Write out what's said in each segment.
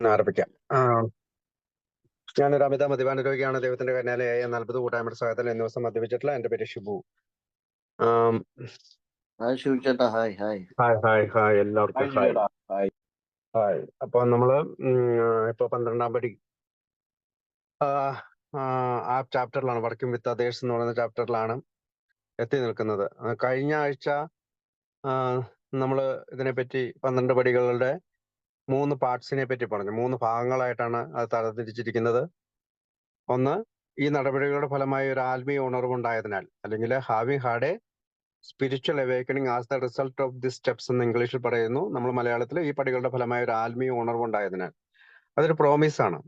ആരംഭിക്കാം. ഞാനൊരു അമിത മദ്യപാന രോഗിയാണ്. ദൈവത്തിന്റെ കന്യാലയായ 40 കൂട്ടായ്മയുടെ സഹോദരൻ എന്ന ദിവസം മദ്യപിച്ചിട്ടില്ല. എന്റെ പേര് ഷിബു. ആം, ഹായ് ശിവചേട്ടാ, hi hi. Hi hi hi എല്ലാവർക്കും ഹായ് ഹായ്. അപ്പൊ നമ്മള് ഇപ്പൊ 12-ാം പടി ആ ചാപ്റ്ററിലാണ്, വർക്കിംഗ് വിത്ത് അതേഴ്സ് എന്ന് പറയുന്ന ചാപ്റ്ററിലാണ് എത്തി നിൽക്കുന്നത്. കഴിഞ്ഞ ആഴ്ച നമ്മള് ഇതിനെപ്പറ്റി 12 പടികളുടെ 3 പാർട്സിനെ പറ്റി പറഞ്ഞു. 3 ഭാഗങ്ങളായിട്ടാണ് അത് തരംതിരിച്ചിരിക്കുന്നത്. ഒന്ന്, ഈ നടപടികളുടെ ഫലമായി ഒരു ആത്മീയ ഉണർവുണ്ടായതിനാൽ, അല്ലെങ്കിൽ having had a spiritual awakening as the result of the steps എന്ന് ഇംഗ്ലീഷിൽ പറയുന്നു. നമ്മൾ മലയാളത്തിൽ ഈ പടികളുടെ ഫലമായ ഒരു ആത്മീയ ഉണർവുണ്ടായതിനാൽ. അതൊരു പ്രോമിസ് ആണ്.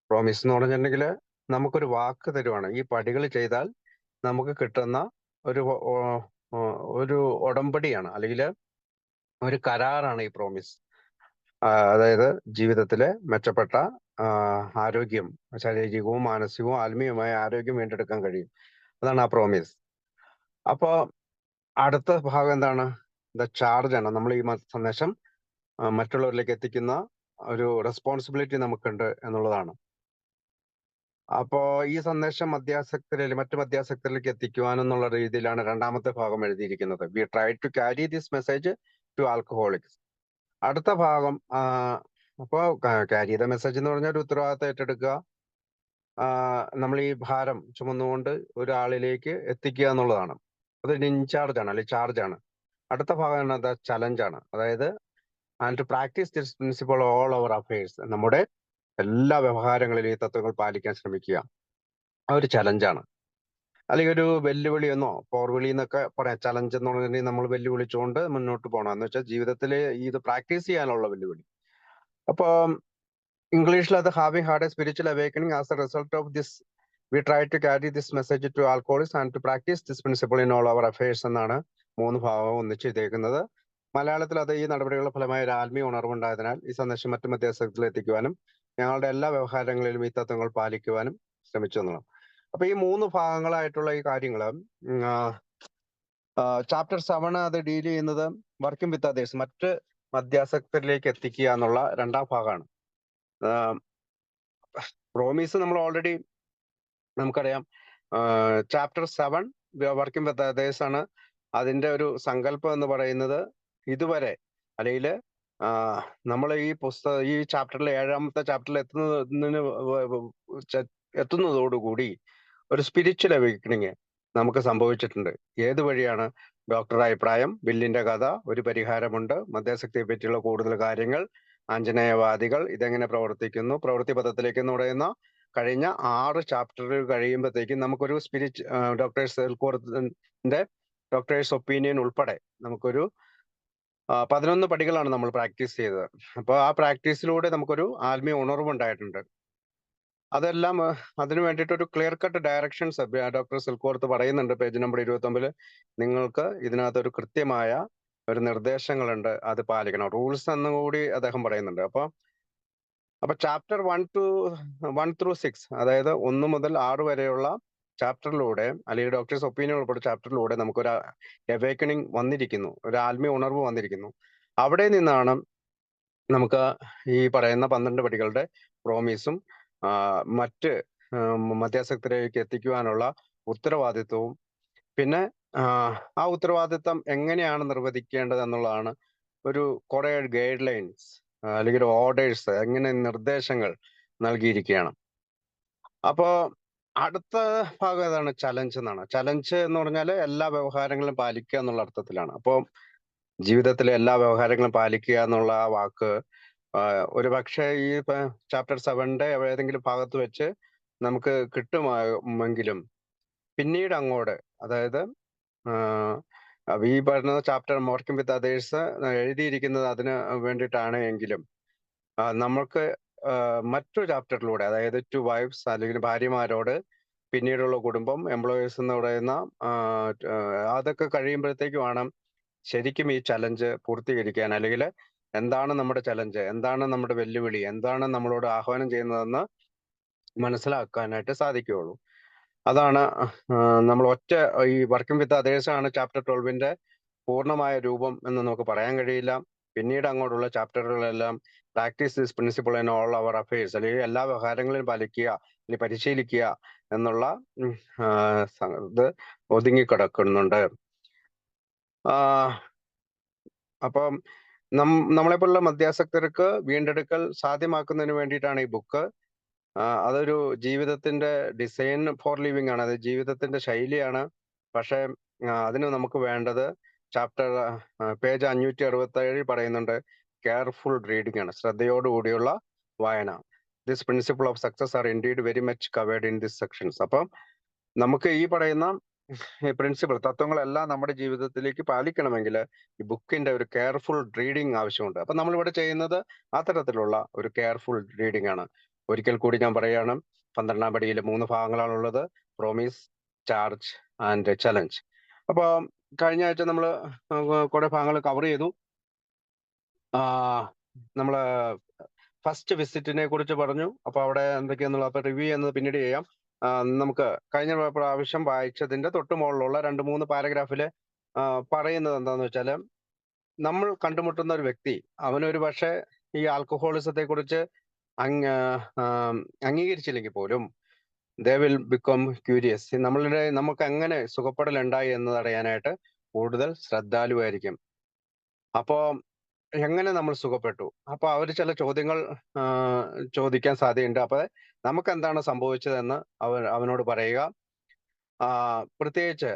പ്രോമിസ് എന്ന് പറഞ്ഞിട്ടുണ്ടെങ്കിൽ നമുക്കൊരു വാക്ക് തരുവാണ്. ഈ പടികൾ ചെയ്താൽ നമുക്ക് കിട്ടുന്ന ഒരു ഒരു ഉടമ്പടിയാണ്, അല്ലെങ്കിൽ ഒരു കരാറാണ് ഈ പ്രോമിസ്. അതായത് ജീവിതത്തിലെ മെച്ചപ്പെട്ട ആരോഗ്യം, ശാരീരികവും മാനസികവും ആത്മീയവുമായ ആരോഗ്യം വീണ്ടെടുക്കാൻ കഴിയും. അതാണ് ആ പ്രോമിസ്. അപ്പോ അടുത്ത ഭാഗം എന്താണ്? ദ ചാർജ് ആണ്. നമ്മൾ ഈ സന്ദേശം മറ്റുള്ളവരിലേക്ക് എത്തിക്കുന്ന ഒരു റെസ്പോൺസിബിലിറ്റി നമുക്കുണ്ട് എന്നുള്ളതാണ്. അപ്പോ ഈ സന്ദേശം മറ്റു മദ്യാസക്തരിലേക്ക് എത്തിക്കുവാനെന്നുള്ള രീതിയിലാണ് രണ്ടാമത്തെ ഭാഗം എഴുതിയിരിക്കുന്നത്. We try to carry this message to alcoholics. അടുത്ത ഭാഗം അപ്പോ ക്യാരി ചെയ്ത മെസ്സേജ് എന്ന് പറഞ്ഞാൽ ഒരു ഉത്തരവാദിത്തം ഏറ്റെടുക്കുക, നമ്മൾ ഈ ഭാരം ചുമന്നുകൊണ്ട് ഒരാളിലേക്ക് എത്തിക്കുക എന്നുള്ളതാണ്. അതൊരു ഇൻചാർജ് ആണ്, അല്ലെങ്കിൽ ചാർജ് ആണ്. അടുത്ത ഭാഗം അത് ചലഞ്ച് ആണ്. അതായത് and to practise this principle all our affairs, നമ്മുടെ എല്ലാ വ്യവഹാരങ്ങളിലും ഈ തത്വങ്ങൾ പാലിക്കാൻ ശ്രമിക്കുക. ആ ഒരു ചലഞ്ചാണ്, അല്ലെങ്കിൽ ഒരു വെല്ലുവിളി എന്നോ പോർവിളി എന്നൊക്കെ പറയാം. ചലഞ്ച് എന്ന് പറഞ്ഞിട്ടുണ്ടെങ്കിൽ നമ്മൾ വെല്ലുവിളിച്ചുകൊണ്ട് മുന്നോട്ട് പോകണം എന്ന് വെച്ചാൽ ജീവിതത്തിൽ ഇത് പ്രാക്ടീസ് ചെയ്യാനുള്ള വെല്ലുവിളി. അപ്പൊ ഇംഗ്ലീഷിൽ അത് having had a spiritual awakening as a result of this we try to carry this message to alcoholics and to practise this principle in all our affairs എന്നാണ് 3 ഭാഗവും ഒന്നിച്ചെഴുതിയേക്കുന്നത്. മലയാളത്തിൽ അത് ഈ നടപടികളുടെ ഫലമായ ഒരു ആത്മീയ ഉണർവുണ്ടായതിനാൽ ഈ സന്ദേശം മറ്റു മധ്യസ്ഥത്തിൽ എത്തിക്കുവാനും ഞങ്ങളുടെ എല്ലാ വ്യവഹാരങ്ങളിലും ഈ തത്വങ്ങൾ പാലിക്കുവാനും ശ്രമിച്ചു എന്നുള്ളതാണ്. അപ്പൊ ഈ 3 ഭാഗങ്ങളായിട്ടുള്ള ഈ കാര്യങ്ങള് ചാപ്റ്റർ 7 അത് ഡീൽ ചെയ്യുന്നത് വർക്കിംഗ് വിത്ത് അതേഴ്സ്, മറ്റ് മധ്യാസക്തരിലേക്ക് എത്തിക്കുക എന്നുള്ള 2-ാം ഭാഗമാണ്. പ്രോമിസ് നമ്മൾ ഓൾറെഡി നമുക്കറിയാം. ചാപ്റ്റർ 7 വർക്കിംഗ് വിത്ത് അതേഴ്സ് ആണ്. അതിന്റെ ഒരു സങ്കല്പം എന്ന് പറയുന്നത് ഇതുവരെ, അല്ലെങ്കിൽ നമ്മൾ ഈ ചാപ്റ്ററിലെ 7-ാമത്തെ ചാപ്റ്ററിൽ എത്തുന്നതോടുകൂടി ഒരു സ്പിരിച്വൽ അവേക്കണിങ് നമുക്ക് സംഭവിച്ചിട്ടുണ്ട്. ഏത് വഴിയാണ്? ഡോക്ടറുടെ അഭിപ്രായം, ബില്ലിന്റെ കഥ, ഒരു പരിഹാരമുണ്ട്, മദ്യാസക്തിയെ പറ്റിയുള്ള കൂടുതൽ കാര്യങ്ങൾ, ആഞ്ജനേയവാദികൾ, ഇതെങ്ങനെ പ്രവർത്തിക്കുന്നു, പ്രവൃത്തി പദത്തിലേക്ക് എന്ന് പറയുന്ന കഴിഞ്ഞ 6 ചാപ്റ്ററുകൾ കഴിയുമ്പോഴത്തേക്കും നമുക്കൊരു ഡോക്ടേഴ്സ് ഒപ്പീനിയൻ ഉൾപ്പെടെ നമുക്കൊരു 11 പടികളാണ് നമ്മൾ പ്രാക്ടീസ് ചെയ്തത്. അപ്പോൾ ആ പ്രാക്ടീസിലൂടെ നമുക്കൊരു ആത്മീയ ഉണർവുണ്ടായിട്ടുണ്ട്. അതെല്ലാം അതിനു വേണ്ടിയിട്ട് ഒരു ക്ലിയർ കട്ട് ഡയറക്ഷൻസ് ഡോക്ടർ സിൽക്കോർത്ത് പറയുന്നുണ്ട്. പേജ് നമ്പർ 29 നിങ്ങൾക്ക് ഇതിനകത്ത് ഒരു കൃത്യമായ ഒരു നിർദ്ദേശങ്ങളുണ്ട്, അത് പാലിക്കണം, റൂൾസ് എന്നുകൂടി അദ്ദേഹം പറയുന്നുണ്ട്. അപ്പൊ ചാപ്റ്റർ 1 through 6, അതായത് 1 മുതൽ 6 വരെയുള്ള ചാപ്റ്ററിലൂടെ, അല്ലെങ്കിൽ ഡോക്ടേഴ്സ് ഒപ്പീനിയൻ ഉൾപ്പെടെ ചാപ്റ്ററിലൂടെ നമുക്കൊരു അവേക്കണിങ് വന്നിരിക്കുന്നു, ഒരു ആത്മീയ ഉണർവ് വന്നിരിക്കുന്നു. അവിടെ നിന്നാണ് നമുക്ക് ഈ പറയുന്ന 12 പടികളുടെ പ്രോമിസും മറ്റ് മധ്യാസക്തരിലേക്ക് എത്തിക്കുവാനുള്ള ഉത്തരവാദിത്വവും, പിന്നെ ആ ഉത്തരവാദിത്വം എങ്ങനെയാണ് നിർവഹിക്കേണ്ടത് എന്നുള്ളതാണ് ഒരു കുറെ ഗൈഡ് ലൈൻസ്, അല്ലെങ്കിൽ ഓർഡേഴ്സ്, എങ്ങനെ നിർദ്ദേശങ്ങൾ നൽകിയിരിക്കുകയാണ്. അപ്പോ അടുത്ത ഭാഗം ഏതാണ്? ചലഞ്ച് എന്നാണ്. ചലഞ്ച് എന്ന് പറഞ്ഞാൽ എല്ലാ വ്യവഹാരങ്ങളും പാലിക്കുക എന്നുള്ള അർത്ഥത്തിലാണ്. അപ്പോൾ ജീവിതത്തിലെ എല്ലാ വ്യവഹാരങ്ങളും പാലിക്കുക എന്നുള്ള ആ വാക്ക് ഒരു പക്ഷേ ഈ ചാപ്റ്റർ 7-ന്റെ ഏതെങ്കിലും ഭാഗത്ത് വെച്ച് നമുക്ക് കിട്ടുമെങ്കിലും പിന്നീട് അങ്ങോട്ട്, അതായത് ഈ പറയുന്ന ചാപ്റ്റർ വർക്കിംഗ് വിത്ത് അതേഴ്സ് എഴുതിയിരിക്കുന്നത് അതിന് വേണ്ടിയിട്ടാണ് എങ്കിലും നമ്മൾക്ക് മറ്റൊരു ചാപ്റ്ററിലൂടെ, അതായത് 2 വൈഫ്സ്, അല്ലെങ്കിൽ ഭാര്യമാരോട്, പിന്നീടുള്ള കുടുംബം, എംപ്ലോയീസ് എന്ന് പറയുന്ന അതൊക്കെ കഴിയുമ്പോഴത്തേക്കുമാണ് ശരിക്കും ഈ ചലഞ്ച് പൂർത്തീകരിക്കാൻ, അല്ലെങ്കിൽ എന്താണ് നമ്മുടെ ചലഞ്ച്, എന്താണ് നമ്മുടെ വെല്ലുവിളി, എന്താണ് നമ്മളോട് ആഹ്വാനം ചെയ്യുന്നതെന്ന് മനസ്സിലാക്കാനായിട്ട് സാധിക്കുകയുള്ളൂ. അതാണ് നമ്മൾ ഈ വർക്കിംഗ് വിത്ത് അതേഴ്സ് ആണ് ചാപ്റ്റർ 12-ന്റെ പൂർണ്ണമായ രൂപം എന്ന് നമുക്ക് പറയാൻ കഴിയില്ല. പിന്നീട് അങ്ങോട്ടുള്ള ചാപ്റ്ററുകളെല്ലാം practice this principle in all our affairs, അല്ലെങ്കിൽ എല്ലാ വ്യവഹാരങ്ങളിലും പാലിക്കുക അല്ലെങ്കിൽ പരിശീലിക്കുക എന്നുള്ള ഇത് ഒതുങ്ങിക്കിടക്കുന്നുണ്ട്. അപ്പം നമ്മളെപ്പോലുള്ള മധ്യാസക്തർക്ക് വീണ്ടെടുക്കൽ സാധ്യമാക്കുന്നതിന് വേണ്ടിയിട്ടാണ് ഈ ബുക്ക്. അതൊരു ജീവിതത്തിന്റെ ഡിസൈൻ ഫോർ ലിവിങ് ആണ്, അത് ജീവിതത്തിന്റെ ശൈലിയാണ്. പക്ഷെ അതിന് നമുക്ക് വേണ്ടത് ചാപ്റ്റർ പേജ് 567 പറയുന്നുണ്ട്, കെയർഫുൾ റീഡിംഗ് ആണ്, ശ്രദ്ധയോടുകൂടിയുള്ള വായന. This principle of success are indeed very much covered in this sections. അപ്പം നമുക്ക് ഈ പറയുന്ന പ്രിൻസിപ്പിൾ തത്വങ്ങളെല്ലാം നമ്മുടെ ജീവിതത്തിലേക്ക് പാലിക്കണമെങ്കിൽ ഈ ബുക്കിന്റെ ഒരു കെയർഫുൾ റീഡിംഗ് ആവശ്യമുണ്ട്. അപ്പൊ നമ്മളിവിടെ ചെയ്യുന്നത് അത്തരത്തിലുള്ള ഒരു കെയർഫുൾ റീഡിംഗ് ആണ്. ഒരിക്കൽ കൂടി ഞാൻ പറയാണ്, 12ാം പടിയിൽ 3 ഭാഗങ്ങളാണുള്ളത്: പ്രോമിസ്, ചാർജ് ആൻഡ് ചലഞ്ച്. അപ്പൊ കഴിഞ്ഞ ആഴ്ച നമ്മൾ കുറെ ഭാഗങ്ങൾ കവർ ചെയ്തു. നമ്മള് ഫസ്റ്റ് വിസിറ്റിനെ കുറിച്ച് പറഞ്ഞു. അപ്പൊ അവിടെ എന്തൊക്കെയാന്നുള്ള അപ്പൊ റിവ്യൂ ചെയ്യുന്നത് പിന്നീട് ചെയ്യാം. നമുക്ക് കഴിഞ്ഞ പ്രാവശ്യം വായിച്ചതിന്റെ തൊട്ട് മുകളിലുള്ള 2-3 പാരഗ്രാഫില് പറയുന്നത് എന്താന്ന് വെച്ചാല്, നമ്മൾ കണ്ടുമുട്ടുന്ന ഒരു വ്യക്തി അവനൊരു പക്ഷേ ഈ ആൽക്കഹോളിസത്തെ കുറിച്ച് അംഗീകരിച്ചില്ലെങ്കിൽ പോലും ദേ വിൽ ബിക്കം ക്യൂരിയസ്. നമുക്ക് എങ്ങനെ സുഖപ്പെടലുണ്ടായി എന്ന് അറിയാനായിട്ട് കൂടുതൽ ശ്രദ്ധാലുവായിരിക്കും. അപ്പോ എങ്ങനെ നമ്മൾ സുഖപ്പെട്ടു, അപ്പൊ അവര് ചില ചോദ്യങ്ങൾ ചോദിക്കാൻ സാധ്യതയുണ്ട്. അപ്പൊ നമുക്ക് എന്താണ് സംഭവിച്ചതെന്ന് അവനോട് പറയുക. പ്രത്യേകിച്ച്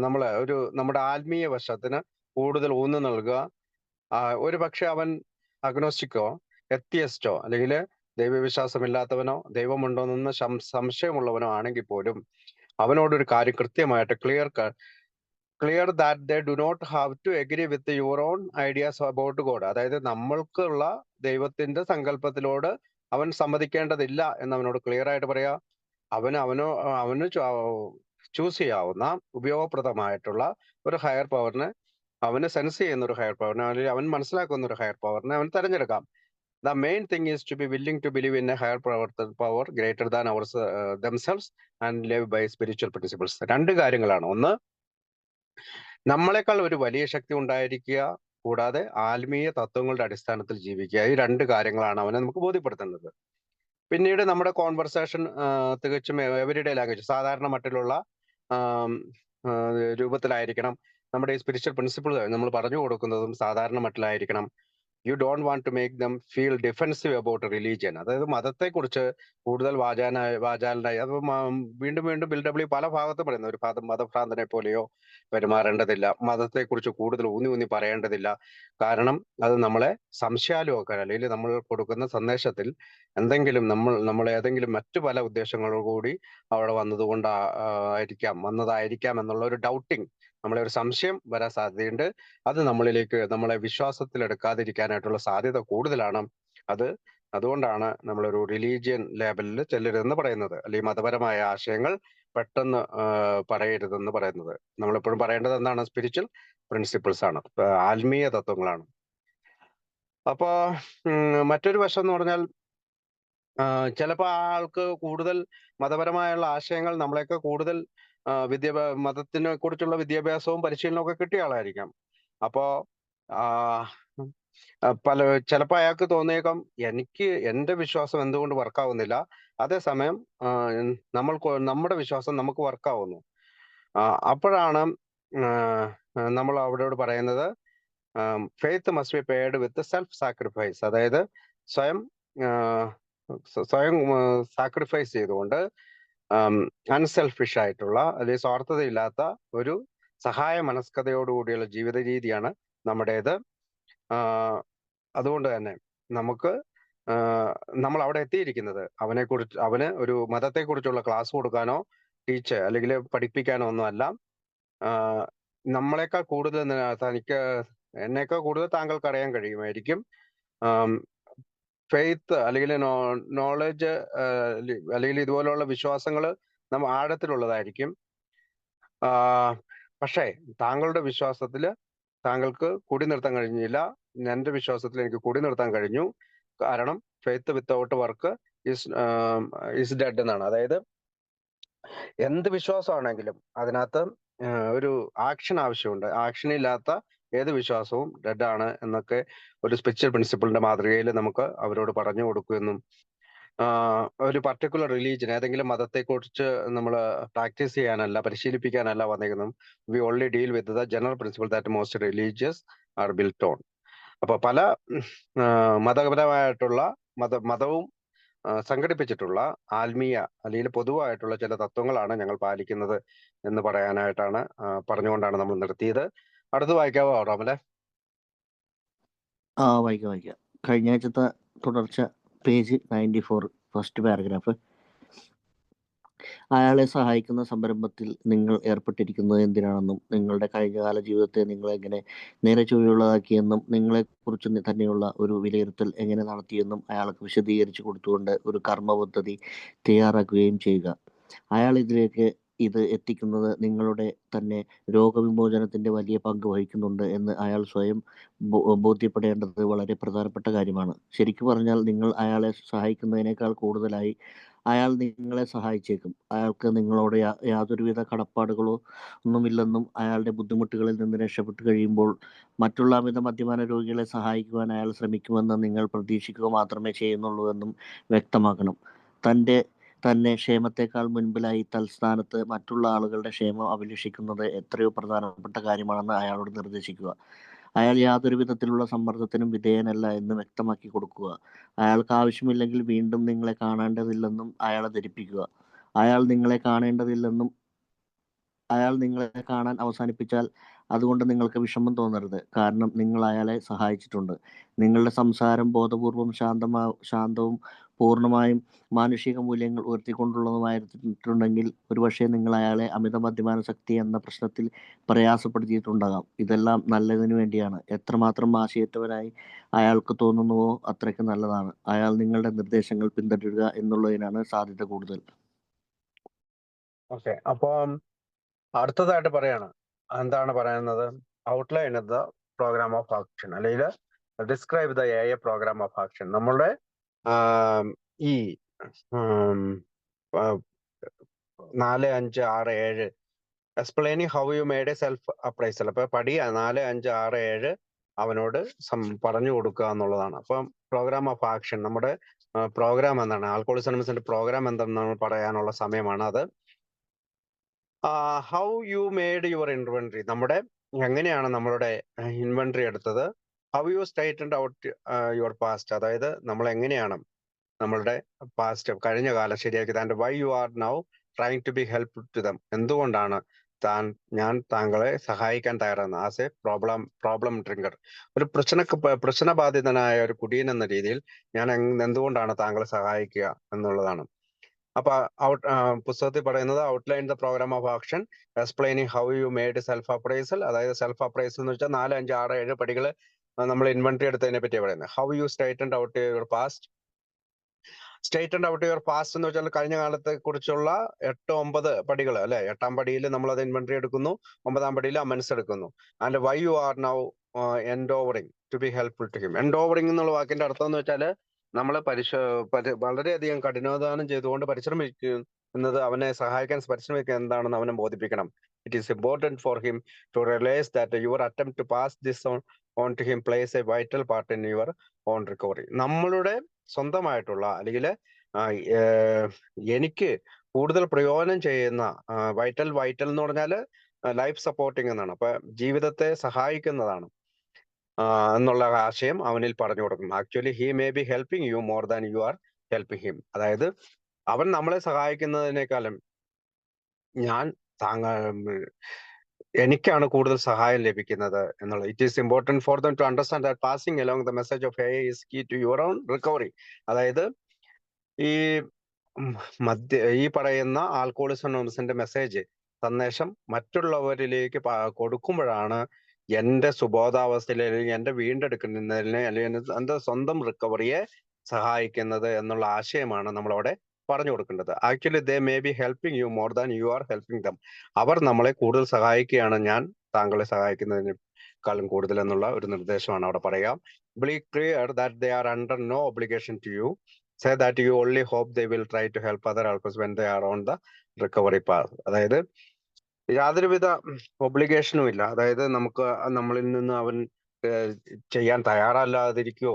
നമ്മുടെ ആത്മീയ വശത്തിന് കൂടുതൽ ഊന്നു നൽകുക. ഒരു പക്ഷെ അവൻ അഗ്നോസ്റ്റിക്കോ എത്തിയസ്റ്റോ അല്ലെങ്കിൽ ദൈവവിശ്വാസമില്ലാത്തവനോ ദൈവമുണ്ടോയെന്ന് സംശയമുള്ളവനോ ആണെങ്കിൽ പോലും അവനോടൊരു കാര്യം കൃത്യമായിട്ട് clear that they do not have to agree with your own ideas about God. അതായത് നമ്മൾക്കുള്ള ദൈവത്തിന്റെ സങ്കല്പത്തിലോട് അവൻ സമ്മതിക്കേണ്ടതില്ല എന്ന് അവനോട് ക്ലിയർ ആയിട്ട് പറയാ. അവന് ചൂസ് ചെയ്യാവുന്ന ഉപയോഗപ്രദമായിട്ടുള്ള ഒരു ഹയർ പവറിനെ, അവന് സെൻസ് ചെയ്യുന്ന ഒരു ഹയർ പവറിനെ, അല്ലെങ്കിൽ അവൻ മനസ്സിലാക്കുന്ന ഒരു ഹയർ പവറിനെ അവൻ തെരഞ്ഞെടുക്കാം. The main thing is to be willing to believe in a higher power greater than our themselves and live by spiritual principles. 2 കാര്യങ്ങളാണ്. ഒന്ന്, നമ്മളെക്കാൾ ഒരു വലിയ ശക്തി ഉണ്ടായിരിക്കുക, കൂടാതെ ആത്മീയ തത്വങ്ങളുടെ അടിസ്ഥാനത്തിൽ ജീവിക്കുക. ഈ 2 കാര്യങ്ങളാണ് അവനെ നമുക്ക് ബോധ്യപ്പെടുത്തേണ്ടത്. പിന്നീട് നമ്മുടെ കോൺവെർസേഷൻ തികച്ചും എവരിഡേ ലാംഗ്വേജ്, സാധാരണ മട്ടിലുള്ള രൂപത്തിലായിരിക്കണം. നമ്മുടെ ഈ സ്പിരിച്വൽ പ്രിൻസിപ്പിൾ നമ്മൾ പറഞ്ഞു കൊടുക്കുന്നതും സാധാരണ മട്ടിലായിരിക്കണം. You don't want to make them feel defensive about religion. അതായത് മതത്തെക്കുറിച്ച് കൂടുതൽ വാചാലനായി അത് വീണ്ടും വീണ്ടും ബിൽഡബ്ല്യൂ പല ഭാഗത്തും പറയുന്നു, ഒരു മതഭ്രാന്തനെ പോലെയോ പെരുമാറേണ്ടതില്ല, മതത്തെക്കുറിച്ച് കൂടുതൽ ഊന്നി പറയേണ്ടതില്ല. കാരണം അത് നമ്മളെ സംശയാലുമാക്കാൻ, അല്ലെങ്കിൽ നമ്മൾ കൊടുക്കുന്ന സന്ദേശത്തിൽ എന്തെങ്കിലും നമ്മൾ ഏതെങ്കിലും മറ്റു പല ഉദ്ദേശങ്ങളോടുകൂടി അവിടെ വന്നതായിരിക്കാം എന്നുള്ള ഒരു ഡൗട്ടിങ്, നമ്മളെ ഒരു സംശയം വരാൻ സാധ്യതയുണ്ട്. അത് നമ്മളെ വിശ്വാസത്തിലെടുക്കാതിരിക്കാനായിട്ടുള്ള സാധ്യത കൂടുതലാണ്. അതുകൊണ്ടാണ് നമ്മളൊരു റിലീജിയൻ ലേബലിൽ ചെല്ലരുതെന്ന് പറയുന്നത്, അല്ലെങ്കിൽ മതപരമായ ആശയങ്ങൾ പെട്ടെന്ന് പറയരുതെന്ന് പറയുന്നത്. നമ്മളെപ്പോഴും പറയേണ്ടത് എന്താണ്? സ്പിരിച്വൽ പ്രിൻസിപ്പിൾസ് ആണ്, ആത്മീയ തത്വങ്ങളാണ്. അപ്പൊ മറ്റൊരു വശം എന്ന് പറഞ്ഞാൽ, ചിലപ്പോൾ ആൾക്ക് കൂടുതൽ മതപരമായുള്ള ആശയങ്ങൾ നമ്മളെയൊക്കെ കൂടുതൽ മതത്തിനെ കുറിച്ചുള്ള വിദ്യാഭ്യാസവും പരിശീലനവും ഒക്കെ കിട്ടിയ ആളായിരിക്കാം. അപ്പോ ചിലപ്പോൾ അയാൾക്ക് തോന്നിയേക്കാം, എന്റെ വിശ്വാസം എന്തുകൊണ്ട് വർക്കാവുന്നില്ല, അതേസമയം നമ്മുടെ വിശ്വാസം നമുക്ക് വർക്കാവുന്നു. അപ്പോഴാണ് നമ്മൾ അവരോട് പറയുന്നത്, faith must be paid with self sacrifice. അതായത് സ്വയം സാക്രിഫൈസ് ചെയ്തുകൊണ്ട് അൺസെൽഫിഷ് ആയിട്ടുള്ള, അല്ലെങ്കിൽ സ്വാർത്ഥതയില്ലാത്ത ഒരു സഹായ മനസ്കതയോടുകൂടിയുള്ള ജീവിത രീതിയാണ് നമ്മുടേത്. അതുകൊണ്ട് തന്നെ നമ്മൾ അവിടെ എത്തിയിരിക്കുന്നത് അവന് ഒരു മതത്തെക്കുറിച്ചുള്ള ക്ലാസ് കൊടുക്കാനോ അല്ലെങ്കിൽ പഠിപ്പിക്കാനോ ഒന്നും അല്ല. നമ്മളെക്കാൾ കൂടുതൽ എന്നേക്കാൾ കൂടുതൽ താങ്കൾക്ക് അറിയാൻ കഴിയുമായിരിക്കും. ഫെയ്ത്ത് അല്ലെങ്കിൽ നോളജ് അല്ലെങ്കിൽ ഇതുപോലുള്ള വിശ്വാസങ്ങൾ ആഴത്തിലുള്ളതായിരിക്കും. പക്ഷേ താങ്കളുടെ വിശ്വാസത്തിൽ താങ്കൾക്ക് കൂടി നിർത്താൻ കഴിഞ്ഞില്ല. എന്റെ വിശ്വാസത്തിൽ എനിക്ക് കൂടി നിർത്താൻ കഴിഞ്ഞു. കാരണം faith without work is dead എന്നാണ്. അതായത് എന്ത് വിശ്വാസമാണെങ്കിലും അതിനകത്ത് ഒരു ആക്ഷൻ ആവശ്യമുണ്ട്. ആക്ഷൻ ഇല്ലാത്ത ഏത് വിശ്വാസവും ഡെഡ് ആണ് എന്നൊക്കെ ഒരു സ്പിരിച്വൽ പ്രിൻസിപ്പിളിന്റെ മാതൃകയിൽ നമുക്ക് അവരോട് പറഞ്ഞു കൊടുക്കുമെന്നും ഒരു പർട്ടിക്കുലർ റിലീജിയൻ ഏതെങ്കിലും മതത്തെക്കുറിച്ച് നമ്മൾ പ്രാക്ടീസ് ചെയ്യാനല്ല പരിശീലിപ്പിക്കാനല്ല വന്നേക്കുന്നത്. V only deal with the general principle that most religious R built on. അപ്പൊ പല മതപരമായിട്ടുള്ള മതവും സംഘടിപ്പിച്ചിട്ടുള്ള ആത്മീയ അല്ലെങ്കിൽ പൊതുവായിട്ടുള്ള ചില തത്വങ്ങളാണ് ഞങ്ങൾ പാലിക്കുന്നത് എന്ന് പറയാനായിട്ടാണ് പറഞ്ഞുകൊണ്ടാണ് നമ്മൾ നിർത്തിയത്. അടുത്ത് വായിക്കാവോ റോമലെ? വായിക്കാം. കഴിഞ്ഞ ആഴ്ചത്തെ തുടർച്ച, പേജ് 94, ഫസ്റ്റ് പാരഗ്രാഫ്. അയാളെ സഹായിക്കുന്ന സംരംഭത്തിൽ നിങ്ങൾ ഏർപ്പെട്ടിരിക്കുന്നത് എന്തിനാണെന്നും നിങ്ങളുടെ കഴിഞ്ഞകാല ജീവിതത്തെ നിങ്ങൾ എങ്ങനെ നേരെ ചൊവ്വയുള്ളതാക്കിയെന്നും നിങ്ങളെക്കുറിച്ച് തന്നെയുള്ള ഒരു വിലയിരുത്തൽ എങ്ങനെ നടത്തിയെന്നും അയാൾക്ക് വിശദീകരിച്ചു കൊടുത്തുകൊണ്ട് ഒരു കർമ്മ പദ്ധതി തയ്യാറാക്കുകയും ചെയ്യുക. അയാൾ ഇത് എത്തിക്കുന്നത് നിങ്ങളുടെ തന്നെ രോഗവിമോചനത്തിന്റെ വലിയ പങ്ക് വഹിക്കുന്നുണ്ട് എന്ന് അയാൾ സ്വയം ബോധ്യപ്പെടേണ്ടത് വളരെ പ്രധാനപ്പെട്ട കാര്യമാണ്. ശരിക്കു പറഞ്ഞാൽ നിങ്ങൾ അയാളെ സഹായിക്കുന്നതിനേക്കാൾ കൂടുതലായി അയാൾ നിങ്ങളെ സഹായിച്ചേക്കും. അയാൾക്ക് നിങ്ങളോട് യാതൊരുവിധ കടപ്പാടുകളോ ഒന്നുമില്ലെന്നും അയാളുടെ ബുദ്ധിമുട്ടുകളിൽ നിന്ന് രക്ഷപ്പെട്ടു കഴിയുമ്പോൾ മറ്റുള്ള അമിത മദ്യപാന രോഗികളെ സഹായിക്കുവാൻ അയാൾ ശ്രമിക്കുമെന്ന് നിങ്ങൾ പ്രതീക്ഷിക്കുക മാത്രമേ ചെയ്യുന്നുള്ളൂ എന്നും വ്യക്തമാക്കണം. തന്നെ ക്ഷേമത്തെക്കാൾ മുൻപിലായി തൽസ്ഥാനത്ത് മറ്റുള്ള ആളുകളുടെ ക്ഷേമം അഭിലഷിക്കുന്നത് എത്രയോ പ്രധാനപ്പെട്ട കാര്യമാണെന്ന് അയാളോട് നിർദ്ദേശിക്കുക. അയാൾ യാതൊരു വിധത്തിലുള്ള സമ്മർദ്ദത്തിനും വിധേയനല്ല എന്ന് വ്യക്തമാക്കി കൊടുക്കുക. അയാൾക്ക് ആവശ്യമില്ലെങ്കിൽ വീണ്ടും നിങ്ങളെ കാണേണ്ടതില്ലെന്നും അയാളെ ധരിപ്പിക്കുക. അയാൾ നിങ്ങളെ കാണാൻ അവസാനിപ്പിച്ചാൽ അതുകൊണ്ട് നിങ്ങൾക്ക് വിഷമം തോന്നരുത്, കാരണം നിങ്ങൾ അയാളെ സഹായിച്ചിട്ടുണ്ട്. നിങ്ങളുടെ സംസാരം ബോധപൂർവം ശാന്തവും പൂർണ്ണമായും മാനുഷിക മൂല്യങ്ങൾ ഉയർത്തിക്കൊണ്ടുള്ളതുമായിരുന്നിട്ടുണ്ടെങ്കിൽ ഒരുപക്ഷെ നിങ്ങൾ അയാളെ അമിത മദ്യപാന ശക്തി എന്ന പ്രശ്നത്തിൽ പ്രയാസപ്പെടുത്തിയിട്ടുണ്ടാകാം. ഇതെല്ലാം നല്ലതിനു വേണ്ടിയാണ്. എത്രമാത്രം ആശയറ്റവനായി അയാൾക്ക് തോന്നുന്നുവോ അത്രയ്ക്ക് നല്ലതാണ്. അയാൾ നിങ്ങളുടെ നിർദ്ദേശങ്ങൾ പിന്തുടരുക എന്നുള്ളതിനാണ് സാധ്യത കൂടുതൽ. ഓക്കെ, അപ്പം അടുത്തതായിട്ട് പറയാണ്. എന്താണ് പറയുന്നത്? Outline the program of action, അല്ലെങ്കിൽ describe the a program of action. നമ്മളുടെ ഈ 4, 5, 6, 7 explaining how you made a self appraisal. അപ്പൊ പടി 4, 5, 6, 7 അവനോട് പറഞ്ഞു കൊടുക്കുക എന്നുള്ളതാണ്. അപ്പം പ്രോഗ്രാം ഓഫ് ആക്ഷൻ, നമ്മുടെ പ്രോഗ്രാം എന്താണ്, ആൽക്കഹോളിക്സ് അനോണിമസിന്റെ പ്രോഗ്രാം എന്താണെന്ന് പറയാനുള്ള സമയമാണ് അത്. How you made your inventory, എങ്ങനെയാണ് നമ്മളുടെ ഇൻവെന്ററി എടുത്തത്. How you straightened out your past, അതായത് നമ്മൾ എങ്ങനെയാണ് നമ്മളുടെ പാസ്റ്റ് കഴിഞ്ഞ കാലം ശരിയാക്കിയത്. And why you are now trying to be help to them, എന്തുകൊണ്ടാണ് ഞാൻ താങ്കളെ സഹായിക്കാൻ തയ്യാറാണ്. ആസ് എ പ്രോബ്ലം ഡ്രിങ്കർ, ഒരു പ്രശ്നബാധിതനായ ഒരു കുടിയൻ എന്ന രീതിയിൽ ഞാൻ എന്തുകൊണ്ടാണ് താങ്കളെ സഹായിക്കുക എന്നുള്ളതാണ്. അപ്പൊ പുസ്തകത്തിൽ പറയുന്നത് outline the program of action, explaining how you made self appraisal. അതായത് സെൽഫ് അപ്രൈസൽ എന്ന് വെച്ചാൽ 4, 5, 6, 7 പടികൾ നമ്മൾ ഇൻവെന്ററി എടുത്തതിനെ പറ്റിയാണ് പറയുന്നത്. How you straightened out your past. Straightened out your past എന്ന് വെച്ചാൽ കഴിഞ്ഞ കാലത്തെ കുറിച്ചുള്ള 8, 9 പടികൾ അല്ലെ. 8ാം പടിയിൽ നമ്മൾ അത് ഇൻവെന്ററി എടുക്കുന്നു, 9ാം പടിയിൽ അമൻസ് എടുക്കുന്നു. And why you are now endeavouring to be helpful to him. Endeavouring എന്നുള്ള വാക്കിന്റെ അർത്ഥം എന്ന് വെച്ചാൽ നമ്മൾ വളരെയധികം കഠിനാധ്വാനം ചെയ്തുകൊണ്ട് പരിശ്രമിക്കുന്നത്, അവനെ സഹായിക്കാൻ പരിശ്രമിക്കുക എന്താണെന്ന് അവനെ ബോധിപ്പിക്കണം. It is important for him to realise that your attempt to pass this on to him plays a vital part in your own recovery. നമ്മളുടെ സ്വന്തമായിട്ടുള്ള അല്ലെങ്കിൽ എനിക്ക് കൂടുതൽ പ്രയോജനം ചെയ്യുന്ന വൈറ്റൽ എന്ന് പറഞ്ഞാൽ ലൈഫ് സപ്പോർട്ടിങ് എന്നാണ്. അപ്പൊ ജീവിതത്തെ സഹായിക്കുന്നതാണ് എന്നുള്ള ആശയം അവനിൽ പറഞ്ഞു കൊടുക്കും. Actually he may be helping you more than you are helping him. അതായത് അവൻ നമ്മളെ സഹായിക്കുന്നതിനേക്കാളും എനിക്കാണ് കൂടുതൽ സഹായം ലഭിക്കുന്നത് എന്നുള്ളത്. It is important for them to understand that passing along the message of AA is key to your own recovery. അതായത് ഈ പറയുന്ന ആൽക്കഹോളിക്സ് അനോണിമസിന്റെ സന്ദേശം മറ്റുള്ളവരിലേക്ക് കൊടുക്കുമ്പോഴാണ് എന്റെ സുബോധാവസ്ഥയിൽ അല്ലെങ്കിൽ എന്റെ വീണ്ടെടുക്കുന്നതിന് അല്ലെങ്കിൽ എന്റെ സ്വന്തം റിക്കവറിയെ സഹായിക്കുന്നത് എന്നുള്ള ആശയമാണ് നമ്മളവിടെ പറഞ്ഞു കൊടുക്കേണ്ടത്. Actually they may be helping you more than you are helping them. അവർ നമ്മളെ കൂടുതൽ സഹായിക്കുകയാണ് ഞാൻ താങ്കളെ സഹായിക്കുന്നതിനേക്കാളും കൂടുതൽ എന്നുള്ള ഒരു നിർദ്ദേശമാണ് അവിടെ പറയുക. Be clear that they are under no obligation to you. Say that you only hope they will try to help other alcoholics when they are on the recovery path. അതായത് യാതൊരുവിധ ഒബ്ലിഗേഷനും ഇല്ല. അതായത് നമുക്ക് നമ്മളിൽ നിന്ന് അവൻ ചെയ്യാൻ തയ്യാറല്ലാതിരിക്കുകയോ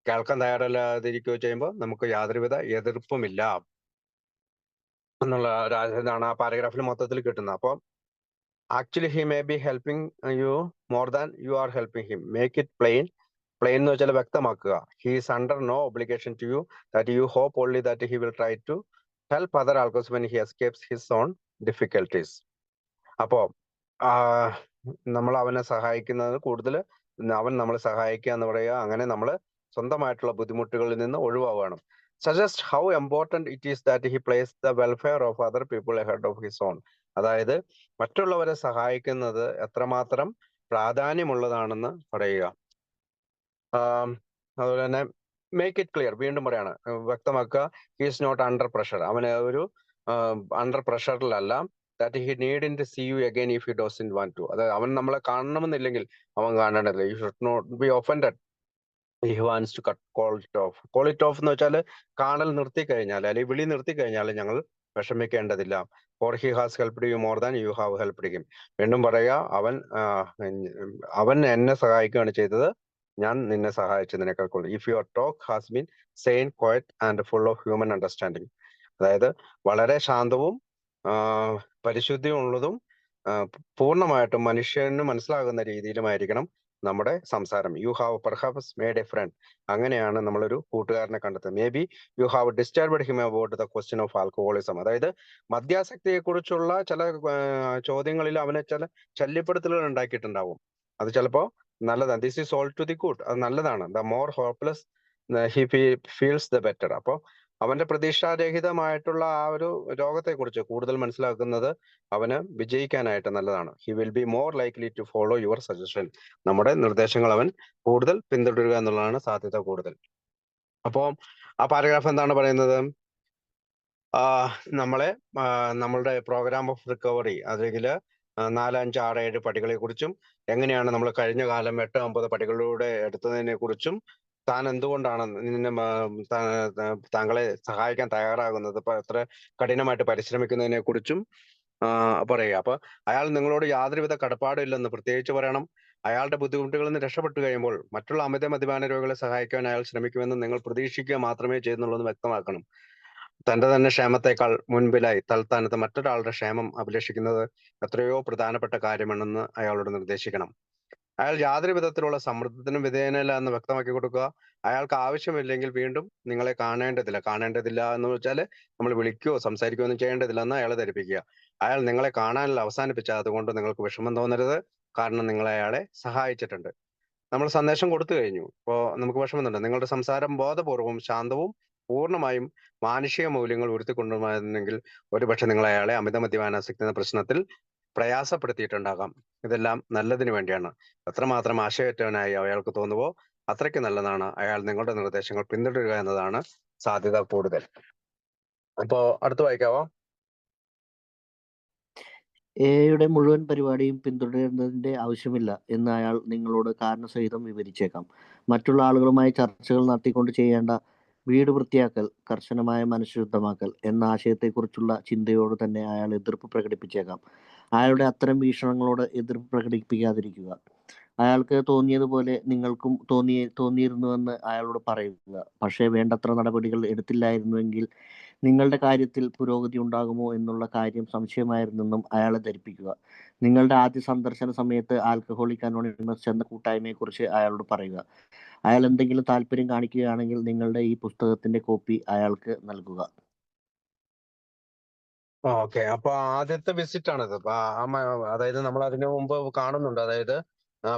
കേൾക്കാൻ തയ്യാറല്ലാതിരിക്കുകയോ ചെയ്യുമ്പോൾ നമുക്ക് യാതൊരുവിധ എതിർപ്പുമില്ല എന്നുള്ള ഇതാണ് ആ പാരഗ്രാഫിൽ മൊത്തത്തിൽ കിട്ടുന്നത്. അപ്പോൾ actually he may be helping you more than you are helping him. Make it plain. Plain എന്ന് വെച്ചാൽ വ്യക്തമാക്കുക. He is under no obligation to you that you hope only that he will try to help other alcos when he escapes his own difficulties. അപ്പോ നമ്മൾ അവനെ സഹായിക്കുന്നത് കൂടുതൽ അവൻ നമ്മളെ സഹായിക്കുക എന്ന് പറയുക, അങ്ങനെ നമ്മൾ സ്വന്തമായിട്ടുള്ള ബുദ്ധിമുട്ടുകളിൽ നിന്ന് ഒഴിവാകണം. Suggest how important it is that he place the welfare of other people ahead of his own. അതായത് മറ്റുള്ളവരെ സഹായിക്കുന്നത് എത്രമാത്രം പ്രാധാന്യമുള്ളതാണെന്ന് പറയുക. അതുപോലെ തന്നെ മേക്ക് ഇറ്റ് ക്ലിയർ, വീണ്ടും പറയാണ്, വ്യക്തമാക്കുക. He is not under pressure. അവന് ഒരു അണ്ടർ പ്രഷറിലല്ല. That he need see you again if he doesn't want to. അതായത് അവൻ നമ്മളെ കാണണമെന്നില്ലെങ്കിൽ അവൻ കാണേണ്ടതില്ല. You should not be offended. He wants to call it off. Call it off എന്ന് വെച്ചാൽ കാണൽ നിർത്തി കഴിഞ്ഞാൽ അല്ലെങ്കിൽ വിളി നിർത്തി കഴിഞ്ഞാൽ ഞങ്ങൾ വിഷമിക്കേണ്ടതില്ല. For he has helped you more than you have helped him. വീണ്ടും പറയുക, അവൻ എന്നെ സഹായിക്കുകയാണ് ചെയ്തത്, ഞാൻ നിന്നെ സഹായിച്ചതിനേക്കാൾ കൂടുതൽ. If your talk has been sane, quiet and full of human understanding. അതായത് വളരെ ശാന്തവും പരിശുദ്ധിയും ഉള്ളതും പൂർണ്ണമായിട്ടും മനുഷ്യന് മനസ്സിലാകുന്ന രീതിയിലുമായിരിക്കണം നമ്മുടെ സംസാരം. You have perhaps made a friend. അങ്ങനെയാണ് നമ്മളൊരു കൂട്ടുകാരനെ കണ്ടെത്തുന്നത്. May be you have disturbed him about the question of alcoholism. അതായത് മദ്യാസക്തിയെ കുറിച്ചുള്ള ചില ചോദ്യങ്ങളിൽ അവനെ ചില ശല്യപ്പെടുത്തലുകൾ ഉണ്ടാക്കിയിട്ടുണ്ടാവും. അത് ചിലപ്പോ നല്ലതാണ്. This is all to the good. അത് നല്ലതാണ്. The more hopeless he feels the better. അപ്പോൾ അവന്റെ പ്രതീക്ഷാരഹിതമായിട്ടുള്ള ആ ഒരു രോഗത്തെ കുറിച്ച് കൂടുതൽ മനസ്സിലാക്കുന്നത് അവന് വിജയിക്കാനായിട്ട് നല്ലതാണ്. He will be more likely to follow your suggestion. നമ്മുടെ നിർദ്ദേശങ്ങൾ അവൻ കൂടുതൽ പിന്തുടരുക എന്നുള്ളതാണ് സാധ്യത കൂടുതൽ. അപ്പോ ആ പാരഗ്രാഫ് എന്താണ് പറയുന്നത്? നമ്മളെ നമ്മളുടെ പ്രോഗ്രാം ഓഫ് റിക്കവറി അല്ലെങ്കിൽ 4, 5, 6, 7 പടികളെ കുറിച്ചും എങ്ങനെയാണ് നമ്മൾ കഴിഞ്ഞ കാലം 8, 9 പടികളിലൂടെ എടുത്തതിനെ കുറിച്ചും താൻ എന്തുകൊണ്ടാണ് താങ്കളെ സഹായിക്കാൻ തയ്യാറാകുന്നത്, എത്ര കഠിനമായിട്ട് പരിശ്രമിക്കുന്നതിനെ കുറിച്ചും പറയുക. അപ്പൊ അയാൾ നിങ്ങളോട് യാതൊരുവിധ കടപ്പാടും ഇല്ലെന്ന് പ്രത്യേകിച്ച് പറയണം. അയാളുടെ ബുദ്ധിമുട്ടുകളിൽ നിന്ന് രക്ഷപ്പെട്ടു കഴിയുമ്പോൾ മറ്റുള്ള അമിത മദ്യപാന രോഗികളെ സഹായിക്കാൻ അയാൾ ശ്രമിക്കുമെന്ന് നിങ്ങൾ പ്രതീക്ഷിക്കുക മാത്രമേ ചെയ്യുന്നുള്ളൂ വ്യക്തമാക്കണം. തന്റെ തന്നെ ക്ഷേമത്തെക്കാൾ മുൻപിലായി തൽസ്ഥാനത്ത് മറ്റൊരാളുടെ ക്ഷേമം അഭിലഷിക്കുന്നത് എത്രയോ പ്രധാനപ്പെട്ട കാര്യമാണെന്ന് അയാളോട് നിർദ്ദേശിക്കണം. അയാൾ യാതൊരു വിധത്തിലുള്ള സമ്മർദ്ദത്തിനും വിധേയനല്ല എന്ന് വ്യക്തമാക്കി കൊടുക്കുക. അയാൾക്ക് ആവശ്യമില്ലെങ്കിൽ വീണ്ടും നിങ്ങളെ കാണേണ്ടതില്ല എന്ന് വെച്ചാൽ നമ്മൾ വിളിക്കുകയോ സംസാരിക്കുകയോ ഒന്നും ചെയ്യേണ്ടതില്ല എന്ന് അയാളെ ധരിപ്പിക്കുക. അയാൾ നിങ്ങളെ കാണാനുള്ള അവസാനിപ്പിച്ചാൽ അതുകൊണ്ട് നിങ്ങൾക്ക് വിഷമം തോന്നരുത്, കാരണം നിങ്ങൾ അയാളെ സഹായിച്ചിട്ടുണ്ട്. നമ്മൾ സന്ദേശം കൊടുത്തു കഴിഞ്ഞു. ഇപ്പോ നമുക്ക് വിഷമമുണ്ട്. നിങ്ങളുടെ സംസാരം ബോധപൂർവവും ശാന്തവും പൂർണ്ണമായും മാനുഷിക മൂല്യങ്ങൾ ഉയർത്തിക്കൊണ്ടുവരുന്നെങ്കിൽ ഒരുപക്ഷെ നിങ്ങൾ അയാളെ അമിത മദ്യപാനാസക്തി എന്ന പ്രശ്നത്തിൽ പ്രയാസപ്പെടുത്തിയിട്ടുണ്ടാകാം. ഇതെല്ലാം നല്ലതിന് വേണ്ടിയാണ്. എത്രമാത്രം ആശയറ്റവനായി അയാൾക്ക് തോന്നുവോ അത്രയ്ക്ക് നല്ലതാണ് അയാൾ നിങ്ങളുടെ നിർദ്ദേശങ്ങൾ പിന്തുടരുക എന്നതാണ് സാധ്യത കൂടുതൽ. അപ്പോ അടുത്ത് വായിക്കാവോ? എയുടെ മുഴുവൻ പരിപാടിയും പിന്തുടരുന്നതിന്റെ ആവശ്യമില്ല എന്ന് അയാൾ നിങ്ങളോട് കാരണസഹിതം വിവരിച്ചേക്കാം. മറ്റുള്ള ആളുകളുമായി ചർച്ചകൾ നടത്തിക്കൊണ്ട് ചെയ്യേണ്ട വീട് വൃത്തിയാക്കൽ, കർശനമായ മനഃശുദ്ധമാക്കൽ എന്ന ആശയത്തെക്കുറിച്ചുള്ള ചിന്തയോട് തന്നെ അയാൾ എതിർപ്പ് പ്രകടിപ്പിച്ചേക്കാം. അയാളുടെ അത്തരം വീക്ഷണങ്ങളോട് എതിർപ്പ് പ്രകടിപ്പിക്കാതിരിക്കുക. അയാൾക്ക് തോന്നിയതുപോലെ നിങ്ങൾക്കും തോന്നിയിരുന്നുവെന്ന് അയാളോട് പറയുക. പക്ഷേ വേണ്ടത്ര നടപടികൾ എടുത്തില്ലായിരുന്നുവെങ്കിൽ നിങ്ങളുടെ കാര്യത്തിൽ പുരോഗതി ഉണ്ടാകുമോ എന്നുള്ള കാര്യം സംശയമായിരുന്നെന്നും അയാളെ ധരിപ്പിക്കുക. നിങ്ങളുടെ ആദ്യ സന്ദർശന സമയത്ത് ആൽക്കഹോളിക് അനോണിമസ് എന്ന കൂട്ടായ്മയെക്കുറിച്ച് അയാളോട് പറയുക. അയാൾ എന്തെങ്കിലും താല്പര്യം കാണിക്കുകയാണെങ്കിൽ നിങ്ങളുടെ ഈ പുസ്തകത്തിന്റെ കോപ്പി അയാൾക്ക് നൽകുക. ഓക്കെ, അപ്പൊ ആദ്യത്തെ വിസിറ്റ് ആണിത്. അതായത് നമ്മൾ അതിനു മുമ്പ് കാണുന്നുണ്ട്. അതായത്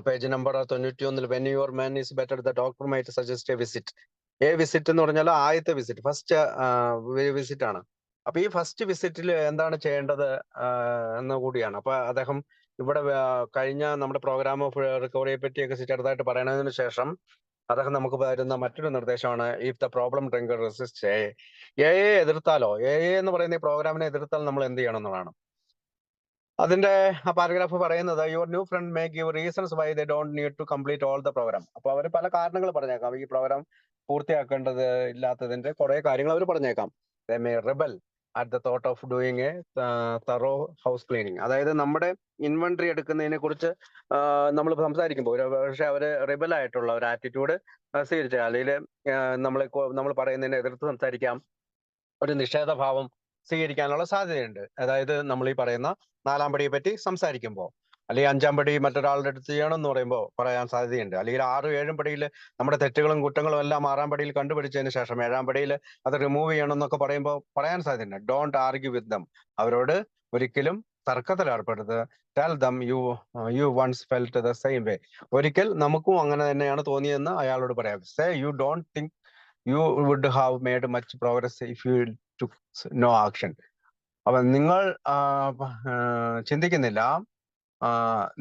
page number 91 when your man is better the doctor might suggest A visit. Visit എന്ന് പറഞ്ഞാൽ ആദ്യത്തെ വിസിറ്റ്, ഫസ്റ്റ് വിസിറ്റ് ആണ്. അപ്പൊ ഈ ഫസ്റ്റ് വിസിറ്റിൽ എന്താണ് ചെയ്യേണ്ടത് എന്ന് കൂടിയാണ്. അപ്പൊ അദ്ദേഹം ഇവിടെ കഴിഞ്ഞ നമ്മുടെ പ്രോഗ്രാം ഓഫ് റിക്കവറിയെ പറ്റിയൊക്കെ ചെറുതായിട്ട് പറയുന്നതിന് ശേഷം അദ്ദേഹം നമുക്ക് തരുന്ന മറ്റൊരു നിർദ്ദേശമാണ് if the problem drinker resist a എതിർത്താലോ, എന്ന് പറയുന്ന ഈ പ്രോഗ്രാമിനെ എതിർത്താൽ നമ്മൾ എന്ത് ചെയ്യണം എന്നുള്ളതാണ്. അതിന്റെ ആ പാരഗ്രാഫ് പറയുന്നത് your new friend may give reasons why they don't need to complete all the program. അപ്പൊ അവർ പല കാരണങ്ങൾ പറഞ്ഞേക്കാം. ഈ പ്രോഗ്രാം പൂർത്തിയാക്കേണ്ടത് ഇല്ലാത്തതിന്റെ കുറെ കാര്യങ്ങൾ അവർ പറഞ്ഞേക്കാം. They may rebel, at the thought of doing a thorough house cleaning. അതായത് നമ്മുടെ ഇൻവെന്ററി എടുക്കുന്നതിനെ കുറിച്ച് നമ്മൾ സംസാരിക്കുമ്പോൾ പക്ഷെ അവര് റിബൽ ആയിട്ടുള്ള ഒരു ആറ്റിറ്റ്യൂഡ് സ്വീകരിച്ച, അല്ലെങ്കിൽ നമ്മൾ പറയുന്നതിനെ എതിർത്ത് സംസാരിക്കാം, ഒരു നിഷേധഭാവം സ്വീകരിക്കാനുള്ള സാധ്യതയുണ്ട്. അതായത് നമ്മൾ ഈ പറയുന്ന 4-ാം പടിയെ പറ്റി സംസാരിക്കുമ്പോൾ, അല്ലെങ്കിൽ 5-ാം പടി മറ്റൊരാളുടെ അടുത്ത് ചെയ്യണം എന്ന് പറയുമ്പോൾ പറയാൻ സാധ്യതയുണ്ട്. അല്ലെങ്കിൽ 6-7 പടിയിൽ നമ്മുടെ തെറ്റുകളും കുറ്റങ്ങളും എല്ലാം 6-ാം പടിയിൽ കണ്ടുപിടിച്ചതിന് ശേഷം 7-ാം പടിയിൽ അത് റിമൂവ് ചെയ്യണം എന്നൊക്കെ പറയുമ്പോൾ പറയാൻ സാധ്യതയുണ്ട്. Don't argue with them. അവരോട് ഒരിക്കലും തർക്കത്തിൽ ഏർപ്പെടരുത്. Tell them you once felt the same way. ഒരിക്കൽ നമുക്കും അങ്ങനെ തന്നെയാണ് തോന്നിയെന്ന് അയാളോട് പറയാം. Say you don't think you would have made much progress if you took no action. അപ്പൊ നിങ്ങൾ ചിന്തിക്കുന്നില്ല,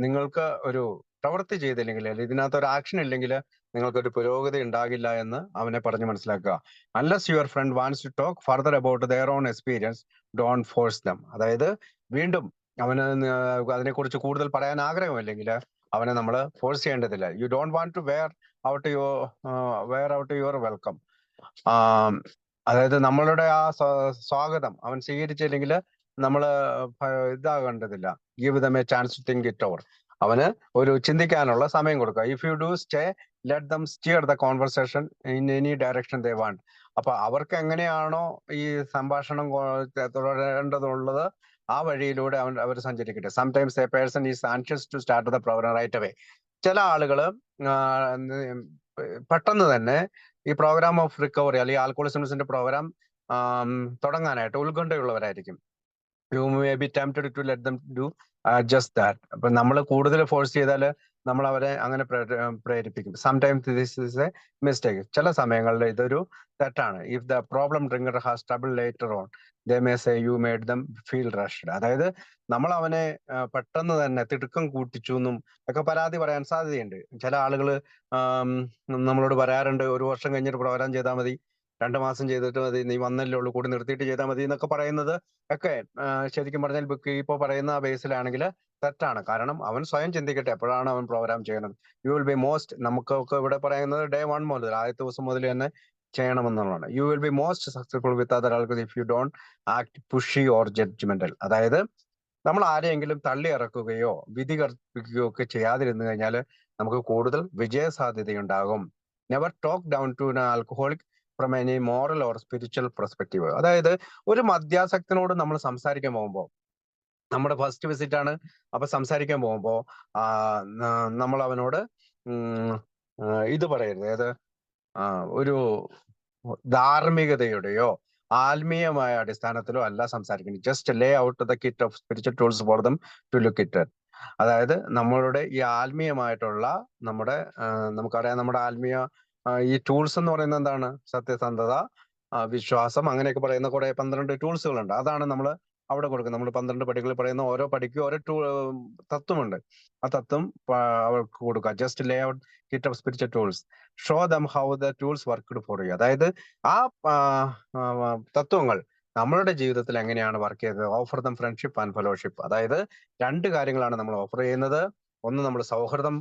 നിങ്ങൾക്ക് ഒരു പ്രവൃത്തി ചെയ്തില്ലെങ്കിൽ, അല്ലെങ്കിൽ ഇതിനകത്ത് ഒരു ആക്ഷൻ ഇല്ലെങ്കിൽ നിങ്ങൾക്കൊരു പുരോഗതി ഉണ്ടാകില്ല എന്ന് അവനെ പറഞ്ഞ് മനസ്സിലാക്കുക. Unless your friend wants to talk further about their own experience, don't force them. അതായത് വീണ്ടും അവന് അതിനെക്കുറിച്ച് കൂടുതൽ പറയാൻ ആഗ്രഹമില്ലെങ്കിൽ അവനെ നമ്മൾ ഫോഴ്സ് ചെയ്യേണ്ടതില്ല. You don't want to wear out your welcome. അതായത് നമ്മളുടെ ആ സ്വാഗതം അവൻ സ്വീകരിച്ചില്ലെങ്കിൽ നമ്മൾ ഇതാകേണ്ടതില്ല. Give them a chance to think it over. അവന് ഒരു ചിന്തിക്കാനുള്ള സമയം കൊടുക്കുക. If you do stay, let them steer the conversation in any direction they want. അപ്പൊ അവർക്ക് എങ്ങനെയാണോ ഈ സംഭാഷണം തുടരേണ്ടതുള്ളത് ആ വഴിയിലൂടെ അവർ സഞ്ചരിക്കട്ടെ. Sometimes a person is anxious to start the program right away. ചില ആളുകള് പെട്ടെന്ന് തന്നെ ഈ പ്രോഗ്രാം ഓഫ് റിക്കവറി അല്ലെങ്കിൽ ആൽക്കഹോളിസംസിന്റെ പ്രോഗ്രാം തുടങ്ങാനായിട്ട് ഉത്കണ്ഠയുള്ളവരായിരിക്കും. You may be tempted to let them do just that. അപ്പൊ നമ്മൾ കൂടുതൽ ഫോഴ്സ് ചെയ്താൽ നമ്മൾ അവരെ അങ്ങനെ പ്രേരിപ്പിക്കും. Sometimes this is a mistake. ചില സമയങ്ങളിൽ ഇതൊരു തെറ്റാണ്. If the problem drinker has trouble later on, they may say you made them feel rushed. അതായത് നമ്മൾ അവനെ പെട്ടെന്ന് തന്നെ തിടുക്കം കൂട്ടിച്ചു എന്നും ഒക്കെ പരാതി പറയാൻ സാധ്യതയുണ്ട്. ചില ആളുകൾ നമ്മളോട് പറയാറുണ്ട്, 1 വർഷം കഴിഞ്ഞിട്ട് പ്രോഗ്രാം ചെയ്താൽ മതി, 2 മാസം ചെയ്തിട്ട് മതി, നീ വന്നല്ലേ ഉള്ളൂ, കൂടി നിർത്തിയിട്ട് ചെയ്താൽ മതി എന്നൊക്കെ പറയുന്നത് ഒക്കെ ശരിക്കും പറഞ്ഞാൽ ബുക്ക് ഇപ്പോൾ പറയുന്ന ബേസിലാണെങ്കിൽ തെറ്റാണ്. കാരണം അവൻ സ്വയം ചിന്തിക്കട്ടെ എപ്പോഴാണ് അവൻ പ്രോഗ്രാം ചെയ്യണം. യു വിൽ ബി മോസ്റ്റ്, നമുക്കൊക്കെ ഇവിടെ പറയുന്നത് ഡേ 1 മുതൽ, ആദ്യത്തെ ദിവസം മുതൽ തന്നെ ചെയ്യണമെന്നുള്ളതാണ്. You will be most successful with other ആൾക്കാർ if you don't act pushy or judgmental. അതായത് നമ്മൾ ആരെയെങ്കിലും തള്ളി ഇറക്കുകയോ വിധി കൽപ്പിക്കുകയോ ഒക്കെ ചെയ്യാതിരുന്നു കഴിഞ്ഞാൽ നമുക്ക് കൂടുതൽ വിജയ സാധ്യതയുണ്ടാകും. Never talk down to an alcoholic from any moral or spiritual perspective. അതായത് ഒരു മദ്യാസക്തനോട് നമ്മൾ സംസാരിക്കാൻ പോകുമ്പോൾ, നമ്മുടെ ഫസ്റ്റ് വിസിറ്റ് ആണ്, അപ്പൊ സംസാരിക്കാൻ പോകുമ്പോൾ നമ്മൾ അവനോട് ഇത് പറയരുത്. ഏത് ഒരു ധാർമ്മികതയുടെയോ ആത്മീയമായ അടിസ്ഥാനത്തിലോ അല്ല സംസാരിക്കുന്നത്. Just lay out the kit of spiritual tools for them to look it. അതായത് നമ്മളുടെ ഈ ആത്മീയമായിട്ടുള്ള നമുക്കറിയാം, നമ്മുടെ ആത്മീയ ഈ ടൂൾസ് എന്ന് പറയുന്നത് എന്താണ്? സത്യസന്ധത, വിശ്വാസം, അങ്ങനെയൊക്കെ പറയുന്ന കുറെ 12 ടൂൾസുകളുണ്ട്. അതാണ് നമ്മൾ അവിടെ കൊടുക്കുന്നത്. നമ്മൾ 12 പടികളിൽ പറയുന്ന ഓരോ പടിക്കും ഓരോ തത്വമുണ്ട്. ആ തത്വം അവർക്ക് കൊടുക്കുക. Just lay out kit of spiritual tools, show dum how the tools worked for you. അതായത് ആ തത്വങ്ങൾ നമ്മളുടെ ജീവിതത്തിൽ എങ്ങനെയാണ് വർക്ക് ചെയ്തത്. Offer dum friendship and fellowship. അതായത് 2 കാര്യങ്ങളാണ് നമ്മൾ ഓഫർ ചെയ്യുന്നത്. ഒന്ന് നമ്മുടെ സൗഹൃദം,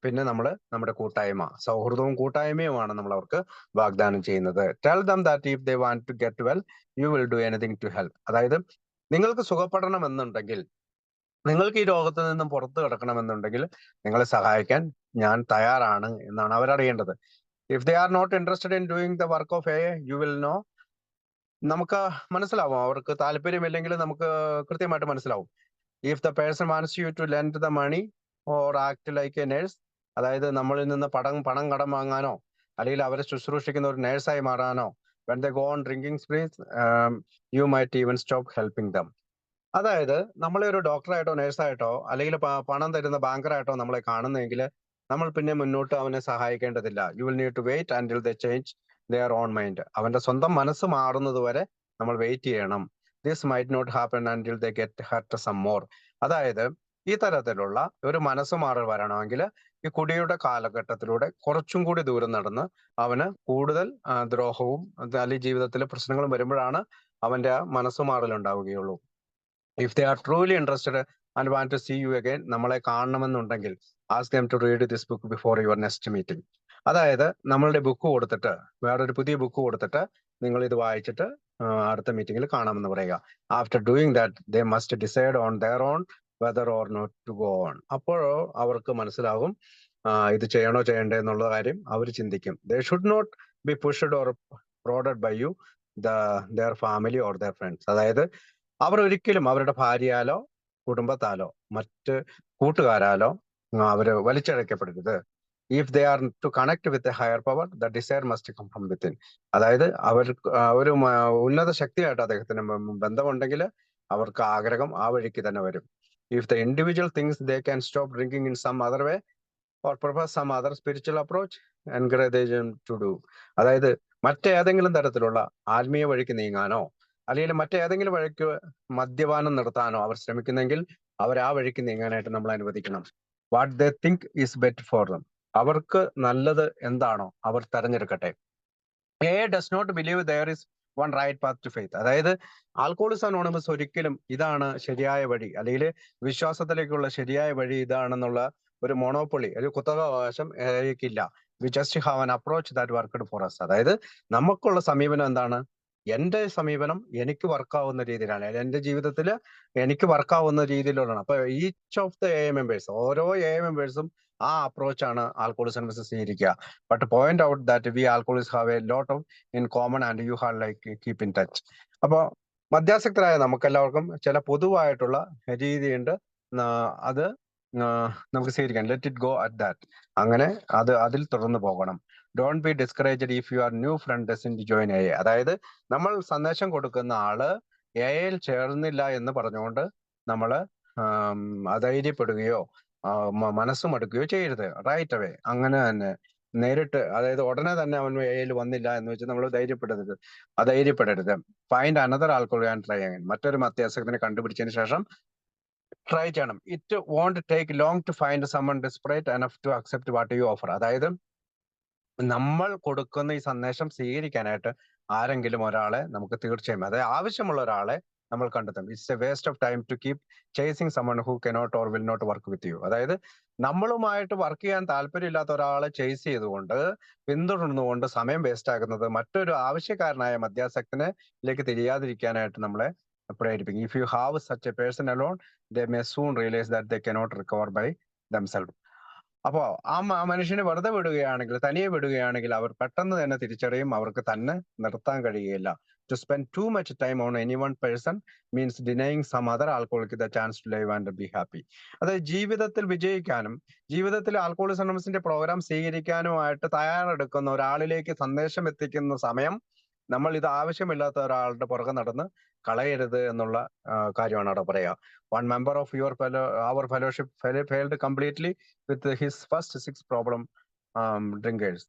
പിന്നെ നമ്മുടെ കൂട്ടായ്മ. സൗഹൃദവും കൂട്ടായ്മയുമാണ് നമ്മൾ അവർക്ക് വാഗ്ദാനം ചെയ്യുന്നത്. Tell them that if they want to get well you will do anything to help. അതായത് നിങ്ങൾക്ക് സുഖപ്പെടണം എന്നുണ്ടെങ്കിൽ, നിങ്ങൾക്ക് ഈ രോഗത്തിൽ നിന്നും പുറത്തു കിടക്കണമെന്നുണ്ടെങ്കിൽ നിങ്ങളെ സഹായിക്കാൻ ഞാൻ തയ്യാറാണ് എന്നാണ് അവരറിയേണ്ടത്. If they are not interested in doing the work of A, you will know. നമുക്ക് മനസ്സിലാവും. അവർക്ക് താല്പര്യമില്ലെങ്കിൽ നമുക്ക് കൃത്യമായിട്ട് മനസ്സിലാവും. If the person wants you to lend the money or act like a nurse, അതായത് നമ്മളിൽ നിന്ന് പണം കടം വാങ്ങാനോ അല്ലെങ്കിൽ അവരെ ശുശ്രൂഷിക്കുന്ന ഒരു നേഴ്സായി മാറാനോ, when they go on drinking sprees, you might even stop helping them. അതായത് നമ്മളെ ഒരു ഡോക്ടറായിട്ടോ നേഴ്സായിട്ടോ അല്ലെങ്കിൽ പണം തരുന്ന ബാങ്കറായിട്ടോ നമ്മളെ കാണുന്നെങ്കിൽ നമ്മൾ പിന്നെ മുന്നോട്ട് അവനെ സഹായിക്കേണ്ടതില്ല. You will need to wait until they change their own mind. അവന്റെ സ്വന്തം മനസ്സ് മാറുന്നത് വരെ നമ്മൾ വെയിറ്റ് ചെയ്യണം. This might not happen until they get hurt some more. അതായത് ഈ തരത്തിലുള്ള ഒരു മനസ്സ് മാറൽ വരണമെങ്കിൽ ഈ കുടിയുടെ കാലഘട്ടത്തിലൂടെ കുറച്ചും കൂടി ദൂരം നടന്ന് അവന് കൂടുതൽ ദ്രോഹവും അല്ലെങ്കിൽ ജീവിതത്തിലെ പ്രശ്നങ്ങളും വരുമ്പോഴാണ് അവന്റെ ആ മനസ്സ് മാറൽ ഉണ്ടാവുകയുള്ളൂ. If they are truly interested and want to see you again, നമ്മളെ കാണണമെന്നുണ്ടെങ്കിൽ ask them to read this book before your next meeting. അതായത് നമ്മളുടെ ബുക്ക് കൊടുത്തിട്ട്, വേറൊരു പുതിയ ബുക്ക് കൊടുത്തിട്ട് നിങ്ങൾ ഇത് വായിച്ചിട്ട് അടുത്ത മീറ്റിംഗിൽ കാണാമെന്ന് പറയുക. After doing that they must decide on their own whether or not to go on. അപ്പോഴോ അവർക്ക് മനസ്സിലാകും ഇത് ചെയ്യണോ ചെയ്യണ്ടേ എന്നുള്ള കാര്യം അവർ ചിന്തിക്കും. They should not be pushed or prodded by you their family or their friends. അതായത് അവർ ഒരിക്കലും അവരുടെ ഭാര്യയാലോ കുടുംബത്താലോ മറ്റ് കൂട്ടുകാരാലോ അവര് വലിച്ചഴക്കപ്പെടരുത്. If they are to connect with a higher power the desire must come from within. അതായത് അവർക്ക് ഒരു ഉന്നത ശക്തിയായിട്ട് അദ്ദേഹത്തിന് ബന്ധമുണ്ടെങ്കിൽ അവർക്ക് ആഗ്രഹം ആ വഴിക്ക് തന്നെ വരും. If the individual thinks they can stop drinking in some other way or profess some other spiritual approach encourage to do. അതായത് മറ്റേതെങ്കിലും തരത്തിലുള്ള ആത്മീയ വഴിക്ക് നീങ്ങാനോ അല്ലെങ്കിൽ മറ്റേതെങ്കിലും വഴിക്ക് മദ്യപാനം നിർത്താനോ അവർ ശ്രമിക്കുന്നെങ്കിൽ അവർ ആ വഴിക്ക് നീങ്ങാനായിട്ട് നമ്മൾ അനുവദിക്കണം. What they think is better for them. അവർക്ക് നല്ലത് എന്താണോ അവർ തെരഞ്ഞെടുക്കട്ടെ. A does not believe there is one right path to faith. അതായത് ആൽക്കോളിക്സ് അനോണിമസ് ഒരിക്കലും ഇതാണ് ശരിയായ വഴി അല്ലെങ്കിൽ വിശ്വാസത്തിലേക്കുള്ള ശരിയായ വഴി ഇതാണെന്നുള്ള ഒരു മൊണോപ്പൊളി, ഒരു കുത്തകാവകാശം എനിക്കില്ല. We just have an approach that worked for us. അതായത് നമുക്കുള്ള സമീപനം എന്താണ്? എന്റെ സമീപനം എനിക്ക് വർക്കാവുന്ന രീതിയിലാണ്, എന്റെ ജീവിതത്തിൽ എനിക്ക് വർക്കാവുന്ന രീതിയിലുള്ളതാണ്. അപ്പൊ each of the A members, ഓരോ എ മെമ്പേഴ്സും ആ അപ്രോച്ചാണ് ആൽക്കോളിക്സ് അനോണിമസ് സ്വീകരിക്കുക. But point out that we alcoholics have a lot of in common and you have like keep in touch. അപ്പോ മദ്യാസക്തരായ നമുക്കെല്ലാവർക്കും ചില പൊതുവായിട്ടുള്ള രീതിയുണ്ട്. അത് നമുക്ക് സ്വീകരിക്കാം. Let it go at that. അങ്ങനെ അതിൽ തുടർന്ന് പോകണം. Don't be discouraged if your new friend doesn't join A. അതായത് നമ്മൾ സന്ദേശം കൊടുക്കുന്ന ആള് എയിൽ ചേർന്നില്ല എന്ന് പറഞ്ഞുകൊണ്ട് നമ്മള് അധൈര്യപ്പെടുകയോ മനസ്സ് മടുക്കുകയോ ചെയ്യരുത്. റൈറ്റ് അവേ അങ്ങനെ തന്നെ നേരിട്ട്, അതായത് ഉടനെ തന്നെ അവൻ എയിൽ വന്നില്ല എന്ന് വെച്ച് നമ്മൾ അധൈര്യപ്പെടരുത്. Find another alcohol and try again. മറ്റൊരു മദ്യാസക്തനെ കണ്ടുപിടിച്ചതിന് ശേഷം ട്രൈ ചെയ്യണം. It won't take long to find someone desperate enough to accept what you offer. അതായത് നമ്മൾ കൊടുക്കുന്ന ഈ സന്ദേശം സ്വീകരിക്കാനായിട്ട് ആരെങ്കിലും ഒരാളെ നമുക്ക് തീർച്ചയായും, അതായത് ആവശ്യമുള്ള ഒരാളെ നമ്മൾ കണ്ടെത്തും. It's a waste of time to keep chasing someone who cannot or will not work with you. അതായത് നമ്മളുമായിട്ട് വർക്ക് ചെയ്യാൻ താല്പര്യമില്ലാത്ത ഒരാളെ ചേസ് ചെയ്തുകൊണ്ട് പിന്തുടർന്നുകൊണ്ട് സമയം വേസ്റ്റ് ആക്കുന്നത് മറ്റൊരു ആവശ്യക്കാരനായ മദ്യാസക്തനിലേക്ക് തിരിയാതിരിക്കാനായിട്ട് നമ്മളെ പ്രേരിപ്പിക്കും. If you have such a person alone they may soon realize that they cannot recover by themselves. അപ്പോ ആ മനുഷ്യനെ വെറുതെ വിടുകയാണെങ്കിൽ, തനിയെ വിടുകയാണെങ്കിൽ അവർ പെട്ടെന്ന് തന്നെ തിരിച്ചറിയും അവർക്ക് തന്നെ നിർത്താൻ കഴിയുകയില്ല. To spend too much time on any one person means denying some other alcoholic the chance to live and be happy. അതായത് ജീവിതത്തിൽ വിജയിക്കാനും ജീവിതത്തിൽ ആൽക്കോളിക്സ് അനോണിമസിന്റെ പ്രോഗ്രാം സ്വീകരിക്കാനുമായിട്ട് തയ്യാറെടുക്കുന്ന ഒരാളിലേക്ക് സന്ദേശം എത്തിക്കുന്ന സമയം നമ്മൾ ഇത് ആവശ്യമില്ലാത്ത ഒരാളുടെ പുറകെ നടന്ന് കളയരുത് എന്നുള്ള കാര്യമാണ് അവിടെ പറയുക. One member of our fellowship failed completely with his first 6 problem drinkers.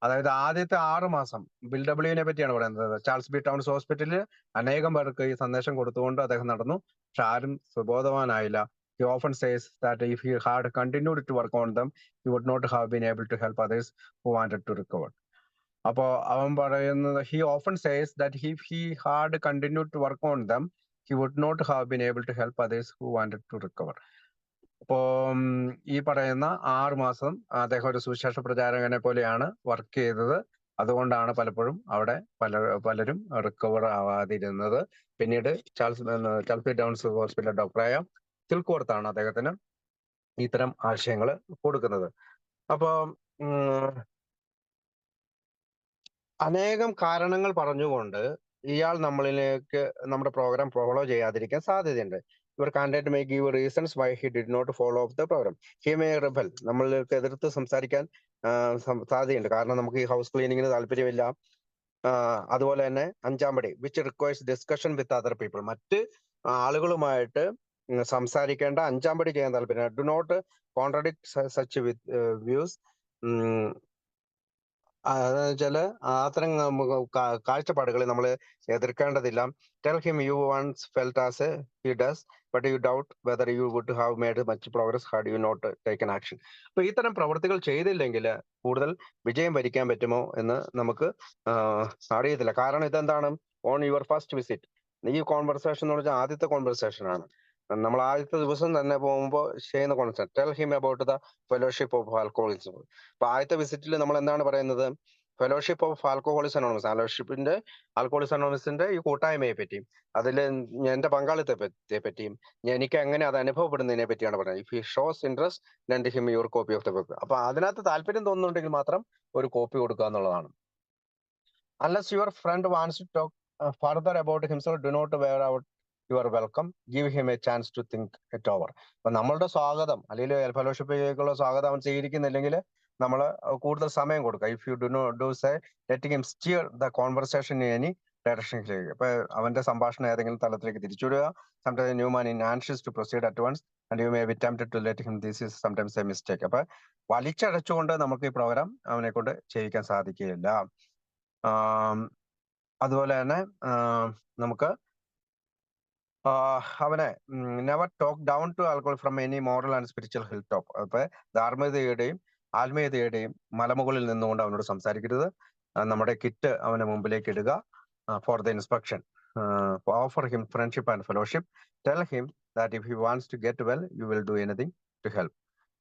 അതായത് ആദ്യത്തെ 6 മാസം ബിൽ ഡബ്ല്യുവിനെ പറ്റിയാണ് പറയുന്നത്. ചാൾസ് ബി ടൗൺസ് ഹോസ്പിറ്റലിൽ അനേകം പേർക്ക് ഈ സന്ദേശം കൊടുത്തുകൊണ്ട് അദ്ദേഹം നടന്നു, പക്ഷെ ആരും സുബോധവാനായില്ല. He often says that if he had continued to work on them, he would not have been able to help others who wanted to recover. അപ്പോ അവൻ പറയുന്നത്, he often says that if he had continued to work on them, he would not have been able to help others who wanted to recover. അപ്പോ ഈ പറയുന്ന 6 മാസം അദ്ദേഹം ഒരു സുവിശേഷ പ്രചാരകനെ പോലെയാണ് വർക്ക് ചെയ്തത്. അതുകൊണ്ടാണ് പലപ്പോഴും അവിടെ പലരും റിക്കവർ ആവാതിരുന്നത്. പിന്നീട് ചാൾസ് ബി ടൗൺസ് ഹോസ്പിറ്റൽ ഡോക്ടറായ സിൽക്ക്വർത്താണ് അദ്ദേഹത്തിന് ഇത്തരം ആശയങ്ങൾ കൊടുക്കുന്നത്. അപ്പോ അനേകം കാരണങ്ങൾ പറഞ്ഞുകൊണ്ട് ഇയാൾ നമ്മളിലേക്ക് നമ്മുടെ പ്രോഗ്രാം ഫോളോ ചെയ്യാതിരിക്കാൻ സാധ്യതയുണ്ട്. Your candidate may give reasons why he did not follow of the program. He may rebel. നമ്മൾക്ക് എതിർത്ത് സംസാരിക്കാൻ സാധ്യതയുണ്ട്. കാരണം നമുക്ക് ഈ ഹൗസ് ക്ലീനിങ്ങിന് താല്പര്യമില്ല. അതുപോലെ തന്നെ 5-ാം പടി which requires discussion with other people. മറ്റ് ആളുകളുമായിട്ട് സംസാരിക്കേണ്ട 5-ാം പടി ചെയ്യാൻ താല്പര്യം. Do not contradict such with views. അതെന്ന് വെച്ചാല് അത്തരം കാഴ്ചപ്പാടുകളെ നമ്മൾ എതിർക്കേണ്ടതില്ല. Tell him you once felt as he does but you doubt whether you would have made much progress had you not taken action. അപ്പൊ ഇത്തരം പ്രവൃത്തികൾ ചെയ്തില്ലെങ്കിൽ കൂടുതൽ വിജയം വരിക്കാൻ പറ്റുമോ എന്ന് നമുക്ക് അറിയത്തില്ല. കാരണം ഇതെന്താണ്, ഓൺ യുവർ ഫസ്റ്റ് വിസിറ്റ്. ഈ കോൺവെർസേഷൻ എന്ന് പറഞ്ഞാൽ ആദ്യത്തെ കോൺവെർസേഷൻ ആണ്. നമ്മൾ ആദ്യത്തെ ദിവസം തന്നെ പോകുമ്പോൾ ചെയ്യുന്ന concept tell him about the fellowship of alcoholism. അപ്പൊ ആദ്യത്തെ വിസിറ്റിൽ നമ്മൾ എന്താണ് പറയുന്നത്? Fellowship of Alcoholics Anonymous, Alcoholics അനോണിമസിന്റെ ഈ കൂട്ടായ്മയെ പറ്റിയും അതിൽ എന്റെ പങ്കാളിത്തത്തെ പറ്റിയും എനിക്ക് എങ്ങനെ അത് അനുഭവപ്പെടുന്നതിനെ പറ്റിയാണ് പറയുന്നത്. If he shows interest lend him your copy of the book. അപ്പൊ അതിനകത്ത് താല്പര്യം തോന്നുന്നുണ്ടെങ്കിൽ മാത്രം ഒരു കോപ്പി കൊടുക്കുക എന്നുള്ളതാണ്. Unless your friend wants to talk further about himself, do not wear out your welcome, give him a chance to think it over. അപ്പൊ നമ്മളുടെ സ്വാഗതം അല്ലെങ്കിൽ ഫെലോഷിപ്പിലേക്കുള്ള സ്വാഗതം അവൻ സ്വീകരിക്കുന്നില്ലെങ്കിൽ നമ്മൾ കൂടുതൽ സമയം കൊടുക്കുക. If you do not do say let him steer the conversation in any ഡയറക്ഷനിലേക്ക്. അപ്പൊ അവന്റെ സംഭാഷണം ഏതെങ്കിലും തലത്തിലേക്ക് തിരിച്ചുവിടുക. Sometimes new man in anxious to proceed at once and you may be tempted to let him this is sometimes a mistake. അപ്പൊ വലിച്ചടച്ചുകൊണ്ട് നമുക്ക് ഈ പ്രോഗ്രാം അവനെ കൊണ്ട് ചെയ്യിക്കാൻ സാധിക്കുകയില്ല. അതുപോലെ തന്നെ നമുക്ക് അവനെ never talk down to alcohol from any moral and spiritual hill top. അപ്പൊ ധാർമ്മികതയുടെയും ആത്മീയതയുടെയും മലമുകളിൽ നിന്നുകൊണ്ട് അവനോട് സംസാരിക്കരുത്. നമ്മുടെ കിറ്റ് അവന്റെ മുമ്പിലേക്ക് ഇടുക. For the inspection, offer him friendship and fellowship, tell him that if he wants to get well you will do anything to help.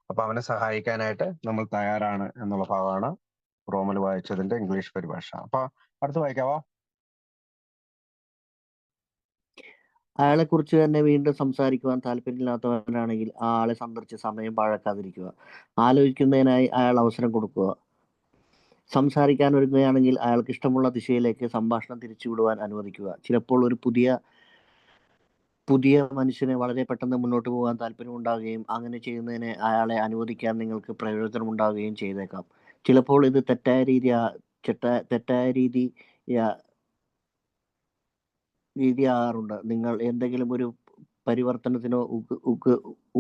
അപ്പൊ അവനെ സഹായിക്കാനായിട്ട് നമ്മൾ തയ്യാറാണ് എന്നുള്ള ഭാഗമാണ് റോമിൽ വായിച്ചതിന്റെ ഇംഗ്ലീഷ് പരിഭാഷ. അപ്പൊ അടുത്ത് വായിക്കാവോ? അയാളെ കുറിച്ച് തന്നെ വീണ്ടും സംസാരിക്കുവാൻ താല്പര്യമില്ലാത്തവനാണെങ്കിൽ ആ ആളെ സന്ദർശിച്ച് സമയം പാഴാക്കാതിരിക്കുക. ആലോചിക്കുന്നതിനായി അയാൾ അവസരം കൊടുക്കുക. സംസാരിക്കാൻ ഒരുങ്ങുകയാണെങ്കിൽ അയാൾക്ക് ഇഷ്ടമുള്ള ദിശയിലേക്ക് സംഭാഷണം തിരിച്ചുവിടുവാൻ അനുവദിക്കുക. ചിലപ്പോൾ ഒരു പുതിയ മനുഷ്യന് വളരെ പെട്ടെന്ന് മുന്നോട്ട് പോകാൻ താല്പര്യമുണ്ടാകുകയും അങ്ങനെ ചെയ്യുന്നതിന് അയാളെ അനുവദിക്കാൻ നിങ്ങൾക്ക് പ്രയോജനമുണ്ടാകുകയും ചെയ്തേക്കാം. ചിലപ്പോൾ ഇത് തെറ്റായ രീതിയാകാറുണ്ട്. നിങ്ങൾ എന്തെങ്കിലും ഒരു പരിവർത്തനത്തിനോ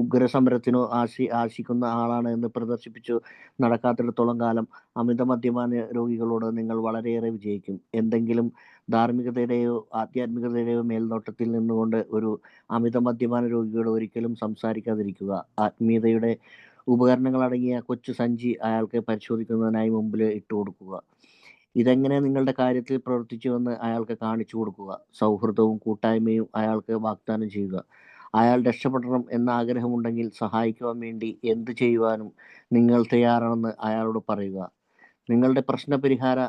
ഉഗ്രസമരത്തിനോ ആശിക്കുന്ന ആളാണ് എന്ന് പ്രദർശിപ്പിച്ചു നടക്കാത്തിടത്തോളം കാലം അമിത മദ്യപാന രോഗികളോട് നിങ്ങൾ വളരെയേറെ വിജയിക്കും. എന്തെങ്കിലും ധാർമ്മികതയുടെയോ ആധ്യാത്മികതയുടെയോ മേൽനോട്ടത്തിൽ നിന്നുകൊണ്ട് ഒരു അമിത മദ്യപാന രോഗിയോട് ഒരിക്കലും സംസാരിക്കാതിരിക്കുക. ആത്മീയതയുടെ ഉപകരണങ്ങളടങ്ങിയ കൊച്ചു സഞ്ചി അയാൾക്ക് പരിശോധിക്കുന്നതിനായി മുമ്പിൽ ഇട്ടുകൊടുക്കുക. ഇതെങ്ങനെ നിങ്ങളുടെ കാര്യത്തിൽ പ്രവർത്തിച്ചുവെന്ന് അയാൾക്ക് കാണിച്ചു കൊടുക്കുക. സൗഹൃദവും കൂട്ടായ്മയും അയാൾക്ക് വാഗ്ദാനം ചെയ്യുക. അയാൾ രക്ഷപ്പെടണം എന്ന ആഗ്രഹമുണ്ടെങ്കിൽ സഹായിക്കുവാൻ വേണ്ടി എന്ത് ചെയ്യുവാനും നിങ്ങൾ തയ്യാറാണെന്ന് അയാളോട് പറയുക. നിങ്ങളുടെ പ്രശ്നപരിഹാര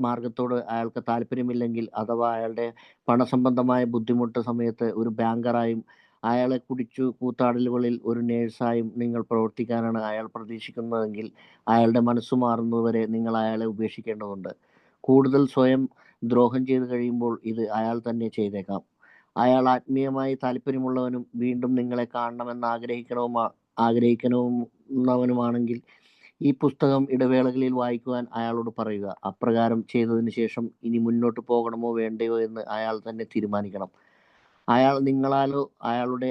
മാർഗത്തോട് അയാൾക്ക് താല്പര്യമില്ലെങ്കിൽ, അഥവാ അയാളുടെ പണസംബന്ധമായ ബുദ്ധിമുട്ട് സമയത്ത് ഒരു ബാങ്കറായും അയാളെ കുടിച്ചു കൂത്താടലുകളിൽ ഒരു നേഴ്സായും നിങ്ങൾ പ്രവർത്തിക്കാനാണ് അയാൾ പ്രതീക്ഷിക്കുന്നതെങ്കിൽ, അയാളുടെ മനസ്സു മാറുന്നതുവരെ നിങ്ങൾ അയാളെ ഉപേക്ഷിക്കേണ്ടതുണ്ട്. കൂടുതൽ സ്വയം ദ്രോഹം ചെയ്തു കഴിയുമ്പോൾ ഇത് അയാൾ തന്നെ ചെയ്തേക്കാം. അയാൾ ആത്മീയമായി താല്പര്യമുള്ളവനും വീണ്ടും നിങ്ങളെ കാണണമെന്ന് ആഗ്രഹിക്കുന്നവനുമാണെങ്കിൽ ഈ പുസ്തകം ഇടവേളകളിൽ വായിക്കുവാൻ അയാളോട് പറയുക. അപ്രകാരം ചെയ്തതിനു ശേഷം ഇനി മുന്നോട്ട് പോകണമോ വേണ്ടയോ എന്ന് അയാൾ തന്നെ തീരുമാനിക്കണം. അയാൾ നിങ്ങളാലോ അയാളുടെ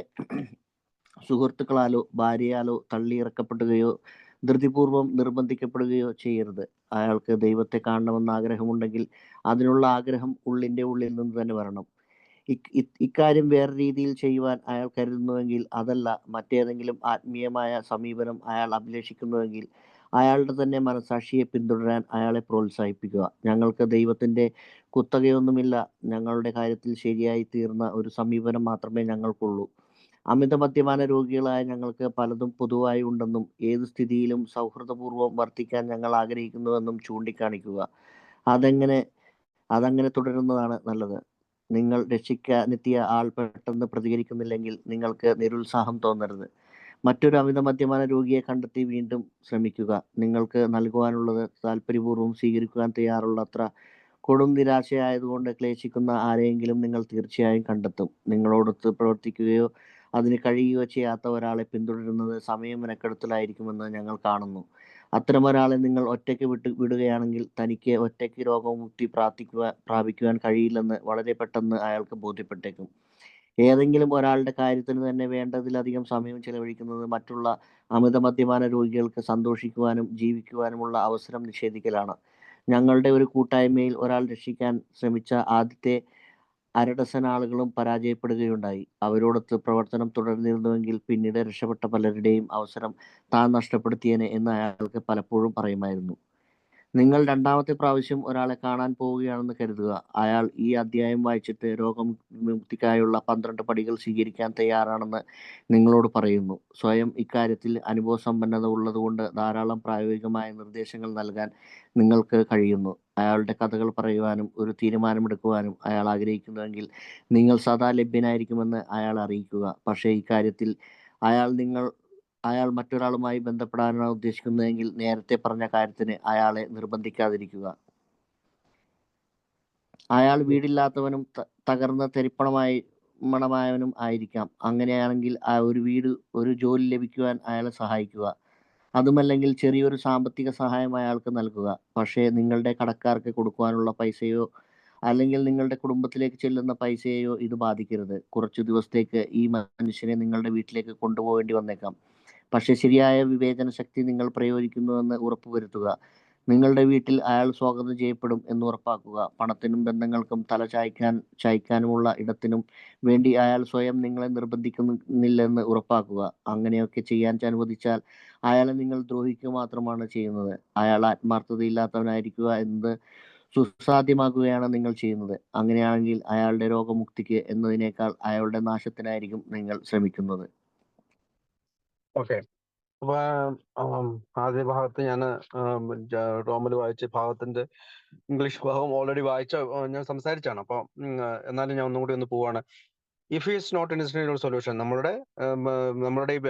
സുഹൃത്തുക്കളാലോ ഭാര്യയാലോ തള്ളിയിറക്കപ്പെടുകയോ ധൃതിപൂർവം നിർബന്ധിക്കപ്പെടുകയോ ചെയ്യരുത്. അയാൾക്ക് ദൈവത്തെ കാണണമെന്ന് ആഗ്രഹമുണ്ടെങ്കിൽ അതിനുള്ള ആഗ്രഹം ഉള്ളിൻ്റെ ഉള്ളിൽ നിന്ന് തന്നെ വരണം. ഇക്കാര്യം വേറെ രീതിയിൽ ചെയ്യുവാൻ അയാൾ കരുതുന്നുവെങ്കിൽ, അതല്ല മറ്റേതെങ്കിലും ആത്മീയമായ സമീപനം അയാൾ അഭിലഷിക്കുന്നുവെങ്കിൽ, അയാളുടെ തന്നെ മനസാക്ഷിയെ പിന്തുടരാൻ അയാളെ പ്രോത്സാഹിപ്പിക്കുക. ഞങ്ങൾക്ക് ദൈവത്തിൻ്റെ കുത്തകയൊന്നുമില്ല. ഞങ്ങളുടെ കാര്യത്തിൽ ശരിയായി തീർന്ന ഒരു സമീപനം മാത്രമേ ഞങ്ങൾക്കുള്ളൂ. അമിത മദ്യപാന രോഗികളായ ഞങ്ങൾക്ക് പലതും പൊതുവായി ഉണ്ടെന്നും ഏത് സ്ഥിതിയിലും സൗഹൃദപൂർവ്വം വർത്തിക്കാൻ ഞങ്ങൾ ആഗ്രഹിക്കുന്നുവെന്നും ചൂണ്ടിക്കാണിക്കുക. അതങ്ങനെ തുടരുന്നതാണ് നല്ലത്. നിങ്ങൾ രക്ഷിക്കാനെത്തിയ ആൾ പെട്ടെന്ന് പ്രതികരിക്കുന്നില്ലെങ്കിൽ നിങ്ങൾക്ക് നിരുത്സാഹം തോന്നരുത്. മറ്റൊരു അമിത മദ്യപാന രോഗിയെ കണ്ടെത്തി വീണ്ടും ശ്രമിക്കുക. നിങ്ങൾക്ക് നൽകുവാനുള്ളത് താല്പര്യപൂർവ്വം സ്വീകരിക്കുവാൻ തയ്യാറുള്ളത്ര കൊടും നിരാശയായതുകൊണ്ട് ക്ലേശിക്കുന്ന ആരെയെങ്കിലും നിങ്ങൾ തീർച്ചയായും കണ്ടെത്തും. നിങ്ങളോടൊത്ത് പ്രവർത്തിക്കുകയോ അതിന് കഴിയുകയോ ചെയ്യാത്ത ഒരാളെ പിന്തുടരുന്നത് സമയം മെനക്കെടുത്തലായിരിക്കുമെന്ന് ഞങ്ങൾ കാണുന്നു. അത്തരമൊരാളെ നിങ്ങൾ ഒറ്റയ്ക്ക് വിടുകയാണെങ്കിൽ തനിക്ക് ഒറ്റയ്ക്ക് രോഗമുക്തി പ്രാപിക്കുവാൻ കഴിയില്ലെന്ന് വളരെ പെട്ടെന്ന് അയാൾക്ക് ബോധ്യപ്പെട്ടേക്കും. ഏതെങ്കിലും ഒരാളുടെ കാര്യത്തിന് തന്നെ വേണ്ടതിലധികം സമയം ചെലവഴിക്കുന്നത് മറ്റുള്ള അമിത മദ്യപാന രോഗികൾക്ക് സന്തോഷിക്കുവാനും ജീവിക്കുവാനുമുള്ള അവസരം നിഷേധിക്കലാണ്. ഞങ്ങളുടെ ഒരു കൂട്ടായ്മയിൽ ഒരാൾ രക്ഷിക്കാൻ ശ്രമിച്ച ആദ്യത്തെ അരഡസൻ ആളുകളും പരാജയപ്പെടുകയുണ്ടായി. അവരോടൊത്ത് പ്രവർത്തനം തുടർന്നിരുന്നുവെങ്കിൽ പിന്നീട് രക്ഷപ്പെട്ട പലരുടെയും അവസരം താൻ നഷ്ടപ്പെടുത്തിയേനെ എന്ന് അയാൾക്ക് പലപ്പോഴും പറയുമായിരുന്നു. നിങ്ങൾ രണ്ടാമത്തെ പ്രാവശ്യം ഒരാളെ കാണാൻ പോവുകയാണെന്ന് കരുതുക. അയാൾ ഈ അധ്യായം വായിച്ചിട്ട് രോഗമുക്തിക്കായുള്ള 12 പടികൾ സ്വീകരിക്കാൻ തയ്യാറാണെന്ന് നിങ്ങളോട് പറയുന്നു. സ്വയം ഇക്കാര്യത്തിൽ അനുഭവസമ്പന്നത ഉള്ളതുകൊണ്ട് ധാരാളം പ്രായോഗികമായ നിർദ്ദേശങ്ങൾ നൽകാൻ നിങ്ങൾക്ക് കഴിയുന്നു. അയാളുടെ കഥകൾ പറയുവാനും ഒരു തീരുമാനമെടുക്കുവാനും അയാൾ ആഗ്രഹിക്കുന്നുവെങ്കിൽ നിങ്ങൾ സദാ ലഭ്യനായിരിക്കുമെന്ന് അയാളെ അറിയിക്കുക. പക്ഷേ ഇക്കാര്യത്തിൽ അയാൾ മറ്റൊരാളുമായി ബന്ധപ്പെടാനാണ് ഉദ്ദേശിക്കുന്നതെങ്കിൽ നേരത്തെ പറഞ്ഞ കാര്യത്തിന് അയാളെ നിർബന്ധിക്കാതിരിക്കുക. അയാൾ വീടില്ലാത്തവനും തകർന്ന തരിപ്പണമായവനും ആയിരിക്കാം. അങ്ങനെയാണെങ്കിൽ ഒരു ജോലി ലഭിക്കുവാൻ അയാളെ സഹായിക്കുക. അതുമല്ലെങ്കിൽ ചെറിയൊരു സാമ്പത്തിക സഹായം അയാൾക്ക് നൽകുക. പക്ഷേ നിങ്ങളുടെ കടക്കാർക്ക് കൊടുക്കുവാനുള്ള പൈസയോ അല്ലെങ്കിൽ നിങ്ങളുടെ കുടുംബത്തിലേക്ക് ചെല്ലുന്ന പൈസയെയോ ഇത് ബാധിക്കരുത്. കുറച്ചു ദിവസത്തേക്ക് ഈ മനുഷ്യനെ നിങ്ങളുടെ വീട്ടിലേക്ക് കൊണ്ടുപോകേണ്ടി വന്നേക്കാം. പക്ഷേ ശരിയായ വിവേചന ശക്തി നിങ്ങൾ പ്രയോഗിക്കുന്നുവെന്ന് ഉറപ്പുവരുത്തുക. നിങ്ങളുടെ വീട്ടിൽ അയാൾ സ്വാഗതം ചെയ്യപ്പെടും എന്ന് ഉറപ്പാക്കുക. പണത്തിനും ബന്ധങ്ങൾക്കും തല ചായ്ക്കാനുമുള്ള ഇടത്തിനും വേണ്ടി അയാൾ സ്വയം നിങ്ങളെ നിർബന്ധിക്കുന്നില്ലെന്ന് ഉറപ്പാക്കുക. അങ്ങനെയൊക്കെ ചെയ്യാൻ അനുവദിച്ചാൽ അയാളെ നിങ്ങൾ ദ്രോഹിക്കുക മാത്രമാണ് ചെയ്യുന്നത്. അയാൾ ആത്മാർത്ഥതയില്ലാത്തവനായിരിക്കുക എന്നത് സുസാധ്യമാക്കുകയാണ് നിങ്ങൾ ചെയ്യുന്നത്. അങ്ങനെയാണെങ്കിൽ അയാളുടെ രോഗമുക്തിക്ക് എന്നതിനേക്കാൾ അയാളുടെ നാശത്തിനായിരിക്കും നിങ്ങൾ ശ്രമിക്കുന്നത്. ഓക്കെ. അപ്പൊ ആദ്യ ഭാഗത്ത് ഞാൻ റോമിൽ വായിച്ച ഭാഗത്തിന്റെ ഇംഗ്ലീഷ് ഭാഗം ഓൾറെഡി ഞാൻ സംസാരിച്ചാണ്. അപ്പൊ എന്നാലും ഞാൻ ഒന്നുകൂടി ഒന്ന് പോവാണ്. ഇഫ് ഈസ് നോട്ട് ഇൻഡിസ്റ്റിൻഡ് സൊല്യൂഷൻ, നമ്മുടെ ഈ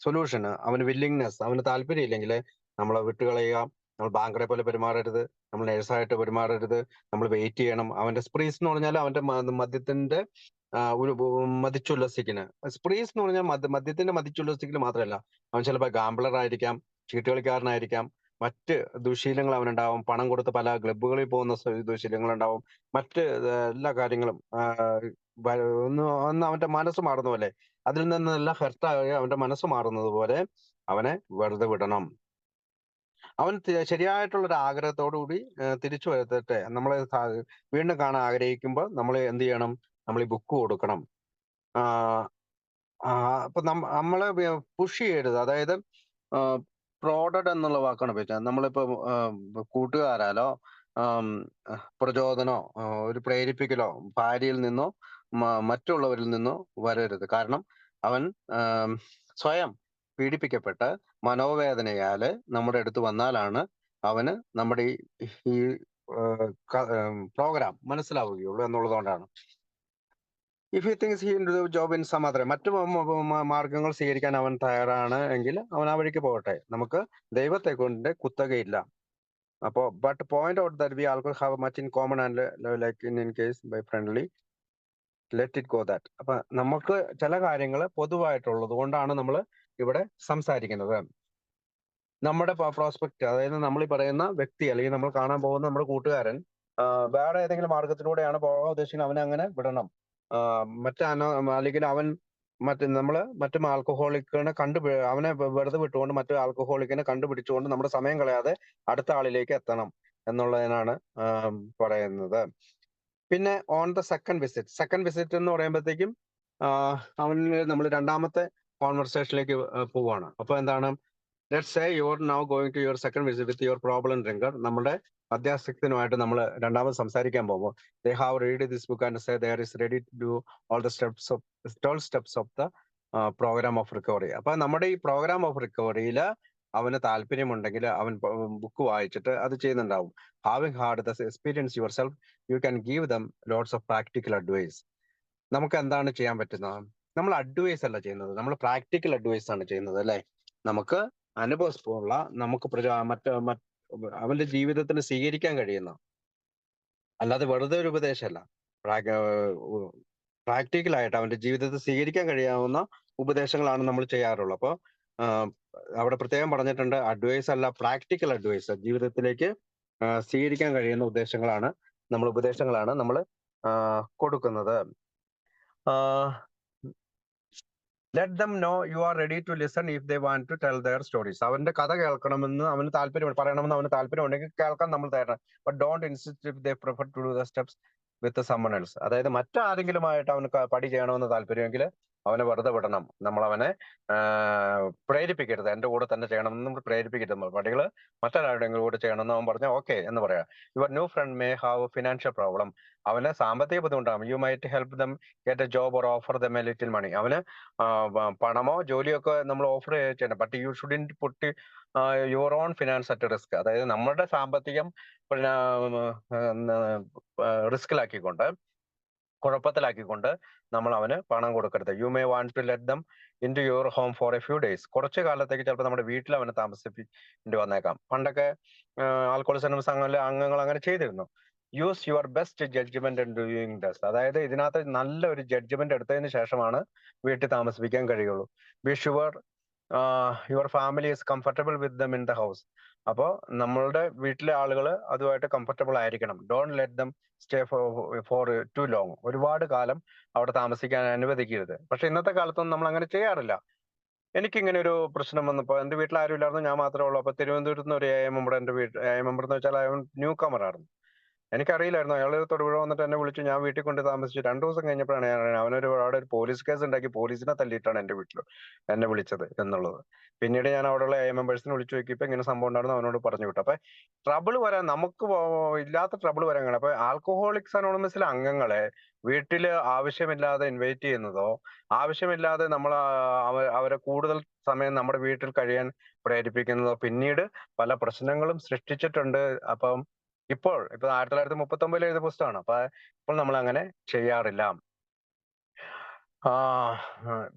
സൊല്യൂഷന് അവന് വില്ലിങ്നെസ്, അവന് താല്പര്യം ഇല്ലെങ്കിൽ നമ്മളെ വിട്ടുകളയുക. നമ്മൾ ബാങ്കറെ പോലെ പെരുമാറരുത്, നമ്മൾ നേഴ്സായിട്ട് പെരുമാറരുത്, നമ്മൾ വെയിറ്റ് ചെയ്യണം. അവന്റെ സ്പ്രീസ് എന്ന് പറഞ്ഞാൽ അവന്റെ മദ്യത്തിന്റെ ഒരു മതിച്ചുല്ലസിക്കല്. സ്പ്രീസ് എന്ന് പറഞ്ഞാൽ മദ്യത്തിന്റെ മതിച്ചുല്ലസിക്കല് മാത്രമല്ല, അവൻ ചിലപ്പോൾ ഗാംബ്ലർ ആയിരിക്കാം, ചീട്ടുകളിക്കാരനായിരിക്കാം, മറ്റ് ദുശീലങ്ങൾ അവനുണ്ടാവും. പണം കൊടുത്ത് പല ക്ലബ്ബുകളിൽ പോകുന്ന ദുശീലങ്ങൾ ഉണ്ടാവും. മറ്റ് എല്ലാ കാര്യങ്ങളും ഒന്ന് അവന്റെ മനസ്സ് മാറുന്ന പോലെ, അതിൽ നിന്നെല്ലാം ഹെർട്ടായി അവന്റെ മനസ്സ് മാറുന്നത് പോലെ അവനെ വെറുതെ വിടണം. അവൻ ശരിയായിട്ടുള്ള ഒരു ആഗ്രഹത്തോടുകൂടി തിരിച്ചു വരട്ടെ. നമ്മളെ വീണ്ടും കാണാൻ ആഗ്രഹിക്കുമ്പോൾ നമ്മൾ എന്ത് ചെയ്യണം? നമ്മൾ ഈ ബുക്ക് കൊടുക്കണം. അപ്പൊ നമ്മളെ പുഷ് ചെയ്യരുത്. അതായത് പ്രോഡഡ് എന്നുള്ള വാക്കാണ് ഉപയോഗിച്ചത്. നമ്മളിപ്പോ കൂട്ടുകാരാലോ പ്രചോദനോ ഒരു പ്രേരിപ്പിക്കലോ ഭാര്യയിൽ നിന്നോ മറ്റുള്ളവരിൽ നിന്നോ വരരുത്. കാരണം അവൻ സ്വയം പീഡിപ്പിക്കപ്പെട്ട് മനോവേദനയാല് നമ്മുടെ അടുത്ത് വന്നാലാണ് അവന് നമ്മുടെ ഈ പ്രോഗ്രാം മനസ്സിലാവുകയുള്ളൂ എന്നുള്ളതുകൊണ്ടാണ്. If he things he do job in some other, മറ്റു മാർഗങ്ങൾ സ്വീകരിക്കാൻ അവൻ തയ്യാറാണ് എങ്കിൽ അവൻ ആ വഴിക്ക് പോകട്ടെ. നമുക്ക് ദൈവത്തെ കൊണ്ട് കുത്തകയില്ല. അപ്പോ but point out that we also have much in common and like in case by friendly let it go that. അപ്പൊ നമുക്ക് ചില കാര്യങ്ങൾ പൊതുവായിട്ടുള്ളത് കൊണ്ടാണ് നമ്മൾ ഇവിടെ സംസാരിക്കുന്നത്. നമ്മുടെ പ്രോസ്പെക്ട്, അതായത് നമ്മൾ ഈ പറയുന്ന വ്യക്തി അല്ലെങ്കിൽ നമ്മൾ കാണാൻ പോകുന്ന നമ്മുടെ കൂട്ടുകാരൻ വേറെ ഏതെങ്കിലും മാർഗത്തിലൂടെയാണ് പോകാൻ ഉദ്ദേശിക്കുന്നത്, അവനെ അങ്ങനെ വിടണം. അല്ലെങ്കിൽ അവൻ മറ്റു ആൽക്കഹോളിക്കിനെ അവനെ വെറുതെ വിട്ടുകൊണ്ട് മറ്റു ആൽക്കഹോളിക്കിനെ കണ്ടുപിടിച്ചുകൊണ്ട് നമ്മുടെ സമയം കളയാതെ അടുത്ത ആളിലേക്ക് എത്തണം എന്നുള്ളതിനാണ് പറയുന്നത്. പിന്നെ ഓൺ ദ സെക്കൻഡ് വിസിറ്റ് എന്ന് പറയുമ്പോഴത്തേക്കും അവന് നമ്മൾ രണ്ടാമത്തെ കോൺവെർസേഷനിലേക്ക് പോവാണ്. അപ്പൊ എന്താണ്? Let's say you are now going to your second visit with your problem drinker. നമ്മുടെ മദ്യാസക്തനുമായിട്ട് നമ്മൾ രണ്ടാമത് സംസാരിക്കാൻ പോകുമ്പോൾ they have read this book and say they is ready to do all the steps of the program of recovery. അപ്പൊ നമ്മുടെ ഈ program of റിക്കവറിയിൽ അവന് താല്പര്യമുണ്ടെങ്കിൽ അവൻ ബുക്ക് വായിച്ചിട്ട് അത് ചെയ്യുന്നുണ്ടാവും. Having hard the experience yourself, you can give them lots of practical advice. നമുക്ക് എന്താണ് ചെയ്യാൻ പറ്റുന്നത്? നമ്മൾ അഡ്വൈസ് അല്ല ചെയ്യുന്നത്, നമ്മൾ പ്രാക്ടിക്കൽ അഡ്വൈസ് ആണ് ചെയ്യുന്നത്, അല്ലെ? നമുക്ക് അനുഭവമുള്ള, നമുക്ക് അവന്റെ ജീവിതത്തിന് സ്വീകരിക്കാൻ കഴിയുന്ന, അല്ലാതെ വെറുതെ ഒരു ഉപദേശമല്ല, പ്രാക്ടിക്കലായിട്ട് അവന്റെ ജീവിതത്തിൽ സ്വീകരിക്കാൻ കഴിയാവുന്ന ഉപദേശങ്ങളാണ് നമ്മൾ ചെയ്യാറുള്ളത്. അപ്പോൾ അവിടെ പ്രത്യേകം പറഞ്ഞിട്ടുണ്ട്, അഡ്വൈസ് അല്ല, പ്രാക്ടിക്കൽ അഡ്വൈസ്, ജീവിതത്തിലേക്ക് സ്വീകരിക്കാൻ കഴിയുന്ന ഉപദേശങ്ങളാണ് നമ്മൾ കൊടുക്കുന്നത്. Let them know you are ready to listen if they want to tell their stories. അവന്റെ കഥ കേൾക്കണമെന്ന് അവന് പറയണമെന്ന് അവന് താല്പര്യമുണ്ടെങ്കിൽ കേൾക്കാൻ നമ്മൾ തയ്യാറാണ്. But don't insist if they prefer to do the steps with someone else. അതായത് മറ്റാരെങ്കിലുമായിട്ട് അവന് പടി ചെയ്യണമെന്ന് താല്പര്യമെങ്കിൽ അവനെ വെറുതെ വിടണം. നമ്മൾ അവനെ പ്രേരിപ്പിക്കരുത്. എന്റെ കൂടെ തന്നെ ചെയ്യണം എന്ന് നമ്മൾ പ്രേരിപ്പിക്കരുത്. പടികൾ മറ്റൊരാളുടെ കൂടെ ചെയ്യണമെന്ന് അവൻ പറഞ്ഞാൽ ഓക്കെ എന്ന് പറയാം. Your new friend may have financial problem. അവന് സാമ്പത്തിക ബുദ്ധിമുട്ടാകും. You might help them get a job or offer them a little money. അവന് പണമോ ജോലിയോ ഒക്കെ നമ്മൾ ഓഫർ ചെയ്യണം. But you shouldn't put your own finance at risk. അതായത് നമ്മുടെ സാമ്പത്തികം പിന്നെ റിസ്കിലാക്കിക്കൊണ്ട്, കുഴപ്പത്തിലാക്കിക്കൊണ്ട് നമ്മൾ അവന് പണം കൊടുക്കരുത്. You may want to let them into your home for a few days. കുറച്ച് കാലത്തേക്ക് ചിലപ്പോൾ നമ്മുടെ വീട്ടിൽ അവനെ താമസിപ്പിക്കേണ്ടി വന്നേക്കാം. പണ്ടൊക്കെ ആൽക്കോളിസം അംഗങ്ങൾ അങ്ങനെ ചെയ്തിരുന്നു. Use your best judgment in doing this. അതായത് ഇതിനകത്ത് നല്ല ഒരു ജഡ്ജ്മെന്റ് എടുത്തതിന് ശേഷമാണ് വീട്ടിൽ താമസിപ്പിക്കാൻ കഴിയുള്ളൂ. Be sure your family is comfortable with them in the house. അപ്പോൾ നമ്മളുടെ വീട്ടിലെ ആളുകൾ അതുമായിട്ട് കംഫർട്ടബിൾ ആയിരിക്കണം. Don't let them stay for too long. ഒരുപാട് കാലം അവിടെ താമസിക്കാൻ അനുവദിക്കരുത്. പക്ഷെ ഇന്നത്തെ കാലത്തൊന്നും നമ്മൾ അങ്ങനെ ചെയ്യാറില്ല. എനിക്കിങ്ങനെ ഒരു പ്രശ്നം വന്നപ്പോൾ എന്റെ വീട്ടിൽ ആരും ഇല്ലായിരുന്നു, ഞാൻ മാത്രമേ ഉള്ളൂ. അപ്പൊ തിരുവനന്തപുരത്ത് നിന്ന് ഒരു എ മെമ്പർ എന്റെ വീട്ടിൽ, എ മെമ്പർ എന്ന് വെച്ചാൽ അവൻ ന്യൂ കമർ ആയിരുന്നു. എനിക്കറിയില്ലായിരുന്നു. അയാൾ തൊടുപുഴ വന്നിട്ട് എന്നെ വിളിച്ചു. ഞാൻ വീട്ടിൽ കൊണ്ട് താമസിച്ചു. 2 ദിവസം കഴിഞ്ഞപ്പോഴാണ് ഞാൻ അറിയുന്നത് അവിടെ ഒരു പോലീസ് കേസ് ഉണ്ടാക്കി പോലീസിനെ തല്ലിയിട്ടാണ് എന്റെ വീട്ടിൽ എന്നെ വിളിച്ചത് എന്നുള്ളത്. പിന്നീട് ഞാൻ അവിടെയുള്ള എ മെമ്പേഴ്സിനെ വിളിച്ചു നോക്കിയപ്പോൾ ഇങ്ങനെ സംഭവം ഉണ്ടായിരുന്നു, അവനോട് പറഞ്ഞു വിട്ടു. അപ്പൊ ട്രബിൾ വരാൻ നമുക്ക് ഇല്ലാത്ത ട്രബിൾ വരാൻ കാണാം. അപ്പൊ ആൽക്കഹോളിക്സ് അനോണിമസിലെ അംഗങ്ങളെ വീട്ടില് ആവശ്യമില്ലാതെ ഇൻവൈറ്റ് ചെയ്യുന്നതോ ആവശ്യമില്ലാതെ നമ്മൾ അവരെ കൂടുതൽ സമയം നമ്മുടെ വീട്ടിൽ കഴിയാൻ പ്രേരിപ്പിക്കുന്നതോ പിന്നീട് പല പ്രശ്നങ്ങളും സൃഷ്ടിച്ചിട്ടുണ്ട്. അപ്പം ഇപ്പൊ 1939 എഴുതിയ പുസ്തകമാണ്. അപ്പൊ ഇപ്പോൾ നമ്മൾ അങ്ങനെ ചെയ്യാറില്ല.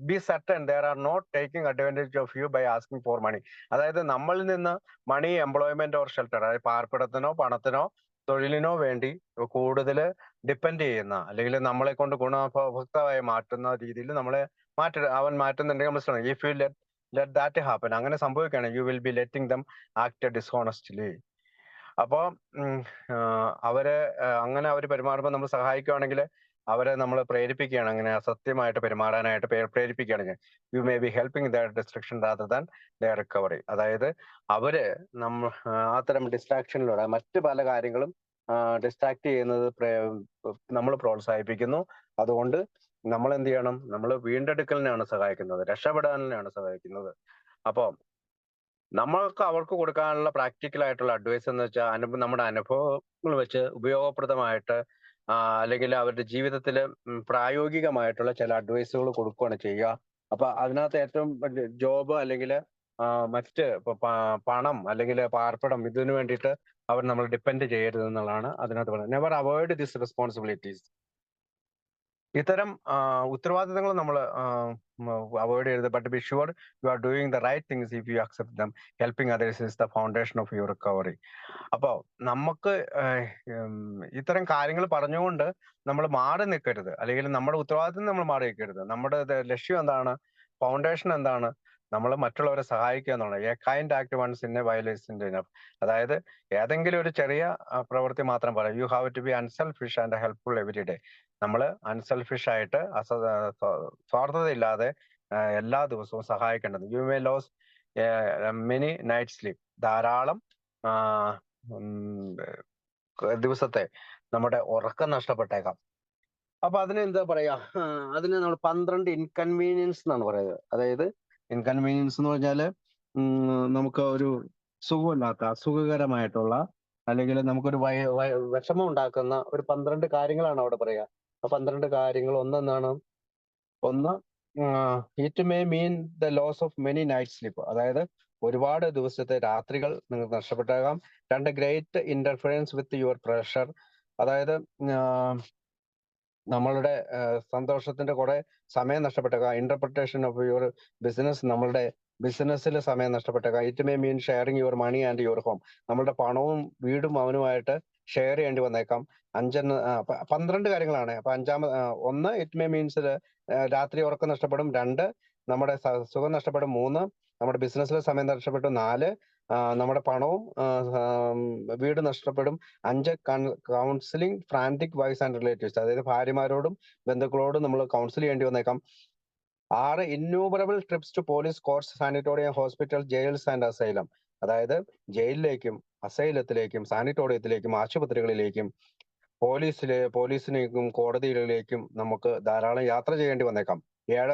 Be certain they are not taking advantage of you by asking for money. അതായത് നമ്മളിൽ നിന്ന് മണി, എംപ്ലോയ്മെന്റ് ഓർ ഷെൽട്ടർ, അതായത് പാർപ്പിടത്തിനോ പണത്തിനോ തൊഴിലിനോ വേണ്ടി കൂടുതൽ ഡിപ്പെൻഡ് ചെയ്യുന്ന, അല്ലെങ്കിൽ നമ്മളെ കൊണ്ട് ഗുണഭോക്താവായി മാറ്റുന്ന രീതിയിൽ നമ്മളെ അവൻ മാറ്റുന്നുണ്ടെങ്കിൽ നമ്മൾ ശ്രമിക്കും. If you let that happen, അങ്ങനെ സംഭവിക്കുകയാണ്, you will be letting them act dishonestly. അപ്പോ അവരെ അങ്ങനെ അവർ പെരുമാറുമ്പോൾ നമ്മൾ സഹായിക്കുകയാണെങ്കിൽ അവരെ നമ്മൾ പ്രേരിപ്പിക്കുകയാണ്, അങ്ങനെ അസത്യമായിട്ട് പെരുമാറാനായിട്ട് പ്രേരിപ്പിക്കുകയാണെങ്കിൽ you may be helping the destruction rather than the recovery. അതായത് അവര് അത്തരം ഡിസ്ട്രാക്ഷനിലൂടെ മറ്റു പല കാര്യങ്ങളും ഡിസ്ട്രാക്ട് ചെയ്യുന്നത് നമ്മൾ പ്രോത്സാഹിപ്പിക്കുന്നു. അതുകൊണ്ട് നമ്മൾ എന്ത് ചെയ്യണം? നമ്മൾ വീണ്ടെടുക്കലിനെയാണ് സഹായിക്കുന്നത്, രക്ഷപ്പെടാനാണ് സഹായിക്കുന്നത്. അപ്പോ നമ്മൾക്ക് അവർക്ക് കൊടുക്കാനുള്ള പ്രാക്ടിക്കൽ ആയിട്ടുള്ള അഡ്വൈസ് എന്ന് വെച്ചാൽ നമ്മുടെ അനുഭവങ്ങൾ വെച്ച് ഉപയോഗപ്രദമായിട്ട് അല്ലെങ്കിൽ അവരുടെ ജീവിതത്തിൽ പ്രായോഗികമായിട്ടുള്ള ചില അഡ്വൈസുകൾ കൊടുക്കുകയാണ് ചെയ്യുക. അപ്പൊ അതിനകത്ത് ഏറ്റവും ജോബ് അല്ലെങ്കിൽ മറ്റ് പണം അല്ലെങ്കിൽ പാർപ്പിടം ഇതിനു വേണ്ടിയിട്ട് അവർ നമ്മൾ ഡിപ്പെൻഡ് ചെയ്യരുത് എന്നുള്ളതാണ് അതിനകത്ത് പറയുന്നത്. Never avoid this responsibilities. ഇത്തരം ഉത്തരവാദിത്തങ്ങൾ നമ്മൾ അവോയ്ഡ് ചെയ്യരുത്. But be sure you are doing the right things if you accept them. Helping others is the foundation of your recovery. അപ്പോൾ നമുക്ക് ഇത്തരം കാര്യങ്ങൾ പറഞ്ഞുകൊണ്ട് നമ്മൾ മാറി നിൽക്കരുത്, അല്ലെങ്കിൽ നമ്മുടെ ഉത്തരവാദിത്തം നമ്മൾ മാറി നിൽക്കരുത്. നമ്മുടെ ലക്ഷ്യം എന്താണ്? ഫൗണ്ടേഷൻ എന്താണ്? നമ്മൾ മറ്റുള്ളവരെ സഹായിക്കുക എന്നുള്ളത്. A kind act once in a വയലേഴ്സിന്റെ ഇനഫ്. അതായത് ഏതെങ്കിലും ഒരു ചെറിയ പ്രവൃത്തി മാത്രം പറയാം. You have to be unselfish and helpful every day. നമ്മൾ അൺസെൽഫിഷ് ആയിട്ട് സ്വാർത്ഥതയില്ലാതെ എല്ലാ ദിവസവും സഹായിക്കേണ്ടത്. You may lose many night sleep. ധാരാളം ദിവസത്തെ നമ്മുടെ ഉറക്കം നഷ്ടപ്പെട്ടേക്കാം. അപ്പൊ അതിന് എന്താ പറയാ? അതിന് നമ്മൾ 12 ഇൻകൺവീനിയൻസ് എന്നാണ് പറയുന്നത്. അതായത് ഇൻകൺവീനിയൻസ് എന്ന് പറഞ്ഞാല് നമുക്ക് ഒരു സുഖമില്ലാത്ത, അസുഖകരമായിട്ടുള്ള, അല്ലെങ്കിൽ നമുക്കൊരു വിഷമം ഉണ്ടാക്കുന്ന ഒരു 12 കാര്യങ്ങളാണ് അവിടെ പറയുക. ആ 12 കാര്യങ്ങൾ ഒന്നെന്താണ്? ഒന്ന്, it may mean the loss of many night sleep. അതായത് ഒരുപാട് ദിവസത്തെ രാത്രികൾ നിങ്ങൾക്ക് നഷ്ടപ്പെട്ടേക്കാം. 2, great interference with your pressure. അതായത് നമ്മളുടെ സന്തോഷത്തിന്റെ കുറെ സമയം നഷ്ടപ്പെട്ടേക്കാം. ഇന്റർപ്രിട്ടേഷൻ ഓഫ് യുവർ ബിസിനസ്, നമ്മളുടെ ബിസിനസ്സിൽ സമയം നഷ്ടപ്പെട്ടേക്കാം. It may mean sharing your money and your home. നമ്മളുടെ പണവും വീടും അവനുമായിട്ട് ഷെയർ ചെയ്യേണ്ടി വന്നേക്കാം. 12 കാര്യങ്ങളാണ്. അപ്പൊ ഒന്ന്, ഇറ്റ് മേ മീൻസ് രാത്രി ഉറക്കം നഷ്ടപ്പെടും. 2, നമ്മുടെ സുഖം നഷ്ടപ്പെടും. 3, നമ്മുടെ ബിസിനസ്സിലെ സമയം നഷ്ടപ്പെട്ടു. 4, നമ്മുടെ പണവും വീട് നഷ്ടപ്പെടും. 5, counselling frantic wives and relatives. അതായത് ഭാര്യമാരോടും ബന്ധുക്കളോടും നമ്മൾ കൗൺസിൽ ചെയ്യേണ്ടി വന്നേക്കാം. 6, innumerable trips to police, courts, sanatorium, hospital, jails and asylum. അതായത് ജയിലിലേക്കും അസൈലത്തിലേക്കും സാനിറ്റോറിയത്തിലേക്കും ആശുപത്രികളിലേക്കും പോലീസിലേക്കും കോടതികളിലേക്കും നമുക്ക് ധാരാളം യാത്ര ചെയ്യേണ്ടി വന്നേക്കാം.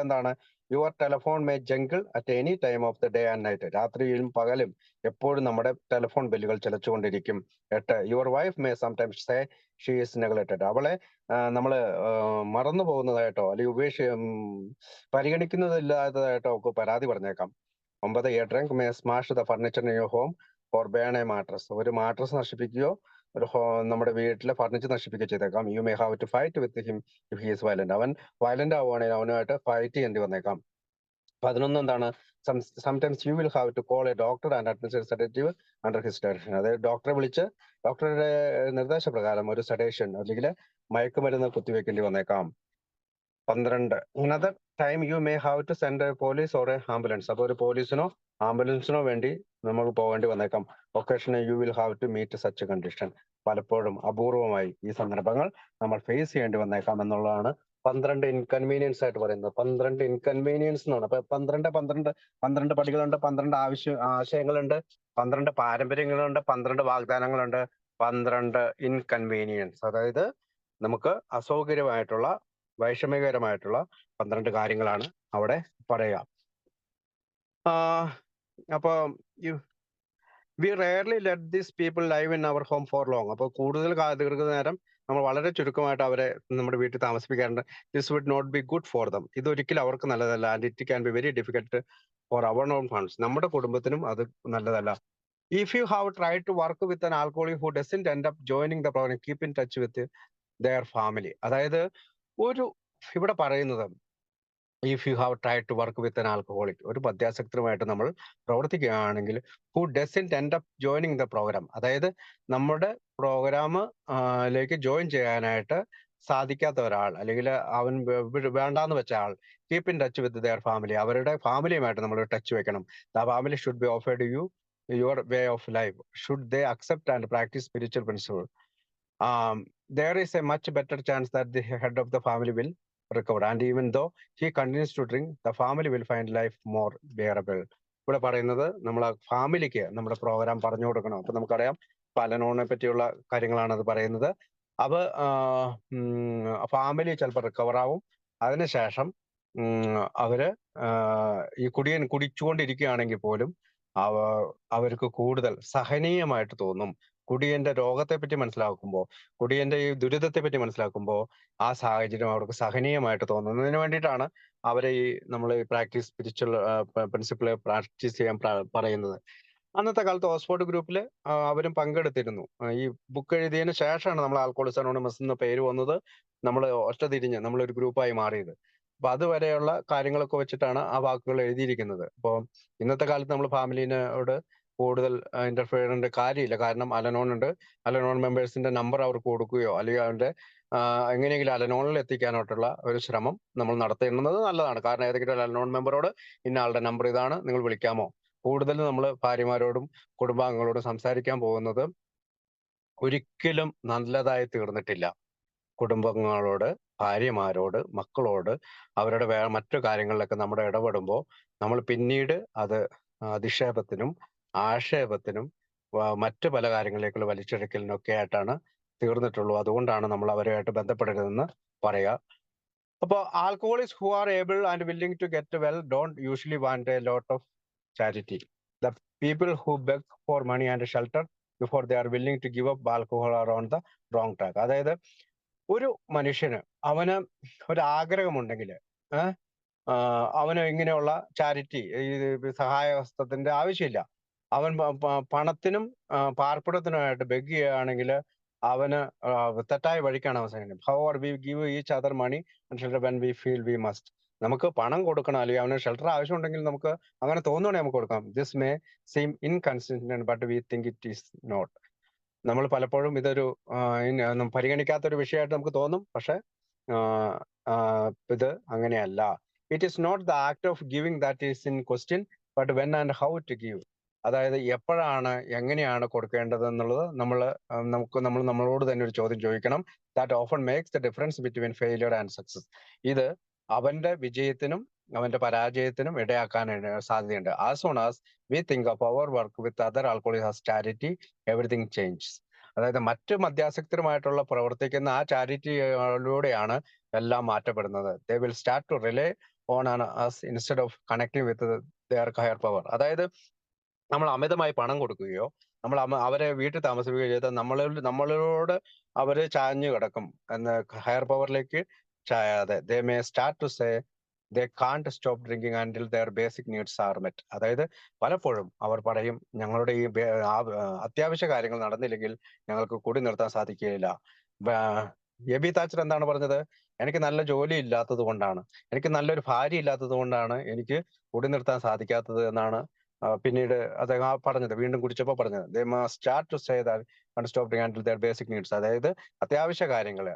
എന്താണ്? Your telephone may jangle at any time of the day and night. രാത്രിയിലും പകലും എപ്പോഴും നമ്മുടെ ടെലിഫോൺ ബെല്ലുകൾ ചിലച്ചുകൊണ്ടിരിക്കും. 8, your wife may sometimes say she is neglected. അവളെ നമ്മള് മറന്നു പോകുന്നതായിട്ടോ അല്ലെങ്കിൽ പരിഗണിക്കുന്നതില്ലാത്തതായിട്ടോ ഒക്കെ പരാതി പറഞ്ഞേക്കാം. 9, a drunk may smash the furniture in your home or burn a mattress. ഒരു മാട്രസ് നശിപ്പിക്കുകയോ നമ്മുടെ വീട്ടിലെ ഫർണിച്ചർ നശിപ്പിക്കുകയോ ചെയ്തേക്കാം. You may have to fight with him if he is violent. അവൻ വയലന്റ് ആവുകയാണെങ്കിൽ അവനുമായിട്ട് ഫൈറ്റ് ചെയ്യേണ്ടി വന്നേക്കാം. 11 എന്താണ്? Sometimes you will have to call a doctor and administer sedative under his direction. അതായത് ഡോക്ടറെ വിളിച്ച് ഡോക്ടറുടെ നിർദ്ദേശപ്രകാരം ഒരു സെഡേഷൻ അല്ലെങ്കിൽ മയക്കുമരുന്ന് കുത്തിവെക്കേണ്ടി വന്നേക്കാം. 12, another time you may have to send police or a ambulance. അപ്പോൾ ഒരു പോലീസിനോ ആംബുലൻസിനോ വേണ്ടി നമുക്ക് പോകേണ്ടി വന്നേക്കാം. Occasional you will have to meet such condition. പലപ്പോഴും അപൂർവമായി ഈ സന്ദർഭങ്ങൾ നമ്മൾ ഫേസ് ചെയ്യേണ്ടി വന്നേക്കാം എന്നുള്ളതാണ് 12 ഇൻകൺവീനിയൻസ് ആയിട്ട് പറയുന്നത്. 12 ഇൻകൺവീനിയൻസ് എന്നാണ്. അപ്പൊ 12 പടികളുണ്ട്, 12 ആശയങ്ങളുണ്ട്, 12 പാരമ്പര്യങ്ങളുണ്ട്, 12 വാഗ്ദാനങ്ങളുണ്ട്, 12 ഇൻകൺവീനിയൻസ്. അതായത് നമുക്ക് അസൗകര്യമായിട്ടുള്ള വൈഷമ്യകരമായിട്ടുള്ള 12 കാര്യങ്ങളാണ് അവിടെ പറയുക. അപ്പൊ we rarely let these people live in our home for long. അപ്പോൾ കൂടുതൽ ദീർഘനേരം നമ്മൾ വളരെ ചുരുക്കമായിട്ട് അവരെ നമ്മുടെ വീട്ടിൽ താമസിപ്പിക്കാറുണ്ട്. This would not be good for them. ഇതൊരിക്കലും അവർക്ക് നല്ലതല്ല. And it can be very difficult for our own funds. നമ്മുടെ കുടുംബത്തിനും അത് നല്ലതല്ല. If you have try to work with an alcoholic who doesn't end up joining the programme, keep in touch with their family. അതായത് ഇവിടെ പറയുന്നത് if you have try to work with an alcoholic, ഒരു മദ്യാസക്തരുമായിട്ട് നമ്മൾ പ്രവർത്തിക്കുകയാണെങ്കിൽ who doesn't end up joining the program, അതായത് നമ്മുടെ പ്രോഗ്രാമിലേക്ക് ജോയിൻ ചെയ്യാനായിട്ട് സാധിക്കാത്ത ഒരാൾ അല്ലെങ്കിൽ അവൻ വേണ്ടാന്ന് വെച്ച ആൾ, keep in touch with their family. അവരുടെ ഫാമിലിയുമായിട്ട് നമ്മൾ ടച്ച് വെക്കണം. The family should be offered you your way of life. Should they accept and practise spiritual principle. there is a much better chance that the head of the family will recover, and even though he continues to drink, the family will find life more bearable. ഇവിടെ പറയുന്നത് നമ്മൾ ആ ഫാമിലിക്ക് നമ്മുടെ programme പറഞ്ഞു കൊടുക്കണം. അപ്പൊ നമുക്കറിയാം അൽ-അനോണിനെ പറ്റിയുള്ള കാര്യങ്ങളാണ് അത് പറയുന്നത്. അപ്പൊ ഫാമിലി ചിലപ്പോൾ റിക്കവർ ആവും. അതിനുശേഷം അവര് ഈ കുടിച്ചുകൊണ്ടിരിക്കുകയാണെങ്കിൽ പോലും അവർക്ക് കൂടുതൽ സഹനീയമായിട്ട് തോന്നും. കുടിയന്റെ രോഗത്തെ പറ്റി മനസ്സിലാക്കുമ്പോൾ, കുടിയന്റെ ഈ ദുരിതത്തെ പറ്റി മനസ്സിലാക്കുമ്പോൾ ആ സാഹചര്യം അവർക്ക് സഹനീയമായിട്ട് തോന്നുന്നതിന് വേണ്ടിയിട്ടാണ് അവരെ നമ്മൾ പ്രാക്ടീസ് സ്പിരിച്വൽ പ്രിൻസിപ്പിൾ പ്രാക്ടീസ് ചെയ്യാൻ പറയുന്നത്. അന്നത്തെ കാലത്ത് ഓക്സ്ഫോർഡ് ഗ്രൂപ്പിൽ അവരും പങ്കെടുത്തിരുന്നു. ഈ ബുക്ക് എഴുതിയതിനു ശേഷമാണ് നമ്മൾ ആൽക്കഹോളിക്സ് അനോണിമസ് എന്ന പേര് വന്നത്. നമ്മൾ ഒറ്റ തിരിഞ്ഞ് നമ്മളൊരു ഗ്രൂപ്പായി മാറിയത്. അപ്പൊ അതുവരെയുള്ള കാര്യങ്ങളൊക്കെ വെച്ചിട്ടാണ് ആ വാക്കുകൾ എഴുതിയിരിക്കുന്നത്. അപ്പോൾ ഇന്നത്തെ കാലത്ത് നമ്മൾ ഫാമിലിനോട് കൂടുതൽ ഇന്റർഫിയർ ചെയ്യേണ്ട കാര്യമില്ല. കാരണം അൽ-അനോൺ ഉണ്ട്. അൽ-അനോൺ മെമ്പേഴ്സിന്റെ നമ്പർ അവർക്ക് കൊടുക്കുകയോ അല്ലെങ്കിൽ അവരുടെ എങ്ങനെയെങ്കിലും അൽ-അനോണിൽ എത്തിക്കാനായിട്ടുള്ള ഒരു ശ്രമം നമ്മൾ നടത്തേണ്ടുന്നത് നല്ലതാണ്. കാരണം ഏതെങ്കിലും ഒരു അൽ-അനോൺ മെമ്പറോട് ഇന്ന ആളുടെ നമ്പർ ഇതാണ്, നിങ്ങൾ വിളിക്കാമോ. കൂടുതൽ നമ്മൾ ഭാര്യമാരോടും കുടുംബാംഗങ്ങളോടും സംസാരിക്കാൻ പോകുന്നത് ഒരിക്കലും നല്ലതായി തീർന്നിട്ടില്ല. കുടുംബങ്ങളോട്, ഭാര്യമാരോട്, മക്കളോട്, അവരുടെ മറ്റു കാര്യങ്ങളിലൊക്കെ നമ്മുടെ ഇടപെടുമ്പോൾ നമ്മൾ പിന്നീട് അത് അധിക്ഷേപത്തിനും ആക്ഷേപത്തിനും മറ്റു പല കാര്യങ്ങളിലേക്കുള്ള വലിച്ചിഴക്കലിനൊക്കെ ആയിട്ടാണ് തീർന്നിട്ടുള്ളൂ. അതുകൊണ്ടാണ് നമ്മൾ അവരുമായിട്ട് ബന്ധപ്പെടരുതെന്ന് പറയുക. അപ്പോൾ alcoholics who are able and willing to get well don't usually want a lot of charity. The people who beg for money and shelter before they are willing to give up alcohol are on the wrong track. അതായത് ഒരു മനുഷ്യന് അവന് ഒരു ആഗ്രഹമുണ്ടെങ്കിൽ അവന് ഇങ്ങനെയുള്ള charity, ഈ സഹായഹസ്തത്തിന്റെ ആവശ്യമില്ല. അവൻ പണത്തിനും പാർപ്പിടത്തിനുമായിട്ട് ബെഗ് ചെയ്യുകയാണെങ്കിൽ അവന് തെറ്റായ വഴിക്കാണ് അവസാനിക്കുന്നത്. However we give each other money and shelter when we feel we must. നമുക്ക് പണം കൊടുക്കണം അല്ലെങ്കിൽ അവന് ഷെൽട്ടർ ആവശ്യമുണ്ടെങ്കിൽ നമുക്ക് അങ്ങനെ തോന്നുവാണെങ്കിൽ നമുക്ക് കൊടുക്കാം. This may seem inconsistent but we think it is not. നമ്മൾ പലപ്പോഴും ഇതൊരു പരിഗണിക്കാത്തൊരു വിഷയമായിട്ട് നമുക്ക് തോന്നും. പക്ഷെ ഇത് അങ്ങനെയല്ല. It is not the act of giving that is in question but when and how to give. അതായത് എപ്പോഴാണ് എങ്ങനെയാണ് കൊടുക്കേണ്ടത് എന്നുള്ളത് നമ്മൾ നമ്മളോട് തന്നെ ഒരു ചോദ്യം ചോദിക്കണം. That often makes the difference between failure and success. ഇത് അവന്റെ വിജയത്തിനും അവന്റെ പരാജയത്തിനും ഇടയാക്കാൻ സാധ്യതയുണ്ട്. As soon as we think of our work with other alcoholics as charity, everything changes. അതായത് മറ്റ് മദ്യാസക്തരുമായിട്ടുള്ള പ്രവർത്തിക്കുന്ന ആ ചാരിറ്റിയിലൂടെയാണ് എല്ലാം മാറ്റപ്പെടുന്നത്. They will start to rely on us instead of connecting with their higher power. അതായത് നമ്മൾ അമിതമായി പണം കൊടുക്കുകയോ അവരെ വീട്ടിൽ താമസിപ്പിക്കുകയോ ചെയ്താൽ നമ്മളോട് അവര് ചാഞ്ഞു കിടക്കും എന്ന് ഹയർ പവറിലേക്ക് ചായാതെ they may start to say they can't stop drinking until their basic needs are met. അതായത് പലപ്പോഴും അവർ പറയും ഞങ്ങളുടെ ഈ അത്യാവശ്യ കാര്യങ്ങൾ നടന്നില്ലെങ്കിൽ ഞങ്ങൾക്ക് കൂടി നിർത്താൻ സാധിക്കുകയില്ല. എബി താച്ചർ എന്താണ് പറഞ്ഞത്? എനിക്ക് നല്ല ജോലി ഇല്ലാത്തത് കൊണ്ടാണ്, എനിക്ക് നല്ലൊരു ഭാര്യ ഇല്ലാത്തത് കൊണ്ടാണ് എനിക്ക് കൂടി നിർത്താൻ സാധിക്കാത്തത് എന്നാണ് പിന്നീട് അദ്ദേഹം പറഞ്ഞത്. വീണ്ടും കുടിച്ചപ്പോൾ പറഞ്ഞത് they must start to say that stop drinking until their basic needs. അതായത് അത്യാവശ്യ കാര്യങ്ങൾ,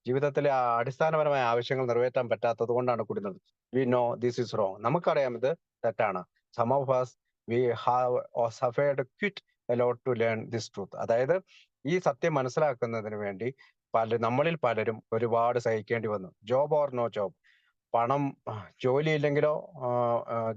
ജീവിതത്തിലെ അടിസ്ഥാനപരമായ ആവശ്യങ്ങൾ നിറവേറ്റാൻ പറ്റാത്തത് കൊണ്ടാണ് കൂടി നിർത്തുന്നത്. We know this is wrong. നമുക്കറിയാം ഇത് തെറ്റാണ്. Some of us we have suffered quite a lot to learn this truth. അതായത് ഈ സത്യം മനസ്സിലാക്കുന്നതിന് വേണ്ടി നമ്മളിൽ പലരും ഒരുപാട് സഹിക്കേണ്ടി വന്നു. ജോബ് ഓർ നോ ജോബ്, പണം, ജോലി ഇല്ലെങ്കിലോ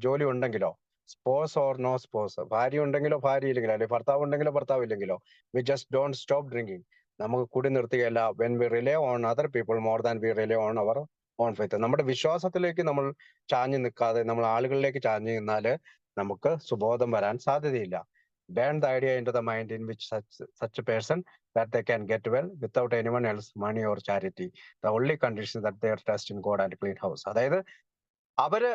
ജോലി ഉണ്ടെങ്കിലോ, സ്പോസ് ഓർ നോ സ്പോസ്, ഭാര്യ ഉണ്ടെങ്കിലോ ഭാര്യ ഇല്ലെങ്കിലോ, അല്ലെങ്കിൽ ഭർത്താവ് ഉണ്ടെങ്കിലോ ഭർത്താവ് ഇല്ലെങ്കിലോ, we just don't stop drinking. നമുക്ക് കൂടി നിർത്തുകയല്ല. When we rely on other people more than we rely on our own faith. നമ്മുടെ വിശ്വാസത്തിലേക്ക് നമ്മൾ ചാഞ്ഞു നിൽക്കാതെ നമ്മൾ ആളുകളിലേക്ക് ചാഞ്ഞു നിന്നാല് നമുക്ക് സുബോധം വരാൻ സാധ്യതയില്ല. Burn the idea into the mind in which such a person that they can get well without anyone else money or charity. The only condition that they are trust in God and clean house. അതായത് അവര്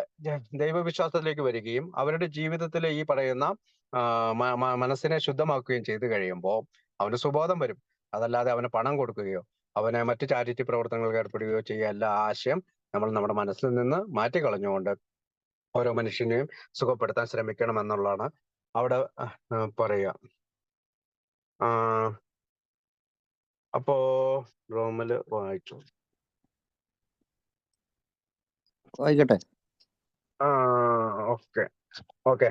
ദൈവവിശ്വാസത്തിലേക്ക് വരികയും അവരുടെ ജീവിതത്തിലെ ഈ പറയുന്ന മനസ്സിനെ ശുദ്ധമാക്കുകയും ചെയ്തു കഴിയുമ്പോൾ അവന് സുബോധം വരും. അതല്ലാതെ അവന് പണം കൊടുക്കുകയോ അവനെ മറ്റു ചാരിറ്റി പ്രവർത്തനങ്ങൾക്ക് ഏർപ്പെടുകയോ ചെയ്യല്ല. ആശയം നമ്മൾ നമ്മുടെ മനസ്സിൽ നിന്ന് മാറ്റിക്കളഞ്ഞുകൊണ്ട് ഓരോ മനുഷ്യനെയും സുഖപ്പെടുത്താൻ ശ്രമിക്കണം എന്നുള്ളതാണ് അവിടെ പറയുക. അപ്പോ റോമല് വായിച്ചു. വായിക്കട്ടെ. ഓക്കെ.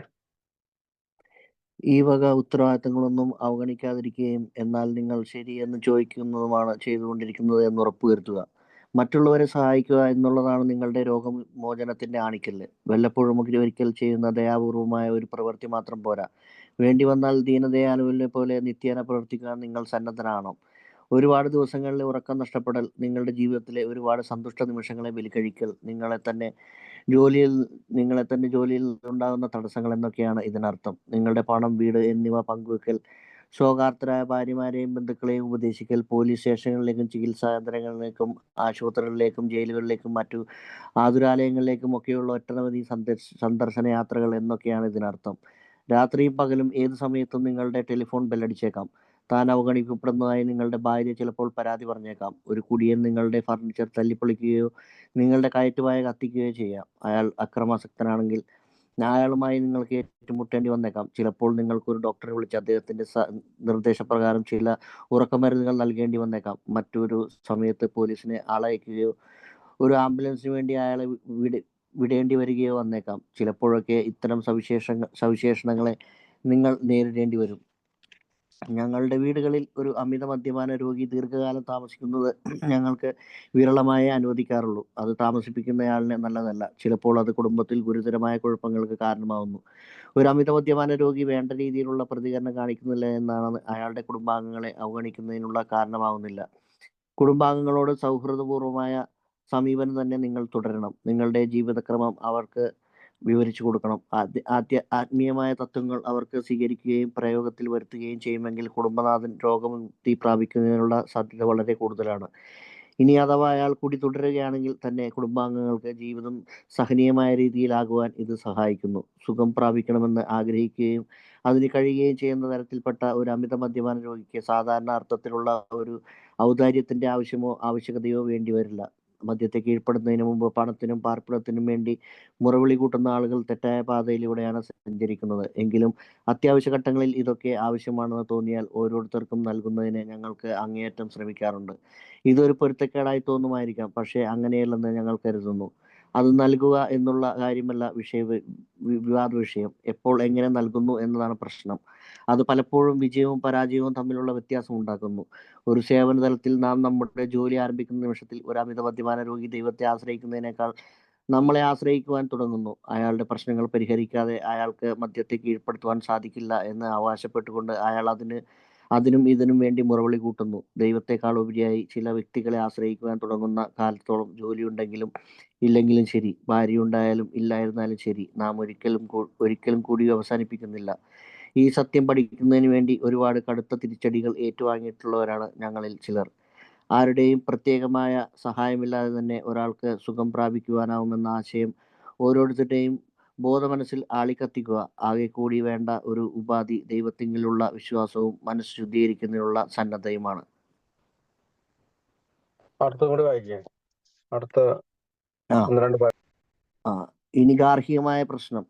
ഈ വക ഉത്തരവാദിത്തങ്ങളൊന്നും അവഗണിക്കാതിരിക്കുകയും എന്നാൽ നിങ്ങൾ ശരിയെന്ന് ചോദിക്കുന്നതുമാണ് ചെയ്തുകൊണ്ടിരിക്കുന്നത് എന്ന് ഉറപ്പുവരുത്തുക. മറ്റുള്ളവരെ സഹായിക്കുക എന്നുള്ളതാണ് നിങ്ങളുടെ രോഗമോചനത്തിന്റെ ആണിക്കല്ല്. വല്ലപ്പോഴും ഒരിക്കൽ ചെയ്യുന്ന ദയാപൂർവമായ ഒരു പ്രവൃത്തി മാത്രം പോരാ. വേണ്ടി വന്നാൽ ദീനദയാലുവിനെ പോലെ നിത്യേന പ്രവർത്തിക്കാൻ നിങ്ങൾ സന്നദ്ധനാണോ? ഒരുപാട് ദിവസങ്ങളിലെ ഉറക്കം നഷ്ടപ്പെടൽ, നിങ്ങളുടെ ജീവിതത്തിലെ ഒരുപാട് സന്തുഷ്ട നിമിഷങ്ങളെ ബലികഴിക്കൽ, നിങ്ങളെ തന്നെ ജോലിയിൽ ഉണ്ടാകുന്ന തടസ്സങ്ങൾ എന്നൊക്കെയാണ് ഇതിനർത്ഥം. നിങ്ങളുടെ പണം, വീട് എന്നിവ പങ്കുവെക്കൽ, ശോകാർത്തരായ ഭാര്യമാരെയും ബന്ധുക്കളെയും ഉപദേശിക്കൽ, പോലീസ് സ്റ്റേഷനുകളിലേക്കും ചികിത്സാ കേന്ദ്രങ്ങളിലേക്കും ആശുപത്രികളിലേക്കും ജയിലുകളിലേക്കും മറ്റു ആതുരാലയങ്ങളിലേക്കും ഒക്കെയുള്ള ഒട്ടനവധി സന്ദർശന യാത്രകൾ എന്നൊക്കെയാണ് ഇതിനർത്ഥം. രാത്രിയും പകലും ഏത് സമയത്തും നിങ്ങളുടെ ടെലിഫോൺ ബെല്ലടിച്ചേക്കാം. താൻ അവഗണിക്കപ്പെടുന്നതായി നിങ്ങളുടെ ഭാര്യ ചിലപ്പോൾ പരാതി പറഞ്ഞേക്കാം. ഒരു കുടിയൻ നിങ്ങളുടെ ഫർണിച്ചർ തല്ലിപ്പൊളിക്കുകയോ നിങ്ങളുടെ കയറ്റുവായ കത്തിക്കുകയോ ചെയ്യാം. അയാൾ അക്രമാസക്തനാണെങ്കിൽ അയാളുമായി നിങ്ങൾക്ക് ഏറ്റുമുട്ടേണ്ടി വന്നേക്കാം. ചിലപ്പോൾ നിങ്ങൾക്ക് ഒരു ഡോക്ടറെ വിളിച്ച് അദ്ദേഹത്തിന്റെ നിർദ്ദേശപ്രകാരം ചില ഉറക്കമരുന്നുകൾ നൽകേണ്ടി വന്നേക്കാം. മറ്റൊരു സമയത്ത് പോലീസിനെ ആളയക്കുകയോ ഒരു ആംബുലൻസിന് വേണ്ടി അയാളെ വിടേണ്ടി വരികയോ വന്നേക്കാം. ചിലപ്പോഴൊക്കെ ഇത്തരം സവിശേഷണങ്ങളെ നിങ്ങൾ നേരിടേണ്ടി വരും. ഞങ്ങളുടെ വീടുകളിൽ ഒരു അമിത മദ്യപാന രോഗി ദീർഘകാലം താമസിക്കുന്നത് ഞങ്ങൾക്ക് വിരളമായേ അനുവദിക്കാറുള്ളൂ. അത് താമസിപ്പിക്കുന്നയാളിന് നല്ലതല്ല. ചിലപ്പോൾ അത് കുടുംബത്തിൽ ഗുരുതരമായ കുഴപ്പങ്ങൾക്ക് കാരണമാവുന്നു. ഒരു അമിത മദ്യപാന രോഗി വേണ്ട രീതിയിലുള്ള പ്രതികരണം കാണിക്കുന്നില്ല എന്നാണ് അയാളുടെ കുടുംബാംഗങ്ങളെ അവഗണിക്കുന്നതിനുള്ള കാരണമാവുന്നില്ല. കുടുംബാംഗങ്ങളോട് സൗഹൃദപൂർവമായ സമീപനം തന്നെ നിങ്ങൾ തുടരണം. നിങ്ങളുടെ ജീവിതക്രമം അവർക്ക് വിവരിച്ചു കൊടുക്കണം. ആത്മീയമായ തത്വങ്ങൾ അവർക്ക് സ്വീകരിക്കുകയും പ്രയോഗത്തിൽ വരുത്തുകയും ചെയ്യുമെങ്കിൽ കുടുംബനാഥൻ രോഗമുക്തി പ്രാപിക്കുന്നതിനുള്ള സാധ്യത വളരെ കൂടുതലാണ്. ഇനി അഥവാ അയാൾ കൂടി തുടരുകയാണെങ്കിൽ തന്നെ കുടുംബാംഗങ്ങൾക്ക് ജീവിതം സഹനീയമായ രീതിയിലാകുവാൻ ഇത് സഹായിക്കുന്നു. സുഖം പ്രാപിക്കണമെന്ന് ആഗ്രഹിക്കുകയും അതിന് കഴിയുകയും ചെയ്യുന്ന തരത്തിൽപ്പെട്ട ഒരു അമിത മദ്യപാന രോഗിക്ക് സാധാരണ അർത്ഥത്തിലുള്ള ഒരു ഔദാര്യത്തിന്റെ ആവശ്യകതയോ വേണ്ടി വരില്ല. മദ്യത്തെ കീഴ്പ്പെടുന്നതിന് മുമ്പ് പണത്തിനും പാർപ്പിടത്തിനും വേണ്ടി മുറവിളി കൂട്ടുന്ന ആളുകൾ തെറ്റായ പാതയിലൂടെയാണ് സഞ്ചരിക്കുന്നത്. എങ്കിലും അത്യാവശ്യ ഘട്ടങ്ങളിൽ ഇതൊക്കെ ആവശ്യമാണെന്ന് തോന്നിയാൽ ഓരോരുത്തർക്കും നൽകുന്നതിന് ഞങ്ങൾക്ക് അങ്ങേയറ്റം ശ്രമിക്കാറുണ്ട്. ഇതൊരു പൊരുത്തക്കേടായി തോന്നുമായിരിക്കാം, പക്ഷേ അങ്ങനെയല്ലെന്ന് ഞങ്ങൾ കരുതുന്നു. അത് നൽകുക എന്നുള്ള കാര്യമല്ല വിവാദ വിഷയം. എപ്പോൾ എങ്ങനെ നൽകുന്നു എന്നതാണ് പ്രശ്നം. അത് പലപ്പോഴും വിജയവും പരാജയവും തമ്മിലുള്ള വ്യത്യാസം ഉണ്ടാക്കുന്നു. ഒരു സേവന തലത്തിൽ നാം നമ്മുടെ ജോലി ആരംഭിക്കുന്ന നിമിഷത്തിൽ ഒരു അമിത മദ്യപാന രോഗി ദൈവത്തെ ആശ്രയിക്കുന്നതിനേക്കാൾ നമ്മളെ ആശ്രയിക്കുവാൻ തുടങ്ങുന്നു. അയാളുടെ പ്രശ്നങ്ങൾ പരിഹരിക്കാതെ അയാൾക്ക് മദ്യത്തെ കീഴ്പ്പെടുത്തുവാൻ സാധിക്കില്ല എന്ന് അവകാശപ്പെട്ടുകൊണ്ട് അയാൾ അതിന് അതിനും ഇതിനും വേണ്ടി മുറവിളി കൂട്ടുന്നു. ദൈവത്തെക്കാൾ ഉപരിയായി ചില വ്യക്തികളെ ആശ്രയിക്കുവാൻ തുടങ്ങുന്ന കാലത്തോളം ജോലിയുണ്ടെങ്കിലും ഇല്ലെങ്കിലും ശരി, ഭാര്യയുണ്ടായാലും ഇല്ലായിരുന്നാലും ശരി, നാം ഒരിക്കലും കൂടി അവസാനിപ്പിക്കുന്നില്ല. ഈ സത്യം പഠിക്കുന്നതിന് വേണ്ടി ഒരുപാട് കടുത്ത തിരിച്ചടികൾ ഏറ്റുവാങ്ങിയിട്ടുള്ളവരാണ് ഞങ്ങളിൽ ചിലർ. ആരുടെയും പ്രത്യേകമായ സഹായമില്ലാതെ തന്നെ ഒരാൾക്ക് സുഖം പ്രാപിക്കുവാനാവുമെന്ന ആശയം ഓരോരുത്തരുടെയും ബോധമനസ്സിൽ ആളിക്കത്തിക്കുക. ആകെ കൂടി വേണ്ട ഒരു ഉപാധി ദൈവത്തിലുള്ള വിശ്വാസവും മനസ്സ് ശുദ്ധീകരിക്കുന്നതിനുള്ള സന്നദ്ധയുമാണ്. അടുത്തും കൂടി വായിക്കേ. അടുത്ത ആ 12 ആ ഇനി ഗാർഹികമായ പ്രശ്നം.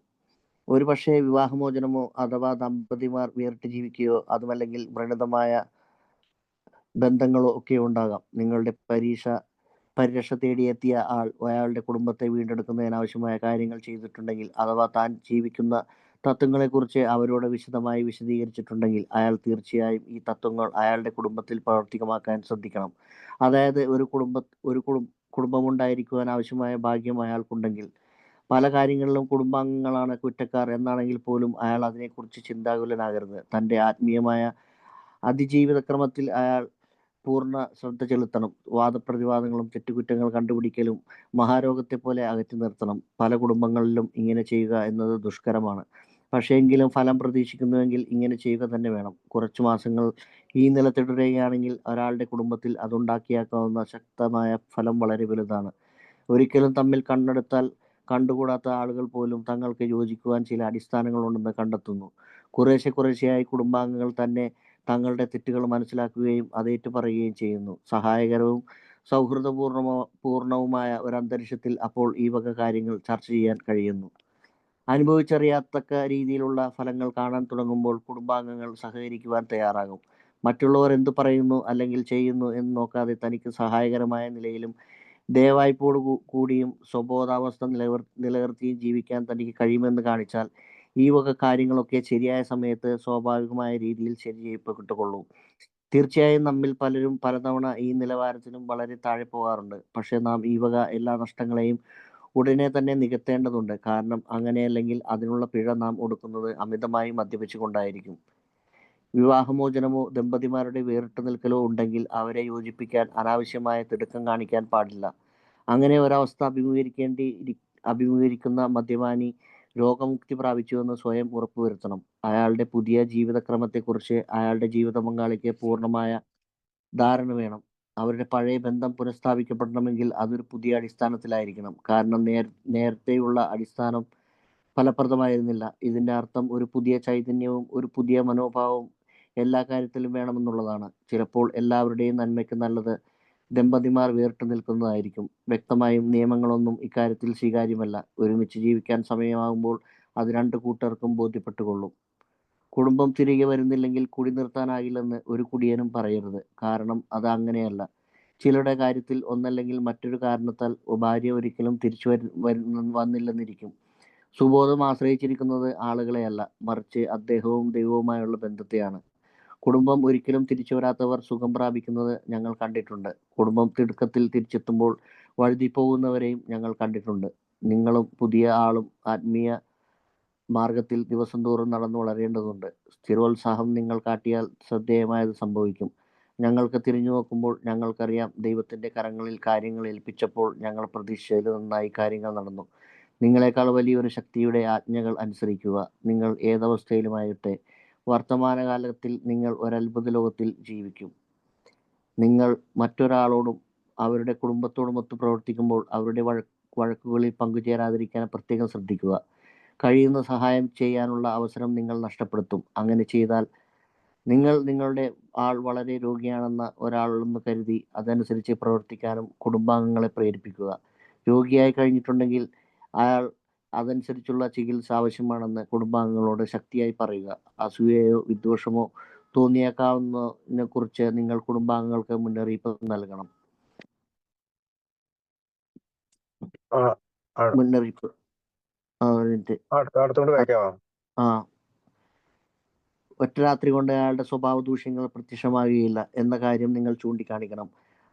ഒരുപക്ഷെ വിവാഹമോചനമോ അഥവാ ദമ്പതിമാർ വേറിട്ട് ജീവിക്കുകയോ അതുമല്ലെങ്കിൽ വ്രണതമായ ബന്ധങ്ങളോ ഒക്കെ ഉണ്ടാകാം. നിങ്ങളുടെ പരിരക്ഷ തേടിയെത്തിയ ആൾ അയാളുടെ കുടുംബത്തെ വീണ്ടെടുക്കുന്നതിനാവശ്യമായ കാര്യങ്ങൾ ചെയ്തിട്ടുണ്ടെങ്കിൽ, അഥവാ താൻ ജീവിക്കുന്ന തത്വങ്ങളെക്കുറിച്ച് അവരോട് വിശദമായി വിശദീകരിച്ചിട്ടുണ്ടെങ്കിൽ, അയാൾ തീർച്ചയായും ഈ തത്വങ്ങൾ അയാളുടെ കുടുംബത്തിൽ പ്രാവർത്തികമാക്കാൻ ശ്രദ്ധിക്കണം. അതായത് ഒരു കുടുംബമുണ്ടായിരിക്കുവാൻ ആവശ്യമായ ഭാഗ്യം അയാൾക്കുണ്ടെങ്കിൽ, പല കാര്യങ്ങളിലും കുടുംബാംഗങ്ങളാണ് കുറ്റക്കാർ എന്നാണെങ്കിൽ പോലും അയാൾ അതിനെക്കുറിച്ച് ചിന്താകുലനാകരുത്. തൻ്റെ ആത്മീയമായ അതിജീവിതക്രമത്തിൽ അയാൾ പൂർണ്ണ ശ്രദ്ധ ചെലുത്തണം. വാദപ്രതിവാദങ്ങളും തെറ്റുകുറ്റങ്ങൾ കണ്ടുപിടിക്കലും മഹാരോഗത്തെ പോലെ അകറ്റി നിർത്തണം. പല കുടുംബങ്ങളിലും ഇങ്ങനെ ചെയ്യുക എന്നത് ദുഷ്കരമാണ്. പക്ഷേ എങ്കിലും ഫലം പ്രതീക്ഷിക്കുന്നുവെങ്കിൽ ഇങ്ങനെ ചെയ്യുക തന്നെ വേണം. കുറച്ചു മാസങ്ങൾ ഈ നില തുടരുകയാണെങ്കിൽ ഒരാളുടെ കുടുംബത്തിൽ അതുണ്ടാക്കിയേക്കാവുന്ന ശക്തമായ ഫലം വളരെ വലുതാണ്. ഒരിക്കലും തമ്മിൽ കണ്ണെടുത്താൽ കണ്ടുകൂടാത്ത ആളുകൾ പോലും തങ്ങൾക്ക് യോജിക്കുവാൻ ചില അടിസ്ഥാനങ്ങളുണ്ടെന്ന് കണ്ടെത്തുന്നു. കുറേശ്ശെയായി കുടുംബാംഗങ്ങൾ തന്നെ തങ്ങളുടെ തെറ്റുകൾ മനസ്സിലാക്കുകയും അതേറ്റു പറയുകയും ചെയ്യുന്നു. സഹായകരവും സൗഹൃദപൂർണവുമായ ഒരു അന്തരീക്ഷത്തിൽ അപ്പോൾ ഈ വക കാര്യങ്ങൾ ചർച്ച ചെയ്യാൻ കഴിയുന്നു. അനുഭവിച്ചറിയാത്തക്ക രീതിയിലുള്ള ഫലങ്ങൾ കാണാൻ തുടങ്ങുമ്പോൾ കുടുംബാംഗങ്ങൾ സഹകരിക്കുവാൻ തയ്യാറാകും. മറ്റുള്ളവർ എന്തു പറയുന്നു അല്ലെങ്കിൽ ചെയ്യുന്നു എന്ന് നോക്കാതെ തനിക്ക് സഹായകരമായ നിലയിലും ദയവായ്പോടു കൂടിയും സ്വബോധാവസ്ഥ നിലനിർത്തിയും ജീവിക്കാൻ തനിക്ക് കഴിയുമെന്ന് കാണിച്ചാൽ ഈ വക കാര്യങ്ങളൊക്കെ ശരിയായ സമയത്ത് സ്വാഭാവികമായ രീതിയിൽ ശരി ചെയ്യപ്പെട്ടുകൊള്ളും. തീർച്ചയായും നമ്മിൽ പലരും പലതവണ ഈ നിലവാരത്തിലും വളരെ താഴെ പോകാറുണ്ട്. പക്ഷേ നാം ഈ വക എല്ലാ നഷ്ടങ്ങളെയും ഉടനെ തന്നെ നികത്തേണ്ടതുണ്ട്. കാരണം അങ്ങനെയല്ലെങ്കിൽ അതിനുള്ള പിഴ നാം കൊടുക്കുന്നത് അമിതമായി മദ്യപിച്ചുകൊണ്ടായിരിക്കും. വിവാഹമോചനമോ ദമ്പതിമാരുടെ വേറിട്ട് നിൽക്കലോ ഉണ്ടെങ്കിൽ അവരെ യോജിപ്പിക്കാൻ അനാവശ്യമായ തിടുക്കം കാണിക്കാൻ പാടില്ല. അങ്ങനെ ഒരവസ്ഥ അഭിമുഖീകരിക്കുന്ന മദ്യപാനി രോഗമുക്തി പ്രാപിച്ചുവെന്ന് സ്വയം ഉറപ്പുവരുത്തണം. അയാളുടെ പുതിയ ജീവിതക്രമത്തെക്കുറിച്ച് അയാളുടെ ജീവിത പങ്കാളിക്ക് പൂർണ്ണമായ ധാരണ വേണം. അവരുടെ പഴയ ബന്ധം പുനഃസ്ഥാപിക്കപ്പെടണമെങ്കിൽ അതൊരു പുതിയ അടിസ്ഥാനത്തിലായിരിക്കണം. കാരണം നേരത്തെയുള്ള അടിസ്ഥാനം ഫലപ്രദമായിരുന്നില്ല. ഇതിൻ്റെ അർത്ഥം ഒരു പുതിയ ചൈതന്യവും ഒരു പുതിയ മനോഭാവവും എല്ലാ കാര്യത്തിലും വേണമെന്നുള്ളതാണ്. ചിലപ്പോൾ എല്ലാവരുടെയും നന്മയ്ക്ക് നല്ലത് ദമ്പതിമാർ വേറിട്ട് നിൽക്കുന്നതായിരിക്കും. വ്യക്തമായും നിയമങ്ങളൊന്നും ഇക്കാര്യത്തിൽ സ്വീകാര്യമല്ല. ഒരുമിച്ച് ജീവിക്കാൻ സമയമാകുമ്പോൾ അത് രണ്ടു കൂട്ടർക്കും ബോധ്യപ്പെട്ടുകൊള്ളും. കുടുംബം തിരികെ വരുന്നില്ലെങ്കിൽ കുടി നിർത്താനാകില്ലെന്ന് ഒരു കുടിയനും പറയരുത്. കാരണം അത് അങ്ങനെയല്ല. ചിലരുടെ കാര്യത്തിൽ ഒന്നല്ലെങ്കിൽ മറ്റൊരു കാരണത്താൽ ഭാര്യ ഒരിക്കലും തിരിച്ചു വന്നില്ലെന്നിരിക്കും. സുബോധം ആശ്രയിച്ചിരിക്കുന്നത് ആളുകളെയല്ല, മറിച്ച് അദ്ദേഹവും ദൈവവുമായുള്ള ബന്ധത്തെയാണ്. കുടുംബം ഒരിക്കലും തിരിച്ചു വരാത്തവർ സുഖം പ്രാപിക്കുന്നത് ഞങ്ങൾ കണ്ടിട്ടുണ്ട്. കുടുംബം തിടുക്കത്തിൽ തിരിച്ചെത്തുമ്പോൾ വഴുതിപ്പോകുന്നവരെയും ഞങ്ങൾ കണ്ടിട്ടുണ്ട്. നിങ്ങളും പുതിയ ആളും ആത്മീയ മാർഗത്തിൽ ദിവസം തോറും നടന്നു വളരേണ്ടതുണ്ട്. സ്ഥിരോത്സാഹം നിങ്ങൾ കാട്ടിയാൽ ശ്രദ്ധേയമായത് സംഭവിക്കും. ഞങ്ങൾക്ക് തിരിഞ്ഞു നോക്കുമ്പോൾ ഞങ്ങൾക്കറിയാം, ദൈവത്തിൻ്റെ കരങ്ങളിൽ കാര്യങ്ങൾ ഏൽപ്പിച്ചപ്പോൾ ഞങ്ങൾ പ്രതീക്ഷിച്ചതിൽ നന്നായി കാര്യങ്ങൾ നടന്നു. നിങ്ങളെക്കാൾ വലിയൊരു ശക്തിയുടെ ആജ്ഞകൾ അനുസരിക്കുക. നിങ്ങൾ ഏതവസ്ഥയിലുമായിട്ടെ വർത്തമാനകാലത്തിൽ നിങ്ങൾ ഒരത്ഭുത ലോകത്തിൽ ജീവിക്കും. നിങ്ങൾ മറ്റൊരാളോടും അവരുടെ കുടുംബത്തോടുമൊത്ത് പ്രവർത്തിക്കുമ്പോൾ അവരുടെ വഴക്കുകളിൽ പങ്കുചേരാതിരിക്കാൻ പ്രത്യേകം ശ്രദ്ധിക്കുക. കഴിയുന്ന സഹായം ചെയ്യാനുള്ള അവസരം നിങ്ങൾ നഷ്ടപ്പെടുത്തും. അങ്ങനെ ചെയ്താൽ നിങ്ങൾ നിങ്ങളുടെ ആൾ വളരെ രോഗിയാണെന്ന ഒരാളെന്ന് കരുതി അതനുസരിച്ച് പ്രവർത്തിക്കാനും കുടുംബാംഗങ്ങളെ പ്രേരിപ്പിക്കുക. രോഗിയായി കഴിഞ്ഞിട്ടുണ്ടെങ്കിൽ അയാൾ അതനുസരിച്ചുള്ള ചികിത്സ ആവശ്യമാണെന്ന് കുടുംബാംഗങ്ങളോട് ശക്തിയായി പറയുക. അസൂയയോ വിദ്വേഷമോ തോന്നിയേക്കാവുന്നതിനെ കുറിച്ച് നിങ്ങൾ കുടുംബാംഗങ്ങൾക്ക് മുന്നറിയിപ്പ് നൽകണം. മുന്നറിയിപ്പ് ഒറ്റ രാത്രി കൊണ്ട് അയാളുടെ സ്വഭാവ ദൂഷ്യങ്ങൾ പ്രത്യക്ഷമാകുകയില്ല എന്ന കാര്യം നിങ്ങൾ ചൂണ്ടിക്കാണിക്കണം.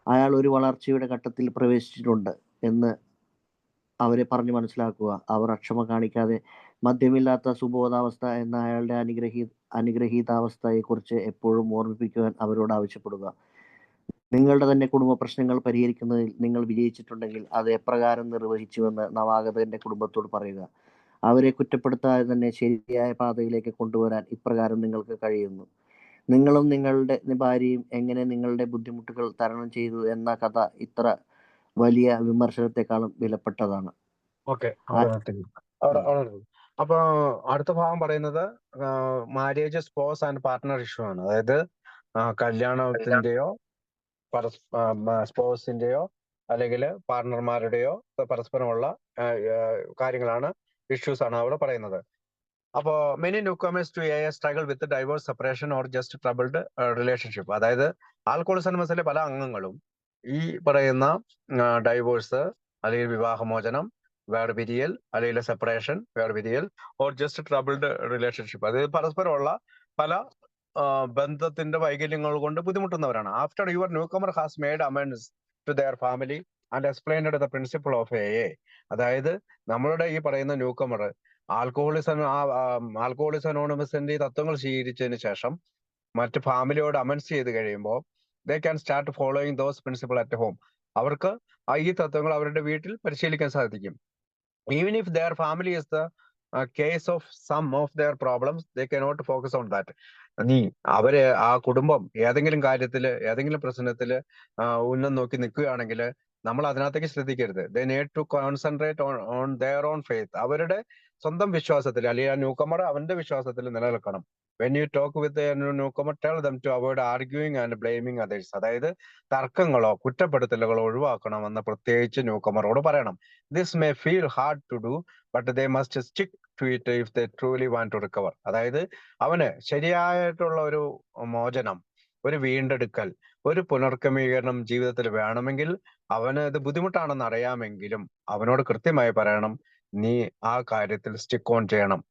അയാൾ ഒരു വളർച്ചയുടെ ഘട്ടത്തിൽ പ്രവേശിച്ചിട്ടുണ്ട് എന്ന് അവരെ പറഞ്ഞു മനസ്സിലാക്കുക. അവർ അക്ഷമ കാണിക്കാതെ മദ്യമില്ലാത്ത സുബോധാവസ്ഥ എന്ന അയാളുടെ അനുഗ്രഹീതാവസ്ഥയെക്കുറിച്ച് എപ്പോഴും ഓർമ്മിപ്പിക്കുവാൻ അവരോട് ആവശ്യപ്പെടുക. നിങ്ങളുടെ തന്നെ കുടുംബ പ്രശ്നങ്ങൾ പരിഹരിക്കുന്നതിൽ നിങ്ങൾ വിജയിച്ചിട്ടുണ്ടെങ്കിൽ അത് എപ്രകാരം നിർവഹിച്ചുവെന്ന് നവാഗതന്റെ കുടുംബത്തോട് പറയുക. അവരെ കുറ്റപ്പെടുത്താതെ തന്നെ ശരിയായ പാതയിലേക്ക് കൊണ്ടുവരാൻ ഇപ്രകാരം നിങ്ങൾക്ക് കഴിയുന്നു. നിങ്ങളും നിങ്ങളുടെ ഭാര്യയും എങ്ങനെ നിങ്ങളുടെ ബുദ്ധിമുട്ടുകൾ തരണം ചെയ്തു എന്ന കഥ ഇത്ര വലിയ വിമർശനത്തെക്കാളും വിലപ്പെട്ടതാണ്. ഓക്കെ, അവിടെ നിർത്തുന്നു. അപ്പൊ അടുത്ത ഭാഗം പറയുന്നത് മാരേജ്, സ്പോസ് ആൻഡ് പാർട്ട്ണർ ഇഷ്യൂ ആണ്. അതായത് കല്യാണത്തിന്റെയോ സ്പോസിന്റെയോ അല്ലെങ്കിൽ പാർട്ട്ണർമാരുടെയോ പരസ്പരമുള്ള കാര്യങ്ങളാണ്, ഇഷ്യൂസ് ആണ് അവിടെ പറയുന്നത്. അപ്പോ many newcomers to struggle with divorce, separation or just troubled relationship. അതായത് ആൽക്കഹോളിക് അനോണിമസിലെ പല അംഗങ്ങളും ഈ പറയുന്ന ഡൈവേഴ്സ് അല്ലെങ്കിൽ വിവാഹമോചനം, വേർപിരിയൽ അല്ലെങ്കിൽ സെപ്പറേഷൻ, വേർപിരിയൽ ഓർ ജസ്റ്റ് ട്രബിൾഡ് റിലേഷൻഷിപ്പ്, അത് പരസ്പരമുള്ള പല ബന്ധത്തിന്റെ വൈകല്യങ്ങൾ കൊണ്ട് ബുദ്ധിമുട്ടുന്നവരാണ്. After your newcomer has made amends to their family and explained the principle of അതായത് നമ്മളുടെ ഈ പറയുന്ന ന്യൂ കമർ ആൽക്കഹോളിക്സ് അനോണിമസിന്റെ തത്വങ്ങൾ സ്വീകരിച്ചതിന് ശേഷം മറ്റ് ഫാമിലിയോട് അമൻസ് ചെയ്ത് കഴിയുമ്പോൾ they can start following those principle at home. അവർക്ക് ഈ തത്വങ്ങൾ അവരുടെ വീട്ടിൽ പരിശീലിക്കാൻ സാധിക്കും. Even if their family is the case of some of their problems, they cannot focus on that. ആ കുടുംബം ഏതെങ്കിലും കാര്യത്തില്, ഏതെങ്കിലും പ്രശ്നത്തില് ഉന്നം നോക്കി നിൽക്കുകയാണെങ്കിൽ നമ്മൾ അതിനകത്തേക്ക് ശ്രദ്ധിക്കരുത്. They need to concentrate on their own faith. അവരുടെ സ്വന്തം വിശ്വാസത്തിൽ, അല്ലെങ്കിൽ ആ ന്യൂകമർ അവന്റെ വിശ്വാസത്തിൽ നിലനിൽക്കണം. When you talk with newcomer, tell them to avoid arguing and blaming others. അതായത് തർക്കങ്ങളോ കുറ്റപ്പെടുത്തലുകളോ ഒഴിവാക്കണമെന്ന് പ്രത്യേകിച്ച് ന്യൂകമറോട് പറയണം. This may feel hard to do, but they must stick to it if they truly want to recover. അതായത് അവന് ശരിയായിട്ടുള്ള ഒരു മോചനം, ഒരു വീണ്ടെടുക്കൽ, ഒരു പുനർക്രമീകരണം ജീവിതത്തിൽ വേണമെങ്കിൽ അവന് ഇത് ബുദ്ധിമുട്ടാണെന്ന് അറിയാമെങ്കിലും അവനോട് കൃത്യമായി പറയണം, നീ ആ കാര്യത്തിൽ സ്റ്റിക്ക് ഓൺ ചെയ്യണം.